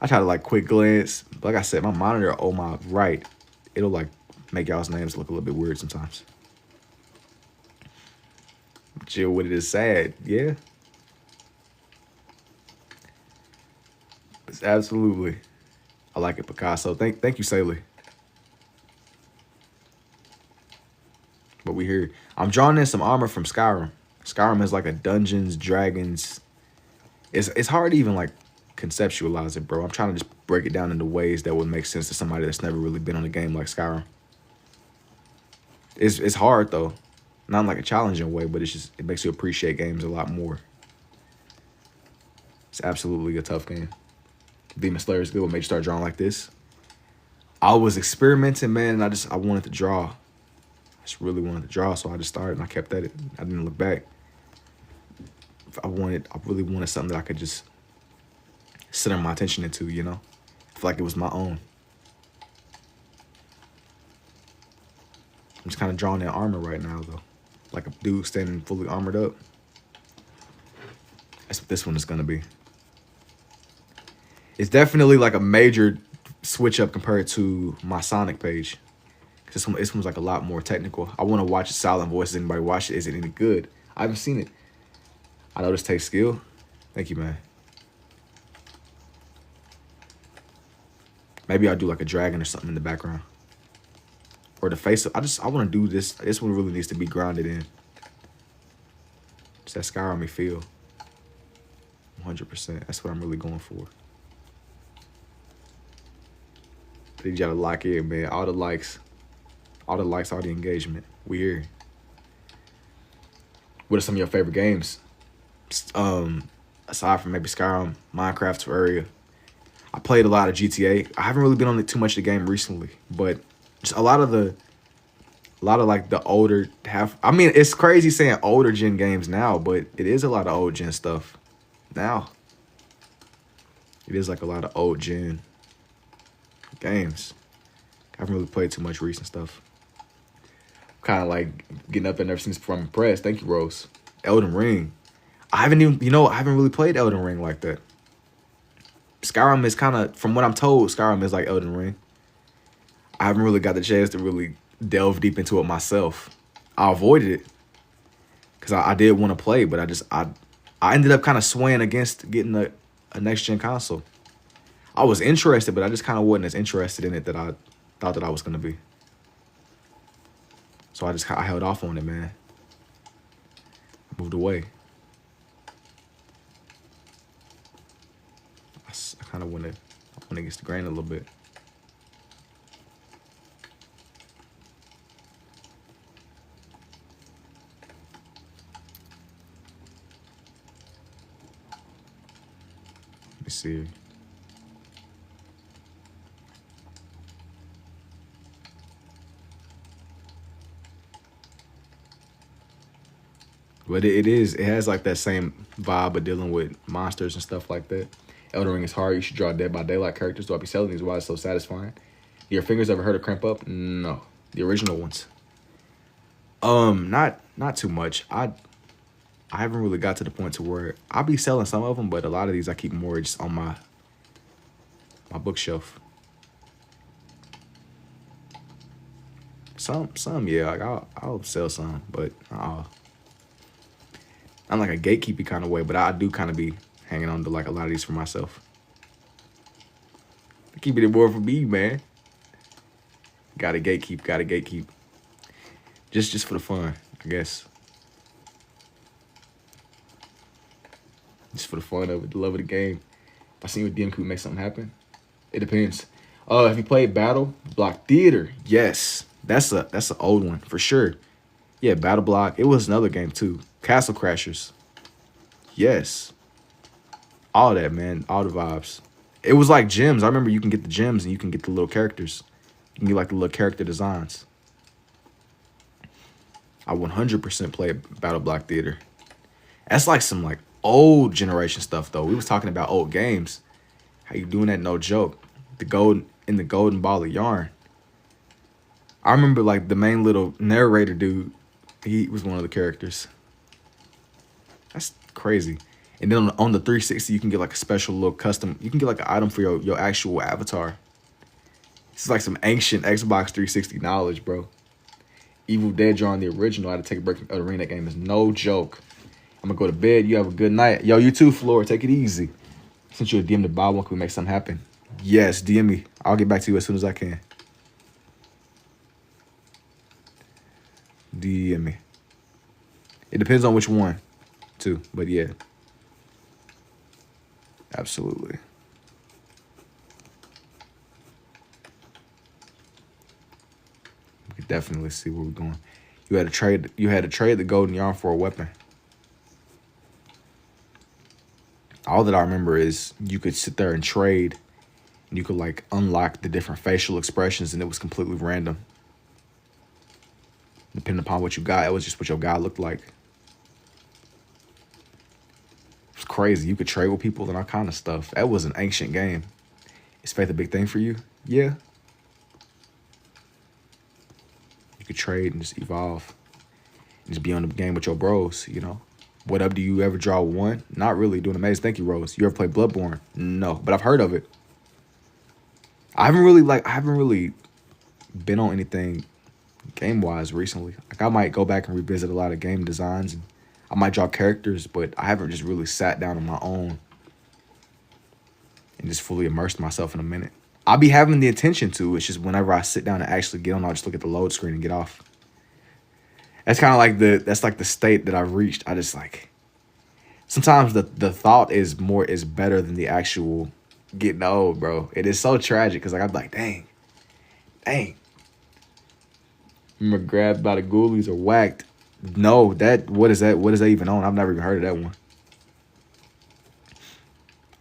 I try to like quick glance. Like I said, my monitor on my right, it'll like make y'all's names look a little bit weird sometimes. Chill with it is sad. Yeah. It's absolutely. I like it, Picasso. Thank you, Saley. But we here. I'm drawing in some armor from Skyrim. Skyrim is like a Dungeons, Dragons. It's hard to even like conceptualize it, bro. I'm trying to just break it down into ways that would make sense to somebody that's never really been on a game like Skyrim. It's hard though. Not in like a challenging way, but it makes you appreciate games a lot more. It's absolutely a tough game. Demon Slayer is good. What made you start drawing like this? I was experimenting, man, and I wanted to draw. I just really wanted to draw, so I just started and I kept at it. I didn't look back. I really wanted something that I could just center my attention into, you know? I feel like it was my own. I'm just kind of drawing in armor right now, though. Like a dude standing fully armored up. That's what this one is going to be. It's definitely like a major switch up compared to my Sonic page. This one's like a lot more technical. I want to watch the silent voices. Anybody watch it? Is it any good? I haven't seen it. I know this takes skill. Thank you, man. Maybe I'll do like a dragon or something in the background. Or the face. I want to do this. This one really needs to be grounded in. Just that Skyrim feel. 100%. That's what I'm really going for. But you gotta lock in, man. All the likes, all the engagement. We here. What are some of your favorite games? Aside from maybe Skyrim, Minecraft, Terraria. I played a lot of GTA. I haven't really been on it too much of the game recently, but just a lot of like the older I mean, it's crazy saying older gen games now, but it is a lot of old gen stuff now. It is like a lot of old gen games. I haven't really played too much recent stuff. Kind of like getting up and ever since I'm impressed. Thank you, Rose. Elden Ring. I haven't really played Elden Ring like that. Skyrim is kind of, from what I'm told, Skyrim is like Elden Ring. I haven't really got the chance to really delve deep into it myself. I avoided it because I did want to play, but I ended up kind of swaying against getting a next-gen console. I was interested, but I just kind of wasn't as interested in it that I thought that I was going to be. So I held off on it, man. I moved away. I kind of went against the grain a little bit. Let me see. But it has like that same vibe of dealing with monsters and stuff like that. Elden Ring is hard. You should draw Dead by Daylight characters. Do I be selling these? Why it's so satisfying? Your fingers ever hurt or cramp up? No. The original ones. Not too much. I haven't really got to the point to where I'll be selling some of them, but a lot of these I keep more just on my bookshelf. Some yeah, like I'll sell some, but I'm like a gatekeepy kind of way, but I do kind of be hanging on to like a lot of these for myself. Keeping it more for me, man. Gotta gatekeep. Gotta gatekeep. Just for the fun, I guess. Just for the fun of it, the love of the game. If I see with DM, could we make something happen? It depends. Have you played Battle Block Theater? Yes, that's an old one for sure. Yeah, Battle Block. It was another game too. Castle Crashers. Yes, all that, man. All the vibes. It was like gems. I remember you can get the gems and you can get the little characters. You can get like the little character designs. I 100% played Battle Block Theater. That's like some like old generation stuff though. We was talking about old games. How you doing that? No joke. The golden ball of yarn. I remember like the main little narrator dude. He was one of the characters. That's crazy. And then on the 360, you can get like a special little custom. You can get like an item for your actual avatar. This is like some ancient Xbox 360 knowledge, bro. Evil Dead drawing the original. I had to take a break from the arena. That game is no joke. I'm gonna go to bed. You have a good night. Yo, you too, Floor. Take it easy. Since you're a DM to buy one, can we make something happen? Yes, DM me. I'll get back to you as soon as I can. DM me. It depends on which one, too. But yeah. Absolutely. We could definitely see where we're going. You had to trade the golden yarn for a weapon. All that I remember is you could sit there and trade, and you could like unlock the different facial expressions, and it was completely random. Depending upon what you got, it was just what your guy looked like. It was crazy. You could trade with people and all kind of stuff. That was an ancient game. Is faith a big thing for you? Yeah. You could trade and just evolve. And just be on the game with your bros, you know? What up, do you ever draw one? Not really. Doing amazing. Thank you, Rose. You ever played Bloodborne? No, but I've heard of it. I haven't really been on anything game-wise recently. Like I might go back and revisit a lot of game designs, and I might draw characters, but I haven't just really sat down on my own and just fully immersed myself in a minute. I'll be having the intention to. It's just whenever I sit down and actually get on, I'll just look at the load screen and get off. That's kind of like the state that I've reached. I just like sometimes the thought is better than the actual getting old, bro. It is so tragic because like I'm like, dang. Remember grabbed by the ghoulies or whacked? No, what is that? What is that even on? I've never even heard of that one.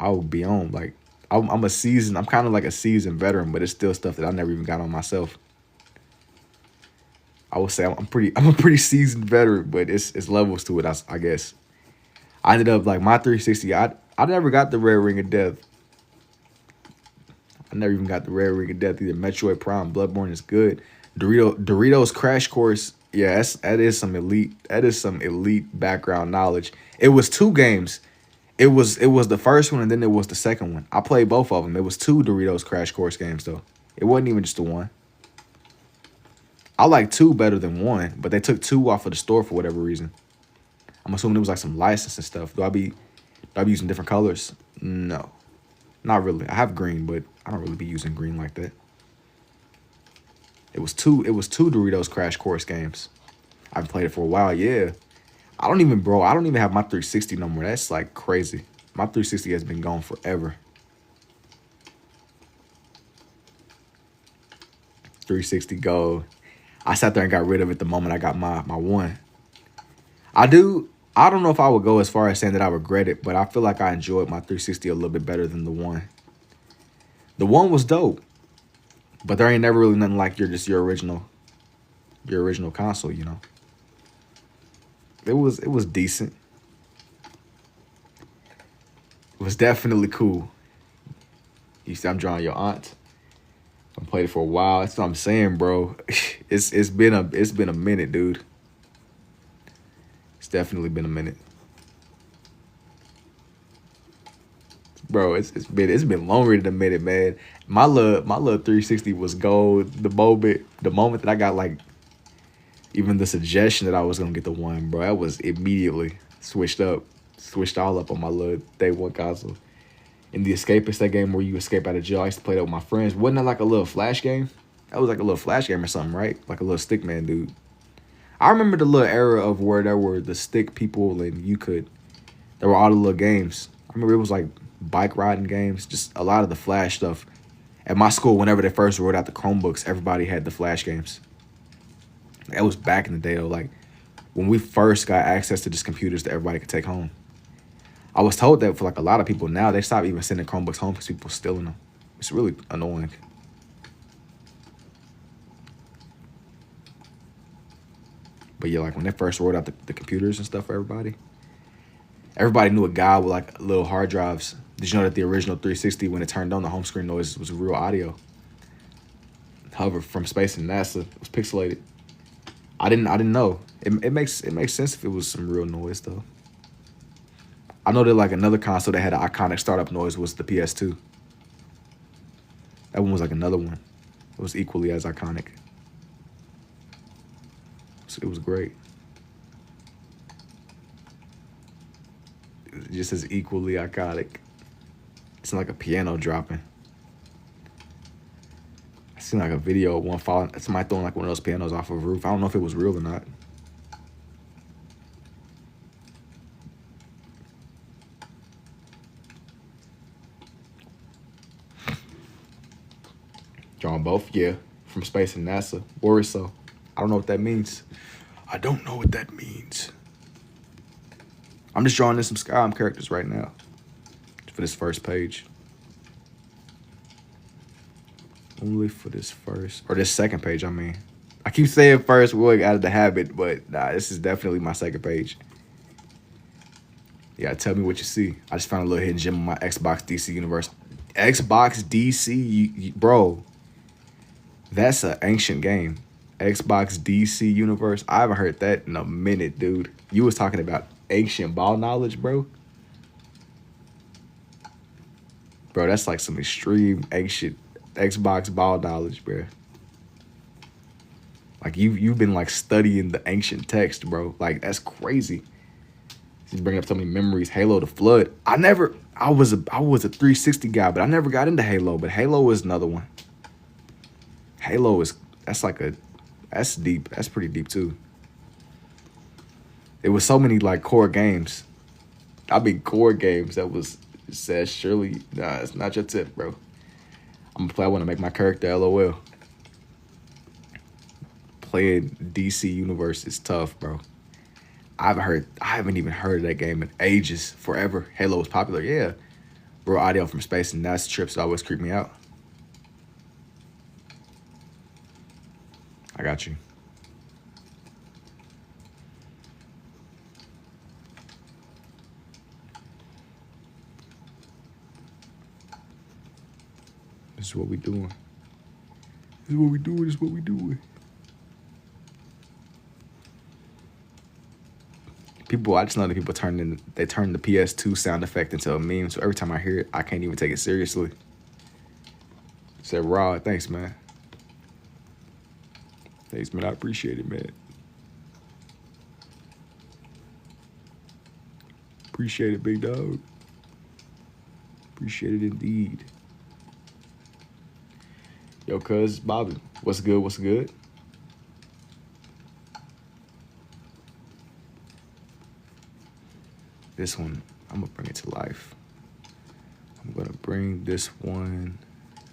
I would be on like I'm kind of like a seasoned veteran, but it's still stuff that I never even got on myself. I would say I'm a pretty seasoned veteran, but it's levels to it, I guess. I ended up like my 360. I never got the Rare Ring of Death. I never even got the Rare Ring of Death either. Metroid Prime, Bloodborne is good. Doritos Crash Course. Yeah, that is some elite background knowledge. It was two games. It was the first one and then it was the second one. I played both of them. It was two Doritos Crash Course games though. It wasn't even just the one. I like two better than one, but they took two off of the store for whatever reason. I'm assuming it was like some license and stuff. Do I be using different colors? No, not really. I have green, but I don't really be using green like that. It was two Doritos Crash Course games. I've played it for a while. Yeah, I don't even have my 360 no more. That's like crazy. My 360 has been gone forever. 360 gold. I sat there and got rid of it the moment I got my one. I don't know if I would go as far as saying that I regret it, but I feel like I enjoyed my 360 a little bit better than the one. The one was dope, but there ain't never really nothing like your original console, you know. It was decent. It was definitely cool. You see, I'm drawing your aunt. I've played it for a while. That's what I'm saying, bro. It's been a minute, dude. It's definitely been a minute. Bro, it's been longer than a minute, man. My little 360 was gold. The moment that I got like even the suggestion that I was gonna get the one, bro, I was immediately switched all up on my little day one console. In the Escapist, that game where you escape out of jail, I used to play that with my friends. Wasn't that like a little flash game? That was like a little flash game or something, right? Like a little stick man dude. I remember the little era of where there were the stick people and there were all the little games. I remember it was like bike riding games, just a lot of the flash stuff. At my school, whenever they first rolled out the Chromebooks, everybody had the flash games. That was back in the day though, like when we first got access to just computers that everybody could take home. I was told that for like a lot of people now, they stopped even sending Chromebooks home because people stealing them. It's really annoying. But yeah, like when they first rolled out the computers and stuff for everybody knew a guy with like little hard drives. Did you know that the original 360, when it turned on, the home screen noise was real audio? However, from space and NASA, it was pixelated. I didn't know. It makes sense if it was some real noise though. I know that like another console that had an iconic startup noise was the PS2. That one was like another one. It was equally as iconic. So it was great. It was just as equally iconic. It's like a piano dropping. I seen like a video of one falling. Somebody throwing like one of those pianos off of a roof. I don't know if it was real or not. Drawing both, yeah, from space and NASA. Or so. I don't know what that means. I don't know what that means. I'm just drawing in some Skyrim characters right now for this first page. Only for this first, or this second page, I mean. I keep saying first, we're out of the habit, but nah, this is definitely my second page. Yeah, tell me what you see. I just found a little hidden gem on my Xbox DC universe. Xbox DC, bro. That's an ancient game. Xbox DC universe. I haven't heard that in a minute, dude. You was talking about ancient ball knowledge, bro. Bro, that's like some extreme ancient Xbox ball knowledge, bro. Like you've been like studying the ancient text, bro. Like that's crazy. He's bringing up so many memories. Halo the Flood. I was a 360 guy, but I never got into Halo. But Halo is another one. Halo that's deep. That's pretty deep too. It was so many like core games. Core games that was said surely, nah, it's not your tip, bro. I'm gonna play. I want to make my character LOL. Playing DC Universe is tough, bro. I haven't even heard of that game in ages. Forever. Halo was popular, yeah. Bro, audio from space and NASA trips always creep me out. I got you. This is what we doing. This is what we doing. This is what we doing. I just know that people turn the PS2 sound effect into a meme. So every time I hear it, I can't even take it seriously. Said raw, thanks, man. Thanks, man. I appreciate it, man. Appreciate it, big dog. Appreciate it indeed. Yo, cuz Bobby, what's good? What's good? This one, I'm gonna bring it to life. I'm gonna bring this one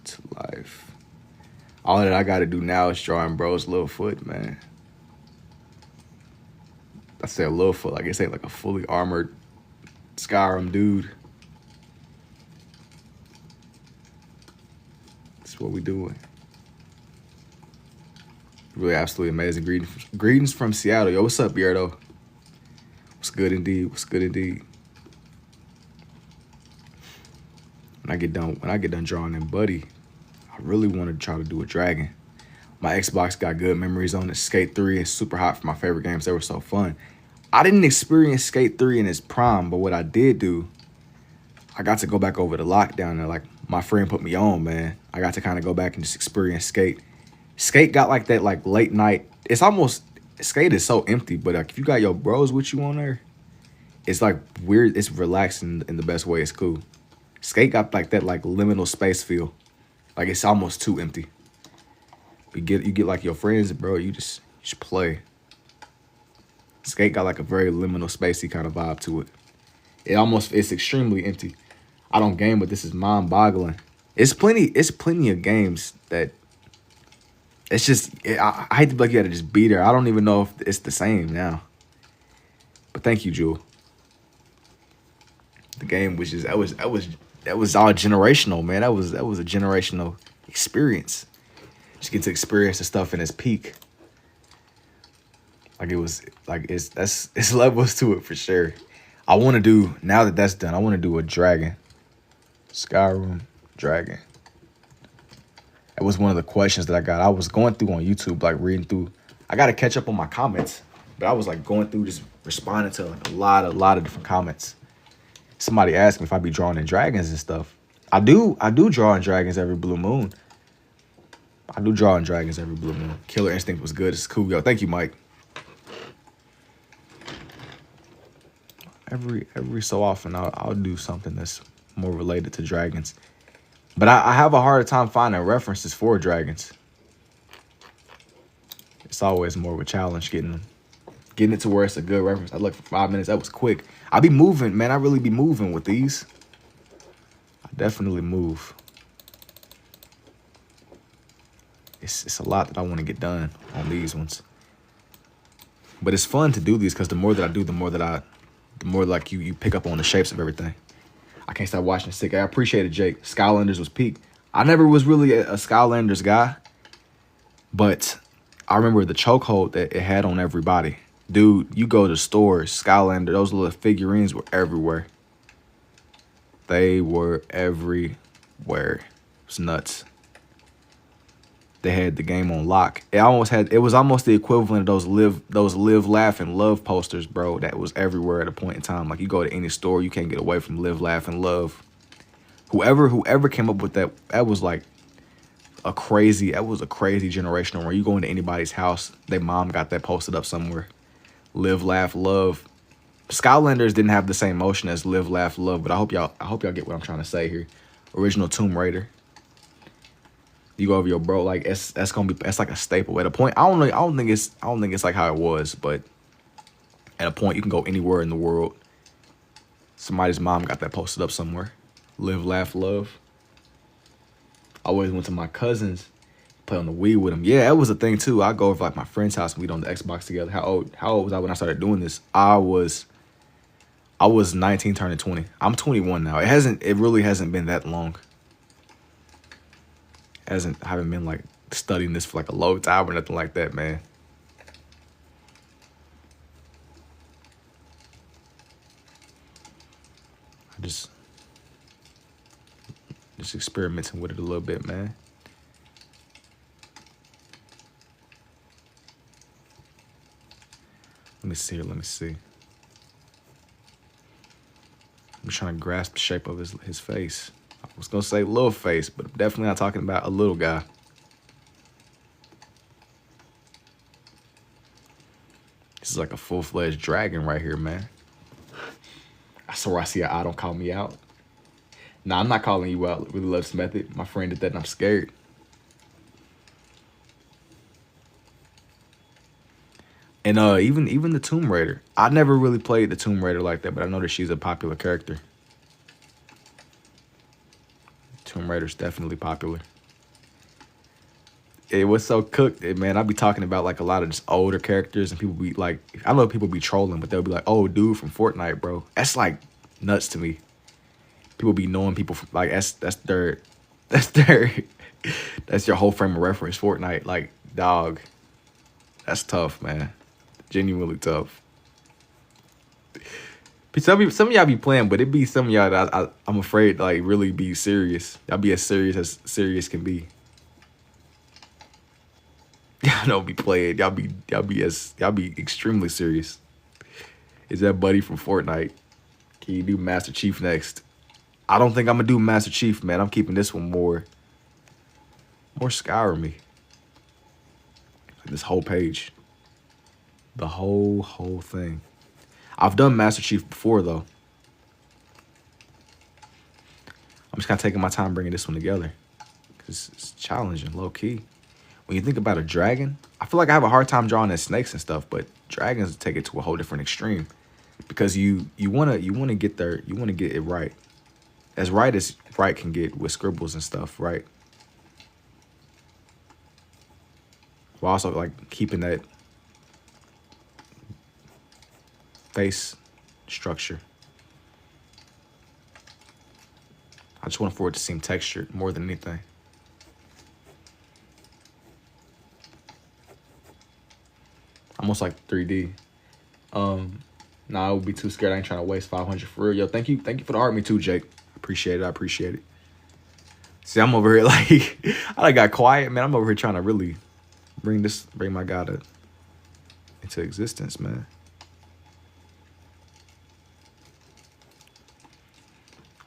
to life. All that I gotta do now is drawing bro's little foot, man. I say a little foot, like it's ain't like a fully armored Skyrim dude. That's what we doing. Really absolutely amazing. Greetings from Seattle. Yo, what's up, Beardo? What's good indeed? What's good indeed? When I get done drawing in Buddy, I really want to try to do a dragon. My Xbox got good memories on it. Skate 3 is super hot for my favorite games. They were so fun. I didn't experience Skate 3 in its prime, but what I did do, I got to go back over the lockdown and like my friend put me on, man. I got to kind of go back and just experience Skate. Skate got like that like late night. It's almost, Skate is so empty, but like if you got your bros with you on there, it's like weird. It's relaxing in the best way. It's cool. Skate got like that like liminal space feel. Like it's almost too empty. You get like your friends, bro, you just play. Skate got like a very liminal spacey kind of vibe to it. It's extremely empty. I don't game, but this is mind boggling. It's plenty of games that it's just I hate to be like you had to just beat her. I don't even know if it's the same now. But thank you, Jewel. The game was just that was all generational, man. That was a generational experience. Just get to experience the stuff in its peak. Like it was like it's levels to it for sure. I want to do now that that's done. I want to do a dragon, Skyrim dragon. That was one of the questions that I got. I was going through on YouTube, like reading through. I got to catch up on my comments, but I was like going through just responding to like a lot of different comments. Somebody asked me if I be drawing in dragons and stuff. I do draw in dragons every blue moon. I do draw in dragons every blue moon. Killer Instinct was good. It's cool, yo. Thank you, Mike. Every so often I'll do something that's more related to dragons. But I have a harder time finding references for dragons. It's always more of a challenge getting it to where it's a good reference. I looked for 5 minutes. That was quick. I be moving, man. I really be moving with these. I definitely move. It's a lot that I want to get done on these ones. But it's fun to do these because the more that I do, the more like you pick up on the shapes of everything. I can't stop watching Sick. I appreciate it, Jake. Skylanders was peak. I never was really a Skylanders guy, but I remember the chokehold that it had on everybody. Dude, you go to stores, Skylander, those little figurines were everywhere. They were everywhere. It was nuts. They had the game on lock. It was almost the equivalent of those live, laugh, and love posters, bro. That was everywhere at a point in time. Like you go to any store, you can't get away from live, laugh, and love. Whoever came up with that, that was a crazy generational where you go into anybody's house, their mom got that posted up somewhere. Live, laugh, love. Skylanders didn't have the same motion as live, laugh, love, but I hope y'all get what I'm trying to say here. Original Tomb Raider. You go over your bro, like that's like a staple. At a point, I don't think it's like how it was, but at a point you can go anywhere in the world. Somebody's mom got that posted up somewhere. Live, laugh, love. I always went to my cousins, play on the Wii with them. Yeah, that was a thing too. I go over like my friend's house and we'd on the Xbox together. How old was I when I started doing this? I was 19 turning 20. I'm 21 now. It really hasn't been that long. I haven't been like studying this for like a long time or nothing like that, man. I just experimenting with it a little bit, man. Let me see. I'm trying to grasp the shape of his face. I was gonna say little face, but I'm definitely not talking about a little guy. This is like a full-fledged dragon right here, man. I swear I see an eye, don't call me out. Nah, I'm not calling you out. Really love this method. My friend did that and I'm scared. And even the Tomb Raider. I never really played the Tomb Raider like that, but I know that she's a popular character. Tomb Raider's definitely popular. It was so cooked, man. I be talking about like a lot of just older characters, and people be like, I know people be trolling, but they'll be like, "Oh, dude from Fortnite, bro." That's like nuts to me. People be knowing people from, like that's their that's your whole frame of reference. Fortnite, like dog, that's tough, man. Genuinely tough. Some of y'all be playing, but it be some of y'all that I'm afraid to, like really be serious. Y'all be as serious can be. Y'all don't be playing. Y'all be extremely serious. Is that buddy from Fortnite? Can you do Master Chief next? I don't think I'm gonna do Master Chief, man. I'm keeping this one more Skyrim-y. This whole page. The whole thing. I've done Master Chief before though. just kind of taking my time bringing this one together because it's challenging, low key. When you think about a dragon, I feel like I have a hard time drawing at snakes and stuff, but dragons take it to a whole different extreme because you wanna get there, you wanna get it right as right can get with scribbles and stuff, right? While also like keeping that face structure. I just want for it to seem textured more than anything. Almost like 3D. Nah, I would be too scared. I ain't trying to waste 500 for real. Yo, thank you for the art me too, Jake. Appreciate it. I appreciate it. See, I'm over here like I got quiet, man. I'm over here trying to really bring my guy into existence, man.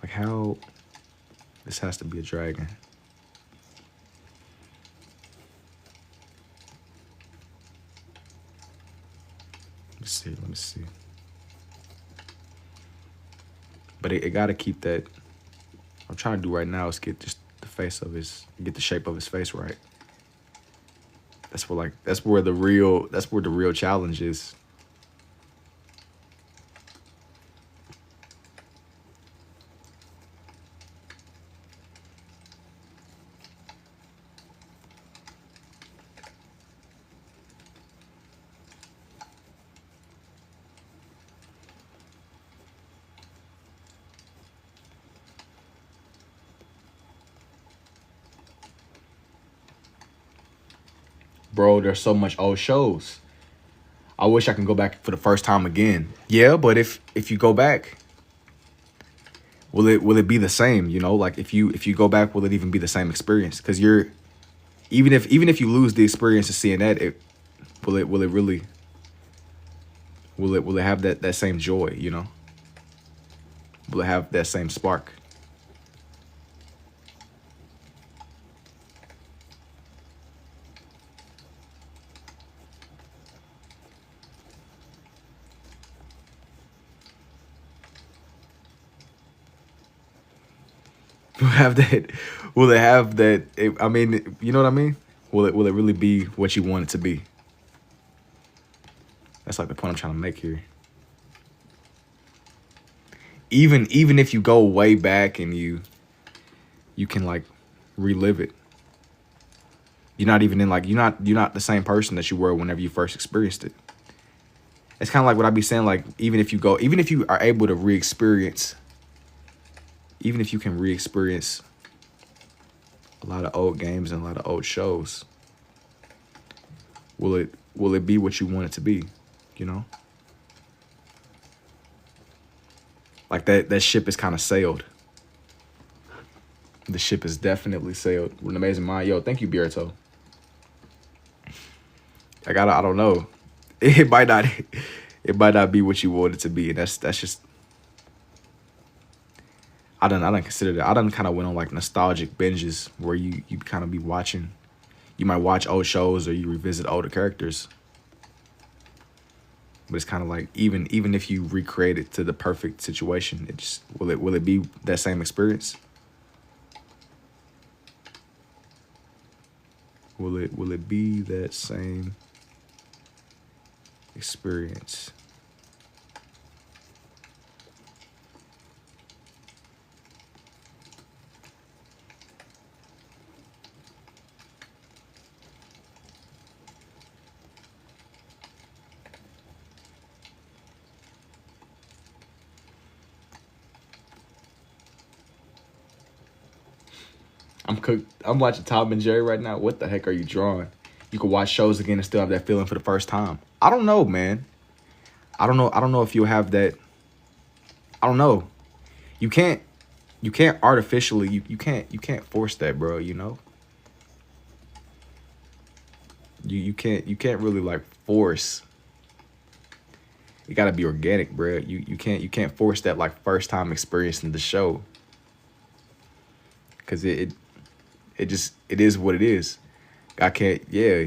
Like how this has to be a dragon. Let me see. But it gotta keep that. What I'm trying to do right now is get just get the shape of his face right. That's where the real challenge is. Bro, there's so much old shows. I wish I can go back for the first time again. Yeah, but if you go back, will it be the same? You know, like if you go back, will it even be the same experience? Because even if you lose the experience of seeing that, will it really have that same joy? You know, will it have that same spark? Will it have that? I mean, you know what I mean? Will it really be what you want it to be? That's like the point I'm trying to make here. Even if you go way back and you can like relive it. You're not even in like you're not the same person that you were whenever you first experienced it. It's kind of like what I be saying, like even if you are able to re-experience, even if you can re-experience a lot of old games and a lot of old shows, will it be what you want it to be, you know? Like that ship is kind of sailed. The ship is definitely sailed with an amazing mind. Yo, thank you, Bierto. Like I don't know. It might not be what you want it to be, and that's just. I done considered it. I done kind of went on like nostalgic binges where you kind of be watching. You might watch old shows or you revisit older characters. But it's kind of like even if you recreate it to the perfect situation, it just will it be that same experience? Will it be that same experience? I'm watching Tom and Jerry right now. What the heck are you drawing? You can watch shows again and still have that feeling for the first time. I don't know, man. I don't know if you'll have that. I don't know. You can't artificially, you can't force that, bro, you know? You can't really like force. It gotta be organic, bro. You can't force that like first time experience in the show. Cause it is what it is. I can't, yeah.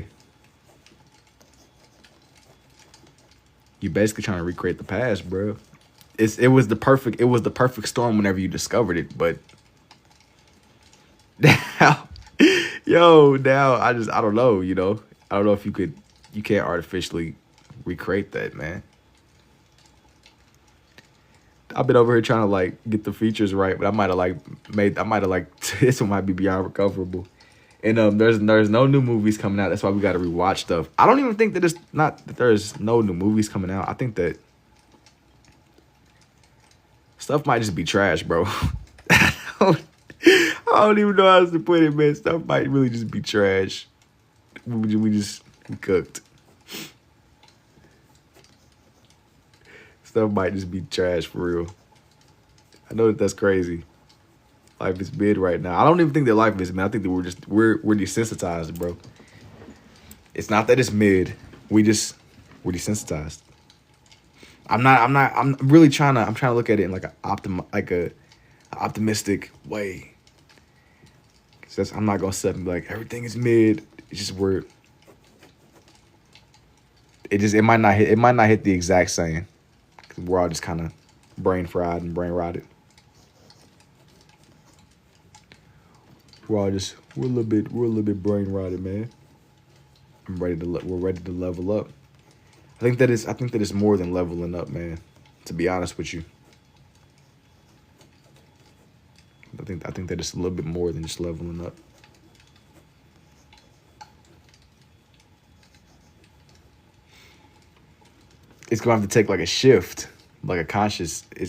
You basically trying to recreate the past, bro. It was the perfect storm whenever you discovered it, but Yo, now I don't know, you know. I don't know if you can't artificially recreate that, man. I've been over here trying to like get the features right, but I might have like this one might be beyond recoverable. And there's no new movies coming out. That's why we got to rewatch stuff. I don't even think that it's not that there's no new movies coming out. I think that stuff might just be trash, bro. I don't even know how else to put it, man. Stuff might really just be trash. We cooked. Stuff might just be trash for real. I know that that's crazy. Life is mid right now. I don't even think that life is mid. I think that we're desensitized, bro. It's not that it's mid. We're desensitized. I'm really trying to look at it in like a optimistic way. Cause I'm not gonna sit and be like everything is mid. It's just weird. It might not hit the exact same. Cause we're all just kind of brain fried and brain rotted. We're a little bit brain rotted, man. We're ready to level up. I think that it's more than leveling up, man. To be honest with you, I think that it's a little bit more than just leveling up. It's gonna have to take like a shift, like a conscious. I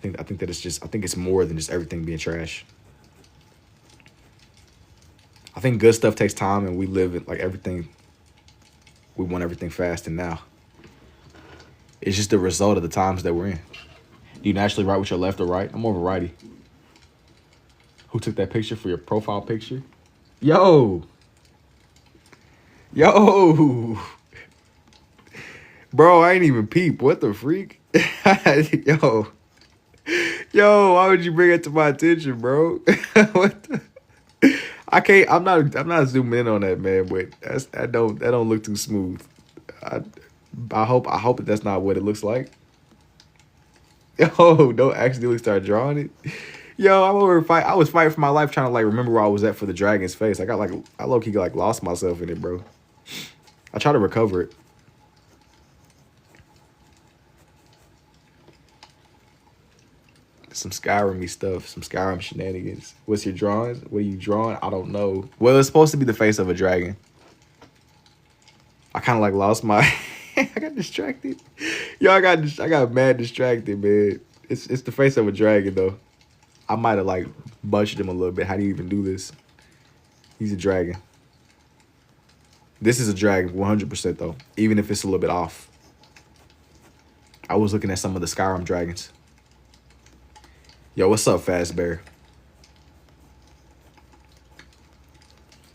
think it's more than just everything being trash. I think good stuff takes time, and we live it like everything. We want everything fast and now. It's just the result of the times that we're in. Do you naturally write with your left or right? I'm more of a righty. Who took that picture for your profile picture? Yo. Bro, I ain't even peep. What the freak? Yo, why would you bring it to my attention, bro? What the? I'm not zooming in on that, man, but that don't look too smooth. I hope that's not what it looks like. Yo, don't accidentally start drawing it. Yo, I was fighting for my life trying to like remember where I was at for the dragon's face. I low-key like lost myself in it, bro. I try to recover it. Some Skyrim-y stuff, some Skyrim shenanigans. What's your drawings? What are you drawing? I don't know. Well, it's supposed to be the face of a dragon. I kind of like lost my. I got distracted. Yo, I got mad distracted, man. It's the face of a dragon though. I might have like butchered him a little bit. How do you even do this? He's a dragon. This is a dragon, 100% though. Even if it's a little bit off. I was looking at some of the Skyrim dragons. Yo, what's up, Fast Bear?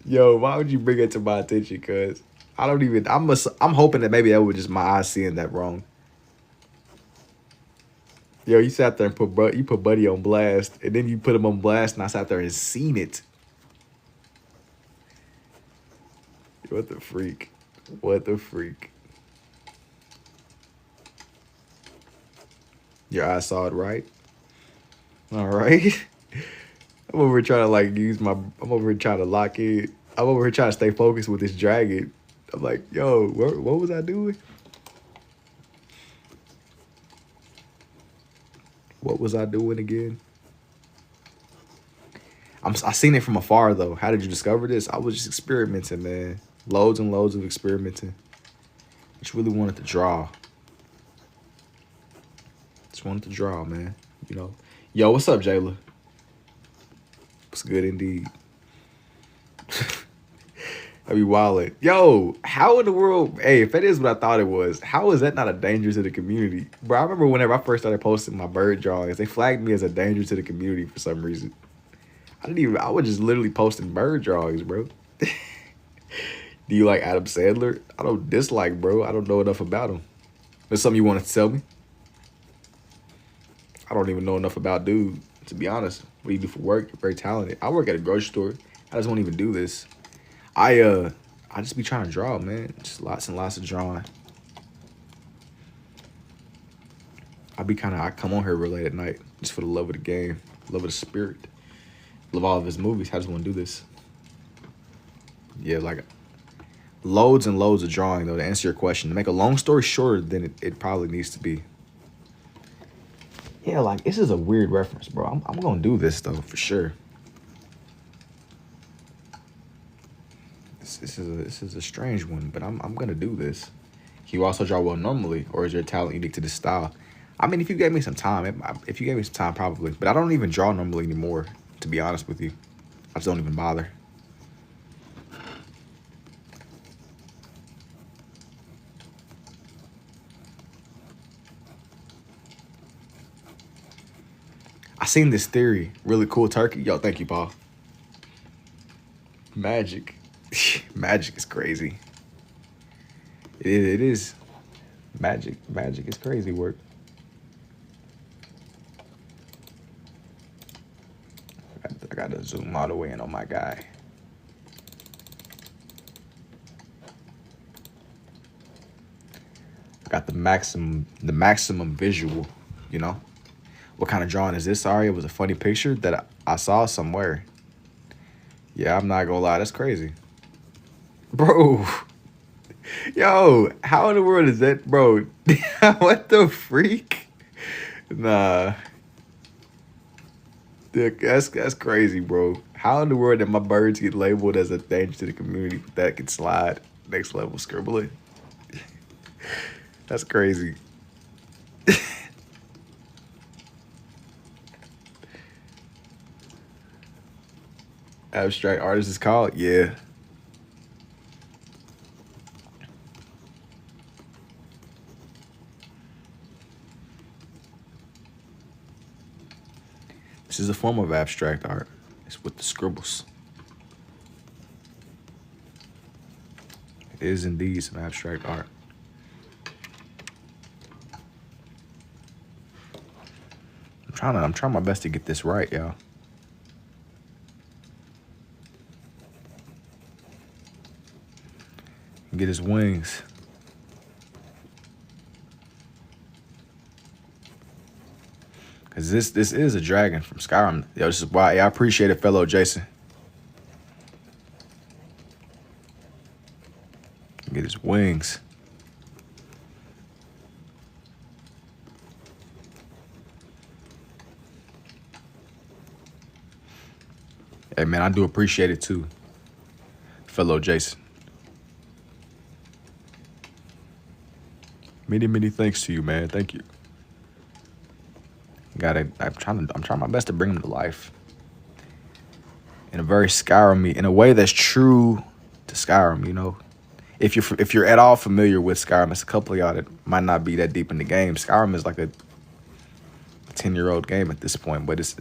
Yo, why would you bring it to my attention? Cause I'm hoping that maybe that was just my eyes seeing that wrong. Yo, you sat there and put Buddy on blast, and then you put him on blast, and I sat there and seen it. What the freak? What the freak? Your eyes saw it right. All right. I'm over here trying to like I'm over here trying to lock in. I'm over here trying to stay focused with this dragon. I'm like, yo, what was I doing? What was I doing again? I seen it from afar though. How did you discover this? I was just experimenting, man. Loads and loads of experimenting. Just really wanted to draw. Just wanted to draw, man. You know. Yo, what's up, Jayla? What's good indeed? I be wildin'. Yo, how in the world? Hey, if that is what I thought it was, how is that not a danger to the community? Bro, I remember whenever I first started posting my bird drawings, they flagged me as a danger to the community for some reason. I was just literally posting bird drawings, bro. Do you like Adam Sandler? I don't dislike, bro. I don't know enough about him. There's something you want to tell me? I don't even know enough about dude, to be honest. What do you do for work? You're very talented. I work at a grocery store. I just won't even do this. I just be trying to draw, man. Just lots and lots of drawing. I come on here real late at night just for the love of the game, love of the spirit. Love all of his movies. I just want to do this. Yeah, like loads and loads of drawing though. To answer your question, to make a long story shorter than it probably needs to be. Yeah, like this is a weird reference, bro. I'm gonna do this though for sure. This is a strange one, but I'm gonna do this. Can you also draw well normally, or is your talent unique to this style? I mean, if you gave me some time, if you gave me some time, probably. But I don't even draw normally anymore, to be honest with you. I just don't even bother. I seen this theory. Really cool turkey. Yo, thank you, Paul. Magic. Magic is crazy. It is. Magic is crazy work. I gotta zoom all the way in on my guy. I got the maximum visual, you know? What kind of drawing is this? Sorry, it was a funny picture that I saw somewhere. Yeah, I'm not gonna lie, that's crazy. Bro. Yo, how in the world is that, bro? What the freak? Nah. That's crazy, bro. How in the world did my birds get labeled as a danger to the community but that can slide next level scribbling? That's crazy. Abstract artist is called? Yeah. This is a form of abstract art. It's with the scribbles. It is indeed some abstract art. I'm trying my best to get this right, y'all. Get his wings. Cause this is a dragon from Skyrim. Yo, this is why I appreciate it, fellow Jason. Get his wings. Hey man, I do appreciate it too, fellow Jason. Many thanks to you, man. Thank you. I'm trying my best to bring him to life in a very Skyrim-y, in a way that's true to Skyrim. You know, if you're at all familiar with Skyrim, it's a couple of y'all that might not be that deep in the game. Skyrim is like a 10-year-old game at this point, but it's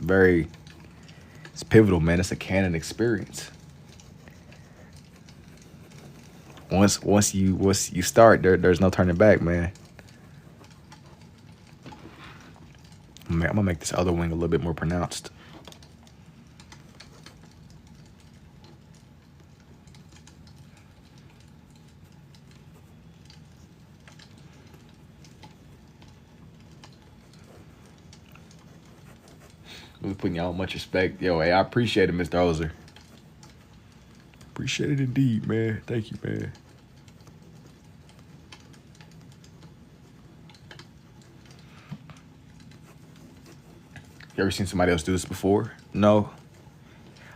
pivotal, man. It's a canon experience. Once you start, there's no turning back, man. I'm gonna make this other wing a little bit more pronounced. Really putting y'all much respect. Yo, hey, I appreciate it, Mr. Ozer. Appreciate it indeed, man. Thank you, man. You ever seen somebody else do this before? No.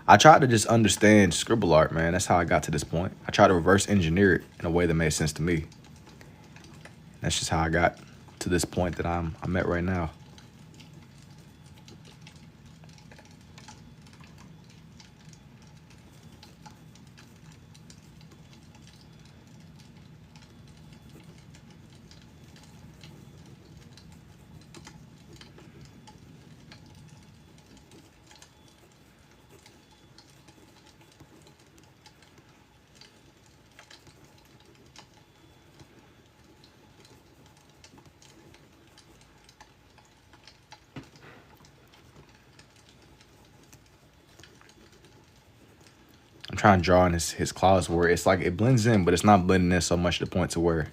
I tried to just understand scribble art, man. That's how I got to this point. I tried to reverse engineer it in a way that made sense to me. That's just how I got to this point that I'm at right now. I'm trying to draw in his claws where it's like it blends in, but it's not blending in so much to the point to where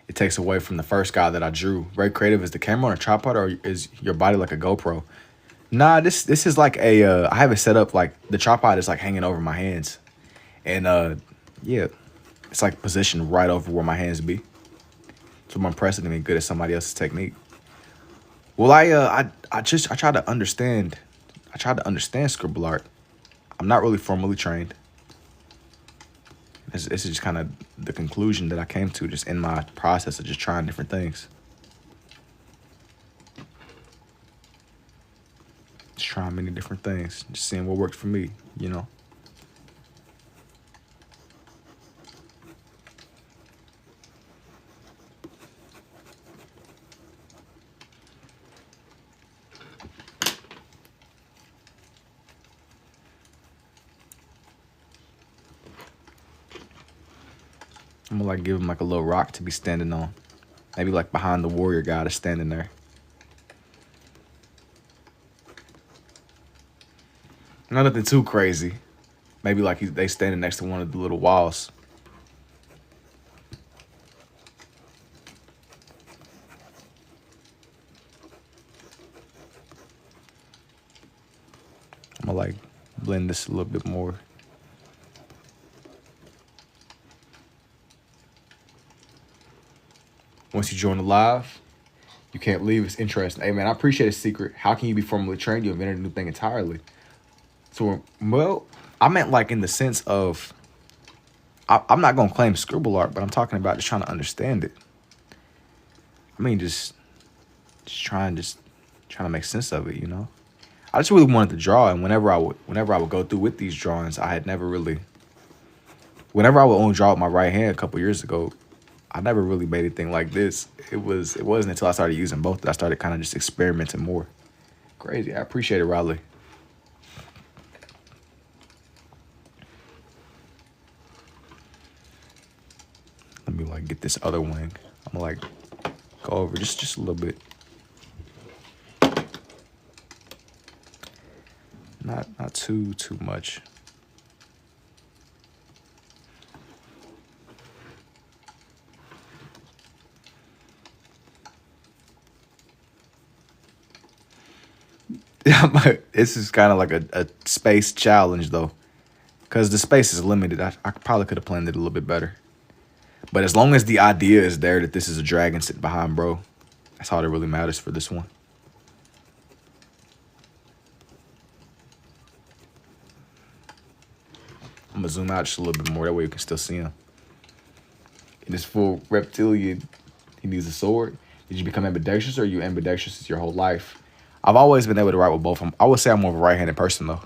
it takes away from the first guy that I drew. Very creative. Is the camera on a tripod or is your body like a GoPro? Nah, this is like a I have it set up like the tripod is like hanging over my hands. And yeah, it's like positioned right over where my hands be. So I'm impressing and good at somebody else's technique. Well, I try to understand. I tried to understand scribble art. I'm not really formally trained. This is just kind of the conclusion that I came to just in my process of just trying different things. Just trying many different things. Just seeing what worked for me, you know. I'm gonna like give him like a little rock to be standing on. Maybe like behind the warrior god is standing there. Not nothing too crazy. Maybe like they standing next to one of the little walls. I'm gonna like blend this a little bit more. Once you join the live, you can't leave. It's interesting. Hey man, I appreciate a secret. How can you be formally trained? You invented a new thing entirely. So well, I meant like in the sense of I'm not gonna claim scribble art, but I'm talking about just trying to understand it. I mean, just trying to make sense of it, you know. I just really wanted to draw, and whenever I would go through with these drawings, I had never really. Whenever I would only draw with my right hand a couple years ago, I never really made anything like this. It wasn't until I started using both that I started kind of just experimenting more. Crazy. I appreciate it, Riley. Let me like get this other wing. I'm gonna like go over just a little bit. Not too much. This is kind of like a space challenge though, because the space is limited. I probably could have planned it a little bit better. But as long as the idea is there that this is a dragon sitting behind bro, that's all that really matters for this one. I'm gonna zoom out just a little bit more. That way you can still see him. In this full reptilian, he needs a sword. Did you become ambidextrous or are you ambidextrous your whole life? I've always been able to write with both of them. I would say I'm more of a right-handed person though.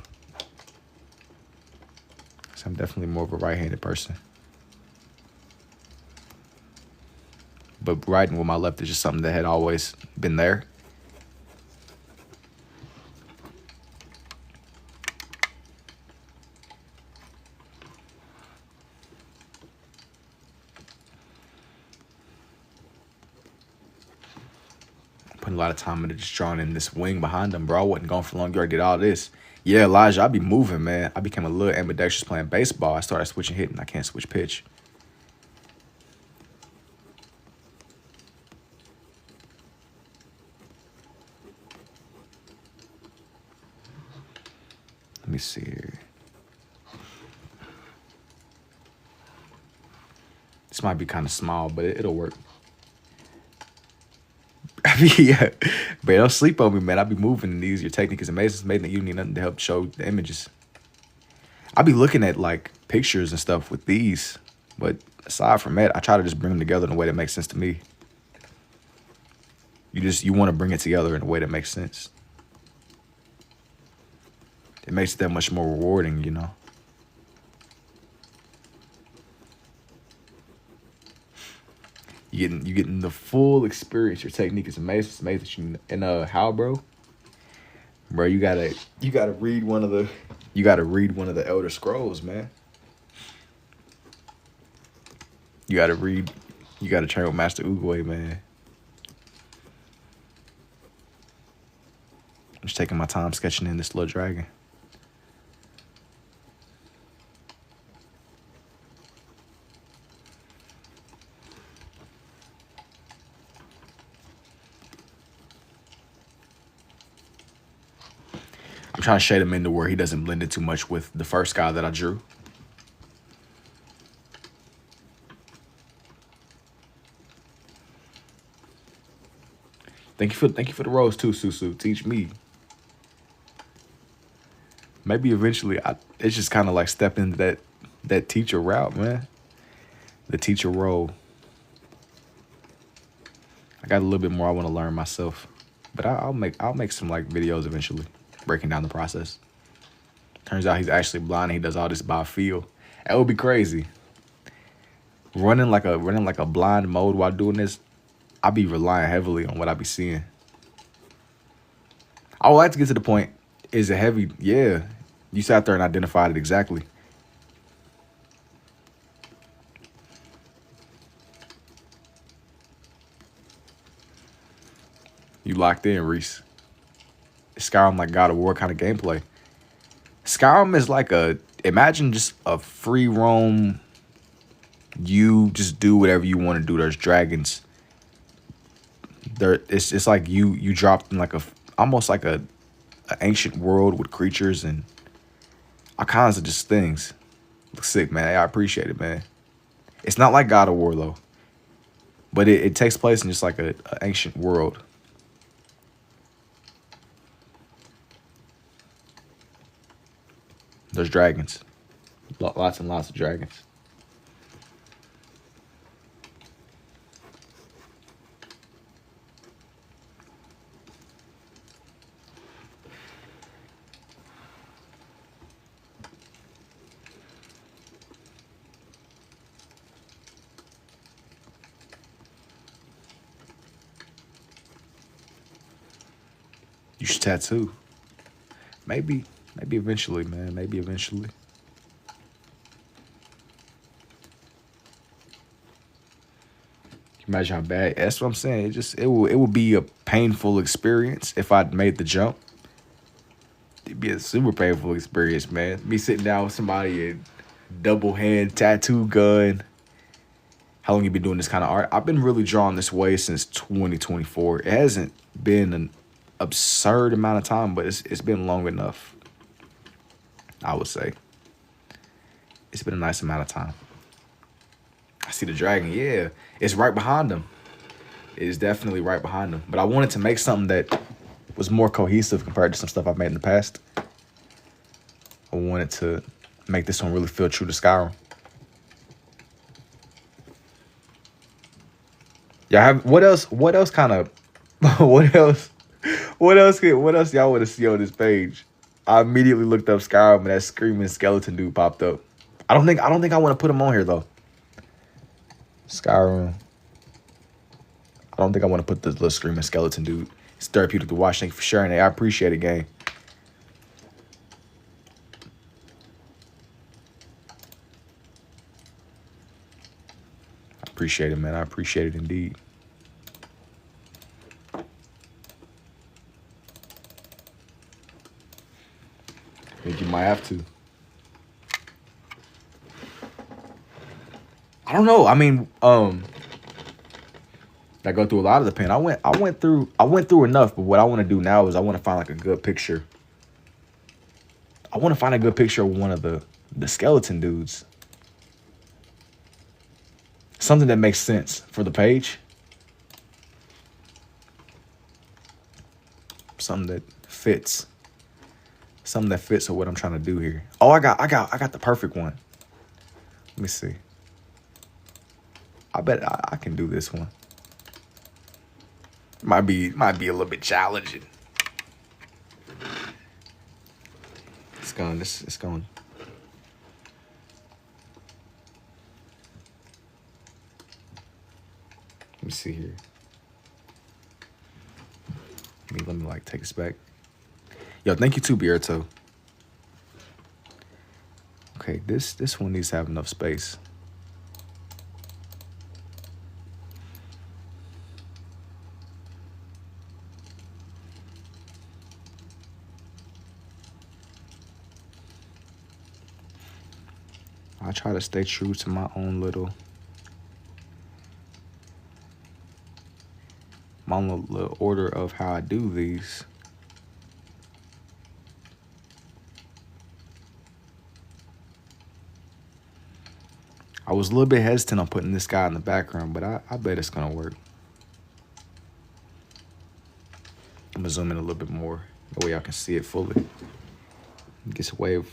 So I'm definitely more of a right-handed person. But writing with my left is just something that had always been there. Putting a lot of time into just drawing in this wing behind them, bro. I wasn't going for long. You already did all this. Yeah, Elijah, I be moving, man. I became a little ambidextrous playing baseball. I started switching hitting. I can't switch pitch. Let me see here. This might be kind of small, but it'll work. I mean, yeah, but don't sleep on me, man. I be moving in these. Your technique is amazing. It's amazing that you need nothing to help show the images. I be looking at like pictures and stuff with these, but aside from that, I try to just bring them together in a way that makes sense to me. You want to bring it together in a way that makes sense. It makes it that much more rewarding, you know. You getting the full experience. Your technique is amazing. It's amazing. And how, bro? Bro, you gotta read one of the Elder Scrolls, man. You gotta train with Master Oogway, man. I'm just taking my time sketching in this little dragon. I'm trying to shade him into where he doesn't blend in too much with the first guy that I drew. Thank you for the rose too, Susu. Teach me. Maybe eventually, it's just kind of like step into that teacher route, man. The teacher role. I got a little bit more I want to learn myself, but I'll make some like videos eventually, breaking down the process. Turns out he's actually blind and he does all this by feel. That would be crazy. Running like a blind mode while doing this, I be relying heavily on what I be seeing. I would like to get to the point, is it heavy? Yeah. You sat there and identified it exactly. You locked in, Reese. Skyrim like God of War kind of gameplay. Skyrim is like imagine just a free roam, you just do whatever you want to do. There's dragons. It's like you dropped in like almost like a ancient world with creatures and all kinds of just things. Looks sick, man. I appreciate it, man. It's not like God of War though, but it takes place in just like a ancient world. There's dragons, lots and lots of dragons. You should tattoo. Maybe eventually, man. Maybe eventually. Imagine how bad. That's what I'm saying. It would be a painful experience if I'd made the jump. It'd be a super painful experience, man. Me sitting down with somebody and double hand tattoo gun. How long you been doing this kind of art? I've been really drawing this way since 2024. It hasn't been an absurd amount of time, but it's been long enough. I would say it's been a nice amount of time. I see the dragon. Yeah, it's right behind him. It is definitely right behind him. But I wanted to make something that was more cohesive compared to some stuff I've made in the past. I wanted to make this one really feel true to Skyrim. Y'all have what else? What else kind of? What else? What else y'all want to see on this page? I immediately looked up Skyrim and that screaming skeleton dude popped up. I don't think I want to put him on here though. Skyrim. I don't think I want to put the little screaming skeleton dude. It's therapeutic to watch. Thank you for sharing it. I appreciate it, gang. I appreciate it, man. I appreciate it indeed. I think you might have to. I don't know. I mean, I go through a lot of the pen. I went through enough, but what I want to do now is I want to find like a good picture. I want to find a good picture of one of the skeleton dudes. Something that makes sense for the page. Something that fits. Something that fits with what I'm trying to do here. Oh, I got the perfect one. Let me see. I bet I can do this one. Might be a little bit challenging. It's going. It's going. Let me see here. Let me like take this back. Yo, thank you too, Bierto. Okay, this one needs to have enough space. I try to stay true to my own little order of how I do these. was a little bit hesitant on putting this guy in the background, but I bet it's gonna work. I'm gonna zoom in a little bit more. That way y'all can see it fully. Gets away with.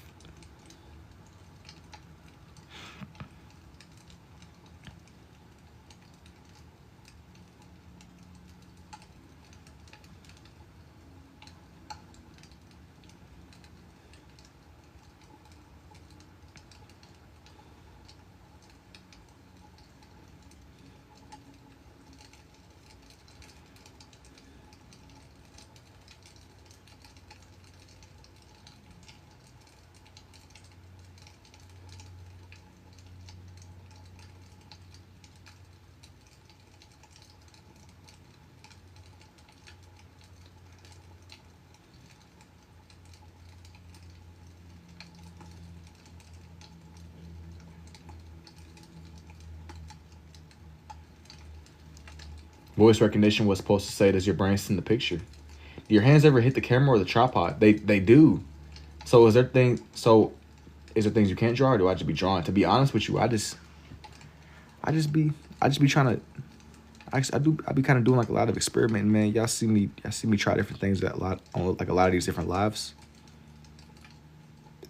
Voice recognition was supposed to say, does your brain send the picture? Do your hands ever hit the camera or the tripod? They do. So is there things you can't draw, or do I just be drawing? To be honest with you, I just be trying to I be kind of doing like a lot of experimenting, man. Y'all see me try different things on like a lot of these different lives.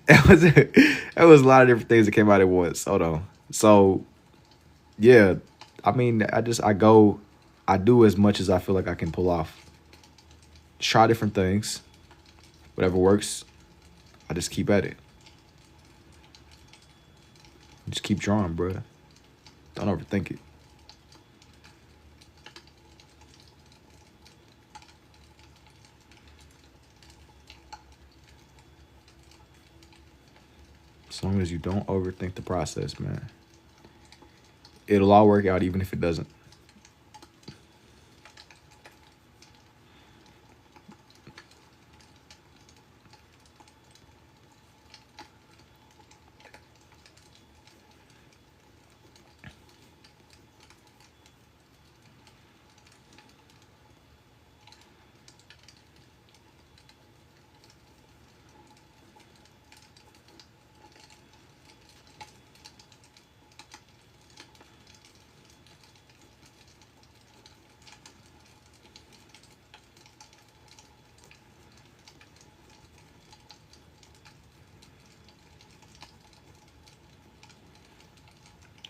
It was a lot of different things that came out at once. Hold on. So yeah, I mean, I do as much as I feel like I can pull off. Try different things. Whatever works, I just keep at it. Just keep drawing, bro. Don't overthink it. As long as you don't overthink the process, man. It'll all work out even if it doesn't.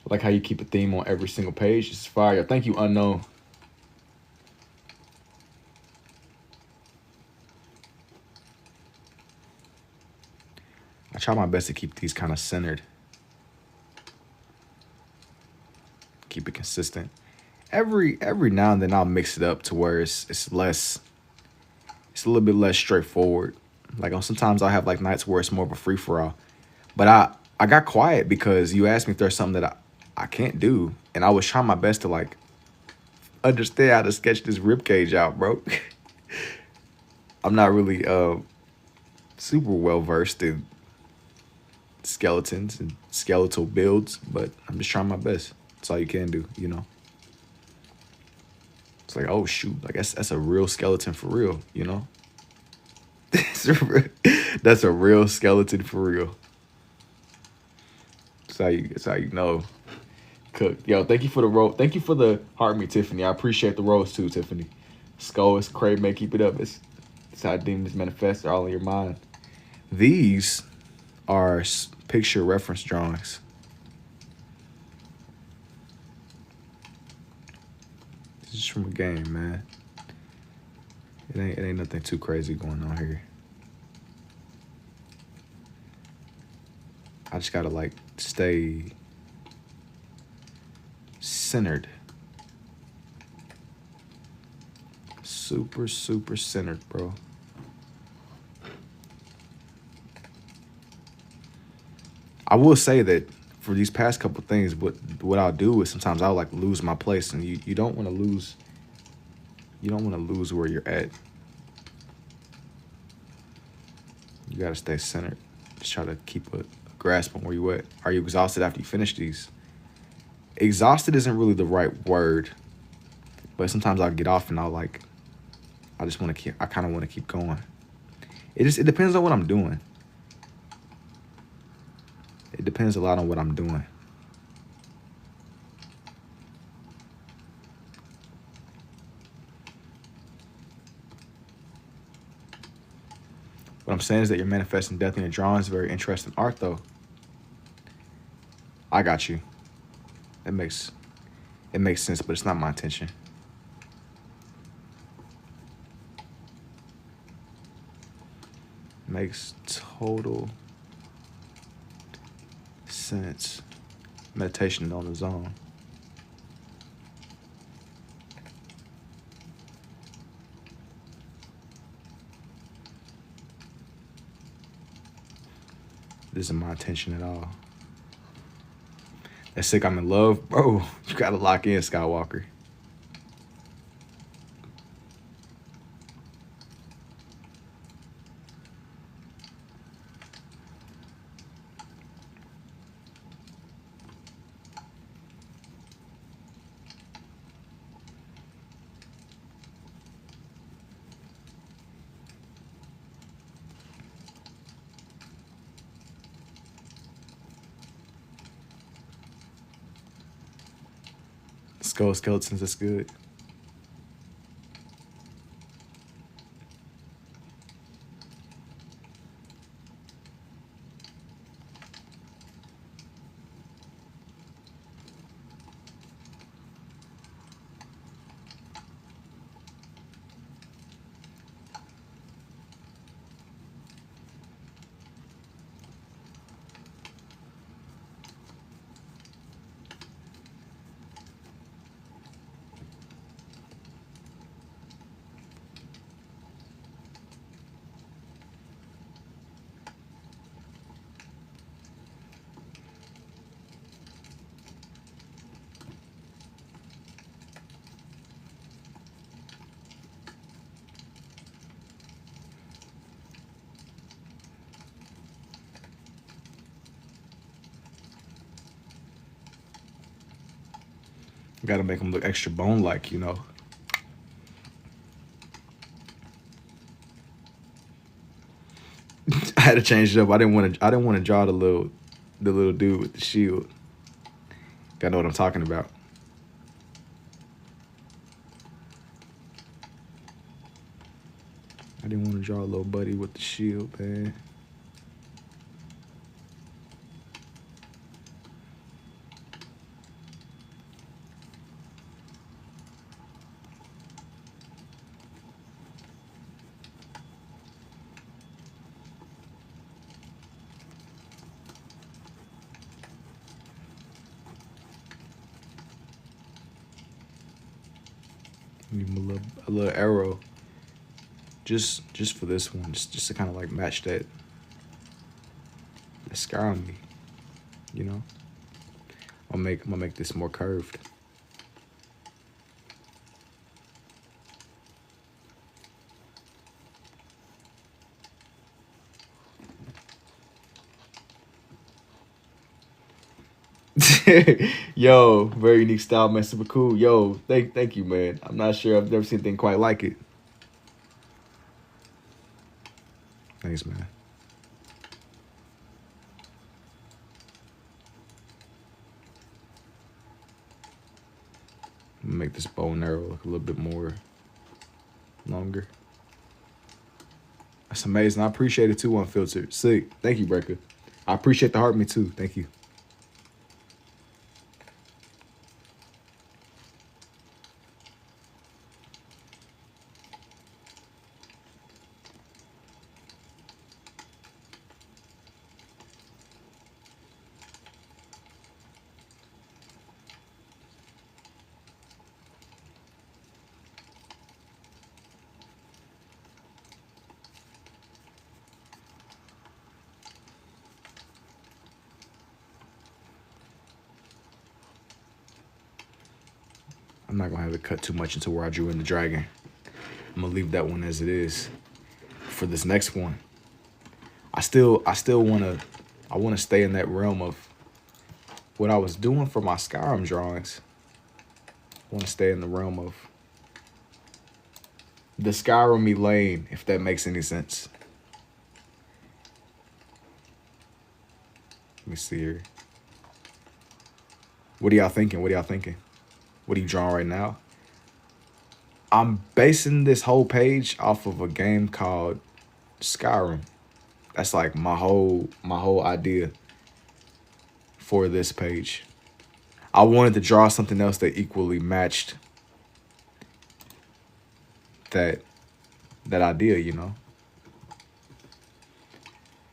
Like how you keep a theme on every single page. It's fire. Thank you, Unknown. I try my best to keep these kind of centered. Keep it consistent. Every now and then I'll mix it up to where it's a little bit less straightforward. Like sometimes I'll have like nights where it's more of a free for all. But I got quiet because you asked me if there's something that I can't do. And I was trying my best to like understand how to sketch this rib cage out, bro. I'm not really super well versed in skeletons and skeletal builds, but I'm just trying my best. That's all you can do, you know. It's like, oh shoot, like that's a real skeleton for real, you know. That's a real skeleton for real. That's how you know. Cook. Yo, thank you for the rose. Thank you for the heart me, Tiffany. I appreciate the rose too, Tiffany. Skull is crazy, man. Keep it up. It's how demons manifest. They're all in your mind. These are picture reference drawings. This is from a game, man. It ain't nothing too crazy going on here. I just gotta like stay centered. Super centered, bro. I will say that for these past couple things, what I'll do is sometimes I'll like lose my place, and you don't want to lose. You don't want to lose where you're at. You gotta stay centered. Just try to keep a grasp on where you at. Are you exhausted after you finish these? Exhausted isn't really the right word, but sometimes I'll get off and I just want to keep. I kind of want to keep going. It depends on what I'm doing. It depends a lot on what I'm doing. I'm saying is that you're manifesting death in your drawings. Very interesting art, though. I got you. It makes sense, but it's not my intention. Makes total sense. Meditation on the zone. This isn't my intention at all. That's sick. I'm in love. Bro, you gotta lock in, Skywalker. Skull skeletons, that's good. Got to make them look extra bone-like, you know. I had to change it up. I didn't want to draw the little dude with the shield. Gotta know what I'm talking about. I didn't want to draw a little buddy with the shield, man. Give him a little arrow. Just for this one, just to kind of like match that scar on me, you know. I'm gonna make this more curved. Yo, very unique style, man. Super cool. Yo, thank you, man. I'm not sure I've never seen anything quite like it. Thanks, man. Make this bow and arrow look a little bit more longer. That's amazing. I appreciate it too, Unfiltered. Sick. Thank you, Brecker. I appreciate the heart me too. Thank you. I'm not gonna have it cut too much into where I drew in the dragon. I'm gonna leave that one as it is. For this next one, I wanna stay in that realm of what I was doing for my Skyrim drawings. I wanna stay in the realm of the Skyrim-y lane, if that makes any sense. Let me see here. What are y'all thinking? What are y'all thinking? What are you drawing right now? I'm basing this whole page off of a game called Skyrim. That's like my whole idea for this page. I wanted to draw something else that equally matched that idea, you know.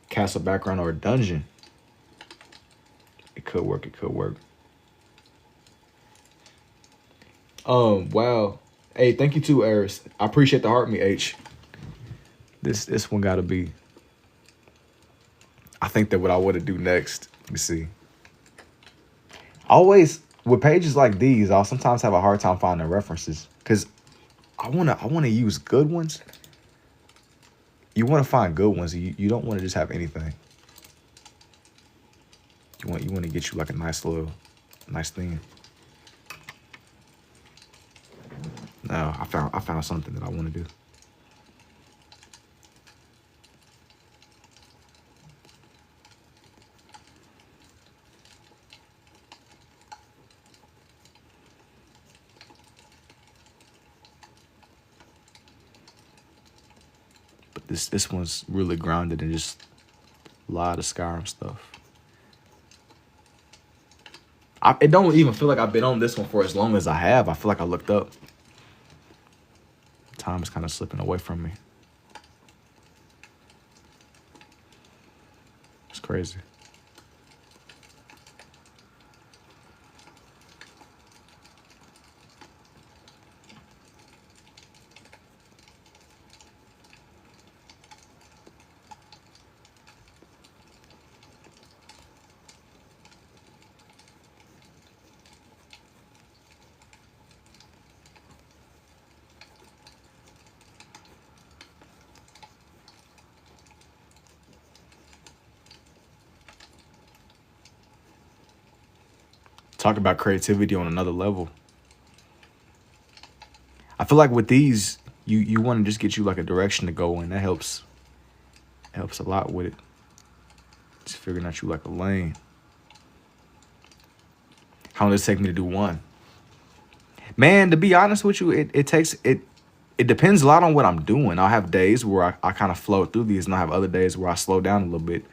Castle background or a dungeon. It could work, it could work. Wow. Hey, thank you too, Eris. I appreciate the heart me, H. This one gotta be. I think that what I want to do next. Let me see. Always with pages like these, I'll sometimes have a hard time finding references because I wanna use good ones. You want to find good ones. You don't want to just have anything. You want to get you like a nice thing. No, I found something that I want to do. But this one's really grounded in just a lot of Skyrim stuff. It don't even feel like I've been on this one for as long as I have. I feel like I looked up. Time is kind of slipping away from me. It's crazy. Talk about creativity on another level. I feel like with these, you want to just get you like a direction to go in. That helps. It helps a lot with it. Just figuring out you like a lane. How long does it take me to do one? Man, to be honest with you, it depends a lot on what I'm doing. I'll have days where I kind of flow through these, and I'll have other days where I slow down a little bit.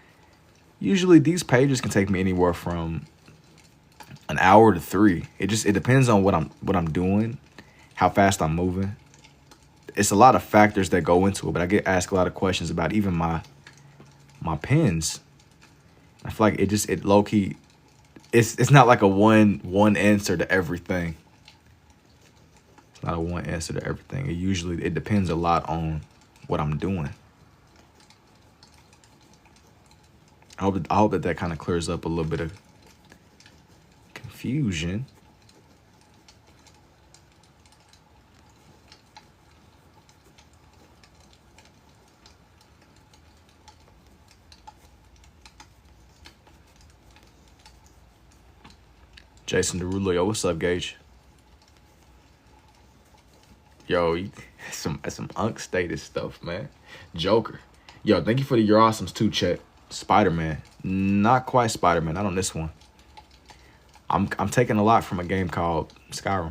Usually these pages can take me anywhere from an hour to 3. It depends on what I'm doing, how fast I'm moving. It's a lot of factors that go into it, but I get asked a lot of questions about even my pens. I feel like it low key. It's not like a one answer to everything. It's not a one answer to everything. It depends a lot on what I'm doing. I hope that kind of clears up a little bit of confusion. Jason Derulo, yo, what's up, Gage? Yo, that's some Unk status stuff, man. Joker. Yo, thank you for the You're Awesomes too, Chet. Spider-Man. Not quite Spider-Man, not on this one. I'm taking a lot from a game called Skyrim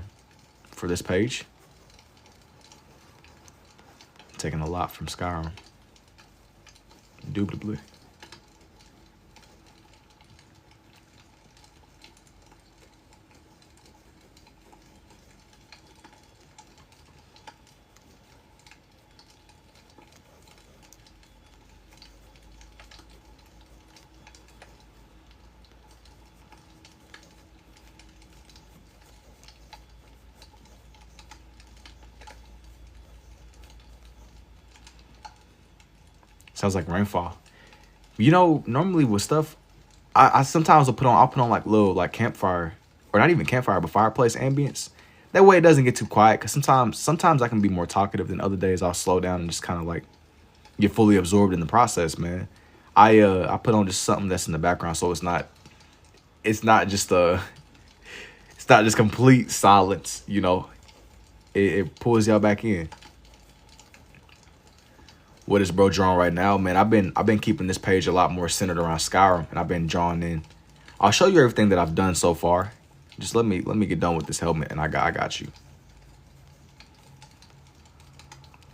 for this page. I'm taking a lot from Skyrim. Indubitably. Sounds like rainfall. You know, normally with stuff, I sometimes I'll put on like little like campfire, or not even campfire, but fireplace ambience. That way it doesn't get too quiet. Cause sometimes I can be more talkative than other days. I'll slow down and just kind of like get fully absorbed in the process, man. I put on just something that's in the background, so it's not just complete silence. You know, it pulls y'all back in. What is bro drawing right now, man? I've been keeping this page a lot more centered around Skyrim, and I've been drawing in. I'll show you everything that I've done so far. Just let me get done with this helmet, and I got you.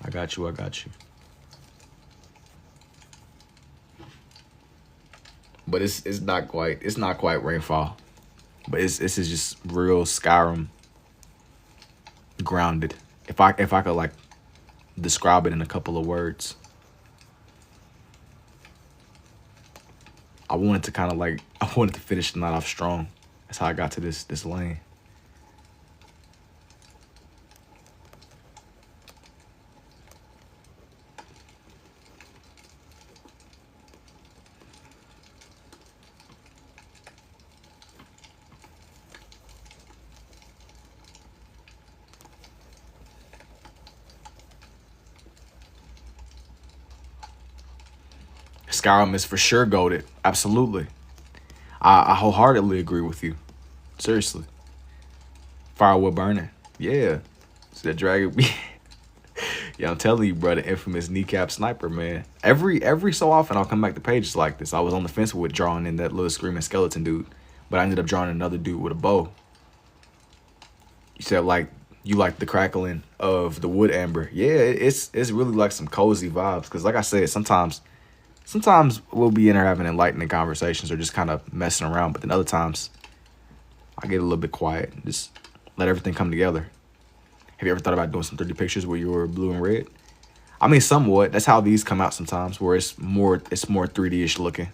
I got you. but it's not quite rainfall. But this is just real Skyrim grounded. If I could like describe it in a couple of words, I wanted to kind of like I wanted to finish the night off strong. That's how I got to this lane. Skyrim is for sure goated. Absolutely. I wholeheartedly agree with you. Seriously. Firewood burning. Yeah. See that dragon? Yeah, I'm telling you, bro, the infamous kneecap sniper, man. Every so often I'll come back to pages like this. I was on the fence with drawing in that little screaming skeleton dude, but I ended up drawing another dude with a bow. You said like you like the crackling of the wood amber. Yeah, it's really like some cozy vibes. Cause like I said, sometimes we'll be in there having enlightening conversations or just kind of messing around, but then other times I get a little bit quiet and just let everything come together. Have you ever thought about doing some 3D pictures where you were blue and red? I mean, somewhat. That's how these come out sometimes, where it's more 3D-ish looking.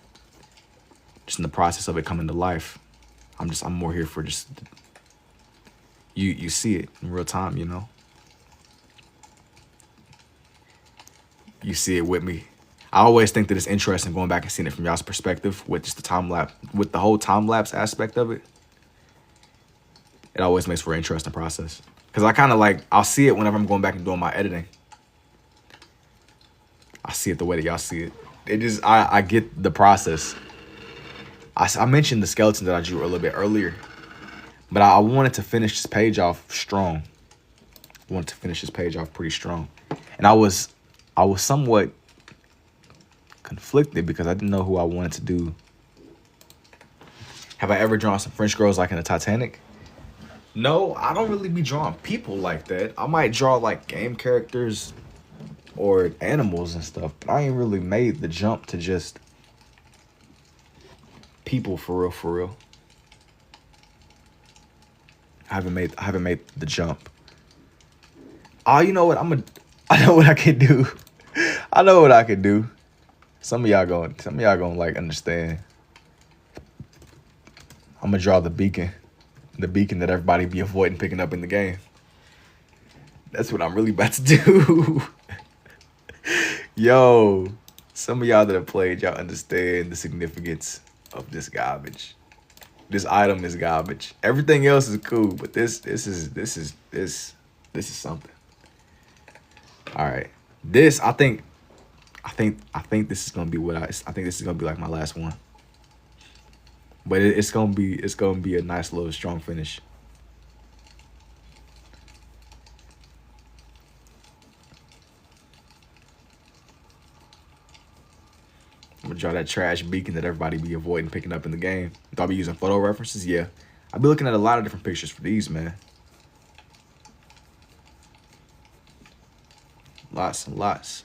Just in the process of it coming to life. I'm more here for just you see it in real time, you know? You see it with me. I always think that it's interesting going back and seeing it from y'all's perspective with just the time lapse, with the whole time lapse aspect of it. It always makes for an interesting process. Because I kind of like, I'll see it whenever I'm going back and doing my editing. I see it the way that y'all see it. It is, I get the process. I mentioned the skeleton that I drew a little bit earlier. But I wanted to finish this page off strong. I wanted to finish this page off pretty strong. And I was somewhat conflicted because I didn't know who I wanted to do. Have I ever drawn some French girls like in the Titanic? No, I don't really be drawing people like that. I might draw like game characters or animals and stuff, but I ain't really made the jump to just people for real, for real. I haven't made the jump. Oh, you know what? I know what I can do. I know what I can do. Some of y'all gonna like understand. I'm gonna draw the beacon that everybody be avoiding picking up in the game. That's what I'm really about to do. Yo, some of y'all that have played, y'all understand the significance of this garbage. This item is garbage. Everything else is cool, but this is something. All right, this I think this is gonna be I think this is gonna be like my last one. But it's gonna be a nice little strong finish. I'm gonna draw that trash beacon that everybody be avoiding picking up in the game. If I'll be using photo references, yeah. I'll be looking at a lot of different pictures for these, man. Lots and lots.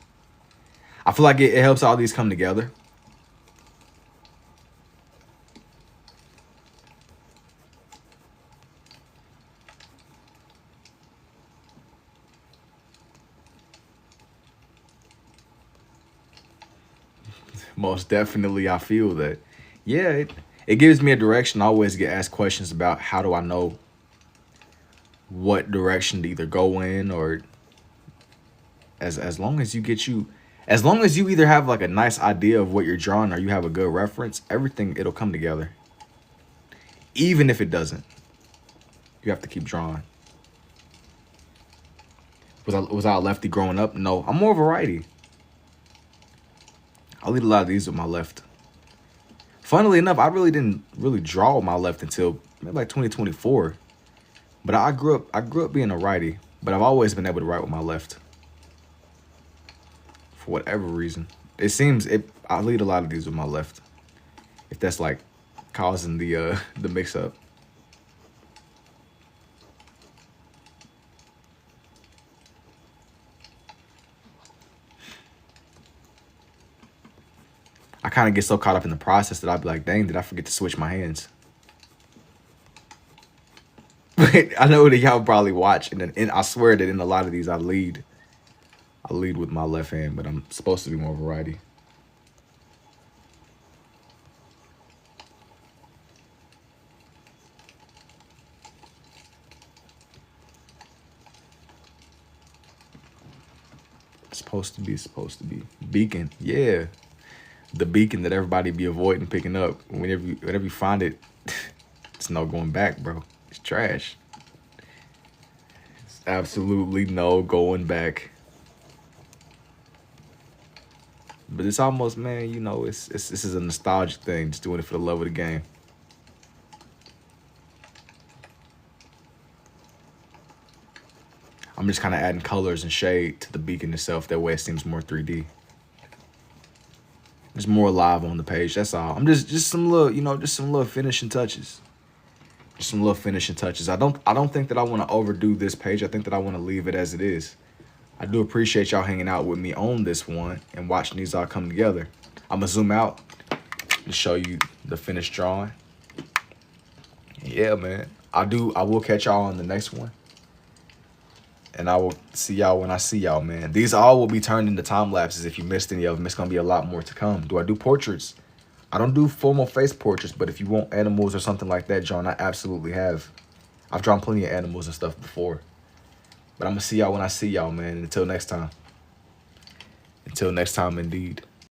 I feel like it helps all these come together. Most definitely, I feel that. Yeah, it gives me a direction. I always get asked questions about how do I know what direction to either go in, or as long as you either have like a nice idea of what you're drawing or you have a good reference, everything, it'll come together. Even if it doesn't, you have to keep drawing. Was I a lefty growing up? No, I'm more of a righty. I lead a lot of these with my left. Funnily enough, I really didn't draw with my left until maybe like 2024. But I grew up being a righty, but I've always been able to write with my left. For whatever reason. I lead a lot of these with my left. If that's like causing the mix up. I kind of get so caught up in the process that I'd be like, dang, did I forget to switch my hands? But I know that y'all probably watch, and I swear that in a lot of these I lead with my left hand, but I'm supposed to be more variety. Supposed to be beacon, yeah, the beacon that everybody be avoiding picking up. Whenever you find it, it's no going back, bro. It's trash. It's absolutely no going back. But it's almost, man, you know, it's this is a nostalgic thing, just doing it for the love of the game. I'm just kind of adding colors and shade to the beacon itself. That way it seems more 3D. It's more alive on the page. That's all. I'm just some little, you know, just some little finishing touches. Just some little finishing touches. I don't think that I want to overdo this page. I think that I want to leave it as it is. I do appreciate y'all hanging out with me on this one and watching these all come together. I'm gonna zoom out to show you the finished drawing. Yeah, man. I will catch y'all on the next one. And I will see y'all when I see y'all, man. These all will be turned into time lapses if you missed any of them. It's going to be a lot more to come. Do I do portraits? I don't do formal face portraits, but if you want animals or something like that, John, I absolutely have. I've drawn plenty of animals and stuff before. But I'm going to see y'all when I see y'all, man. Until next time. Until next time, indeed.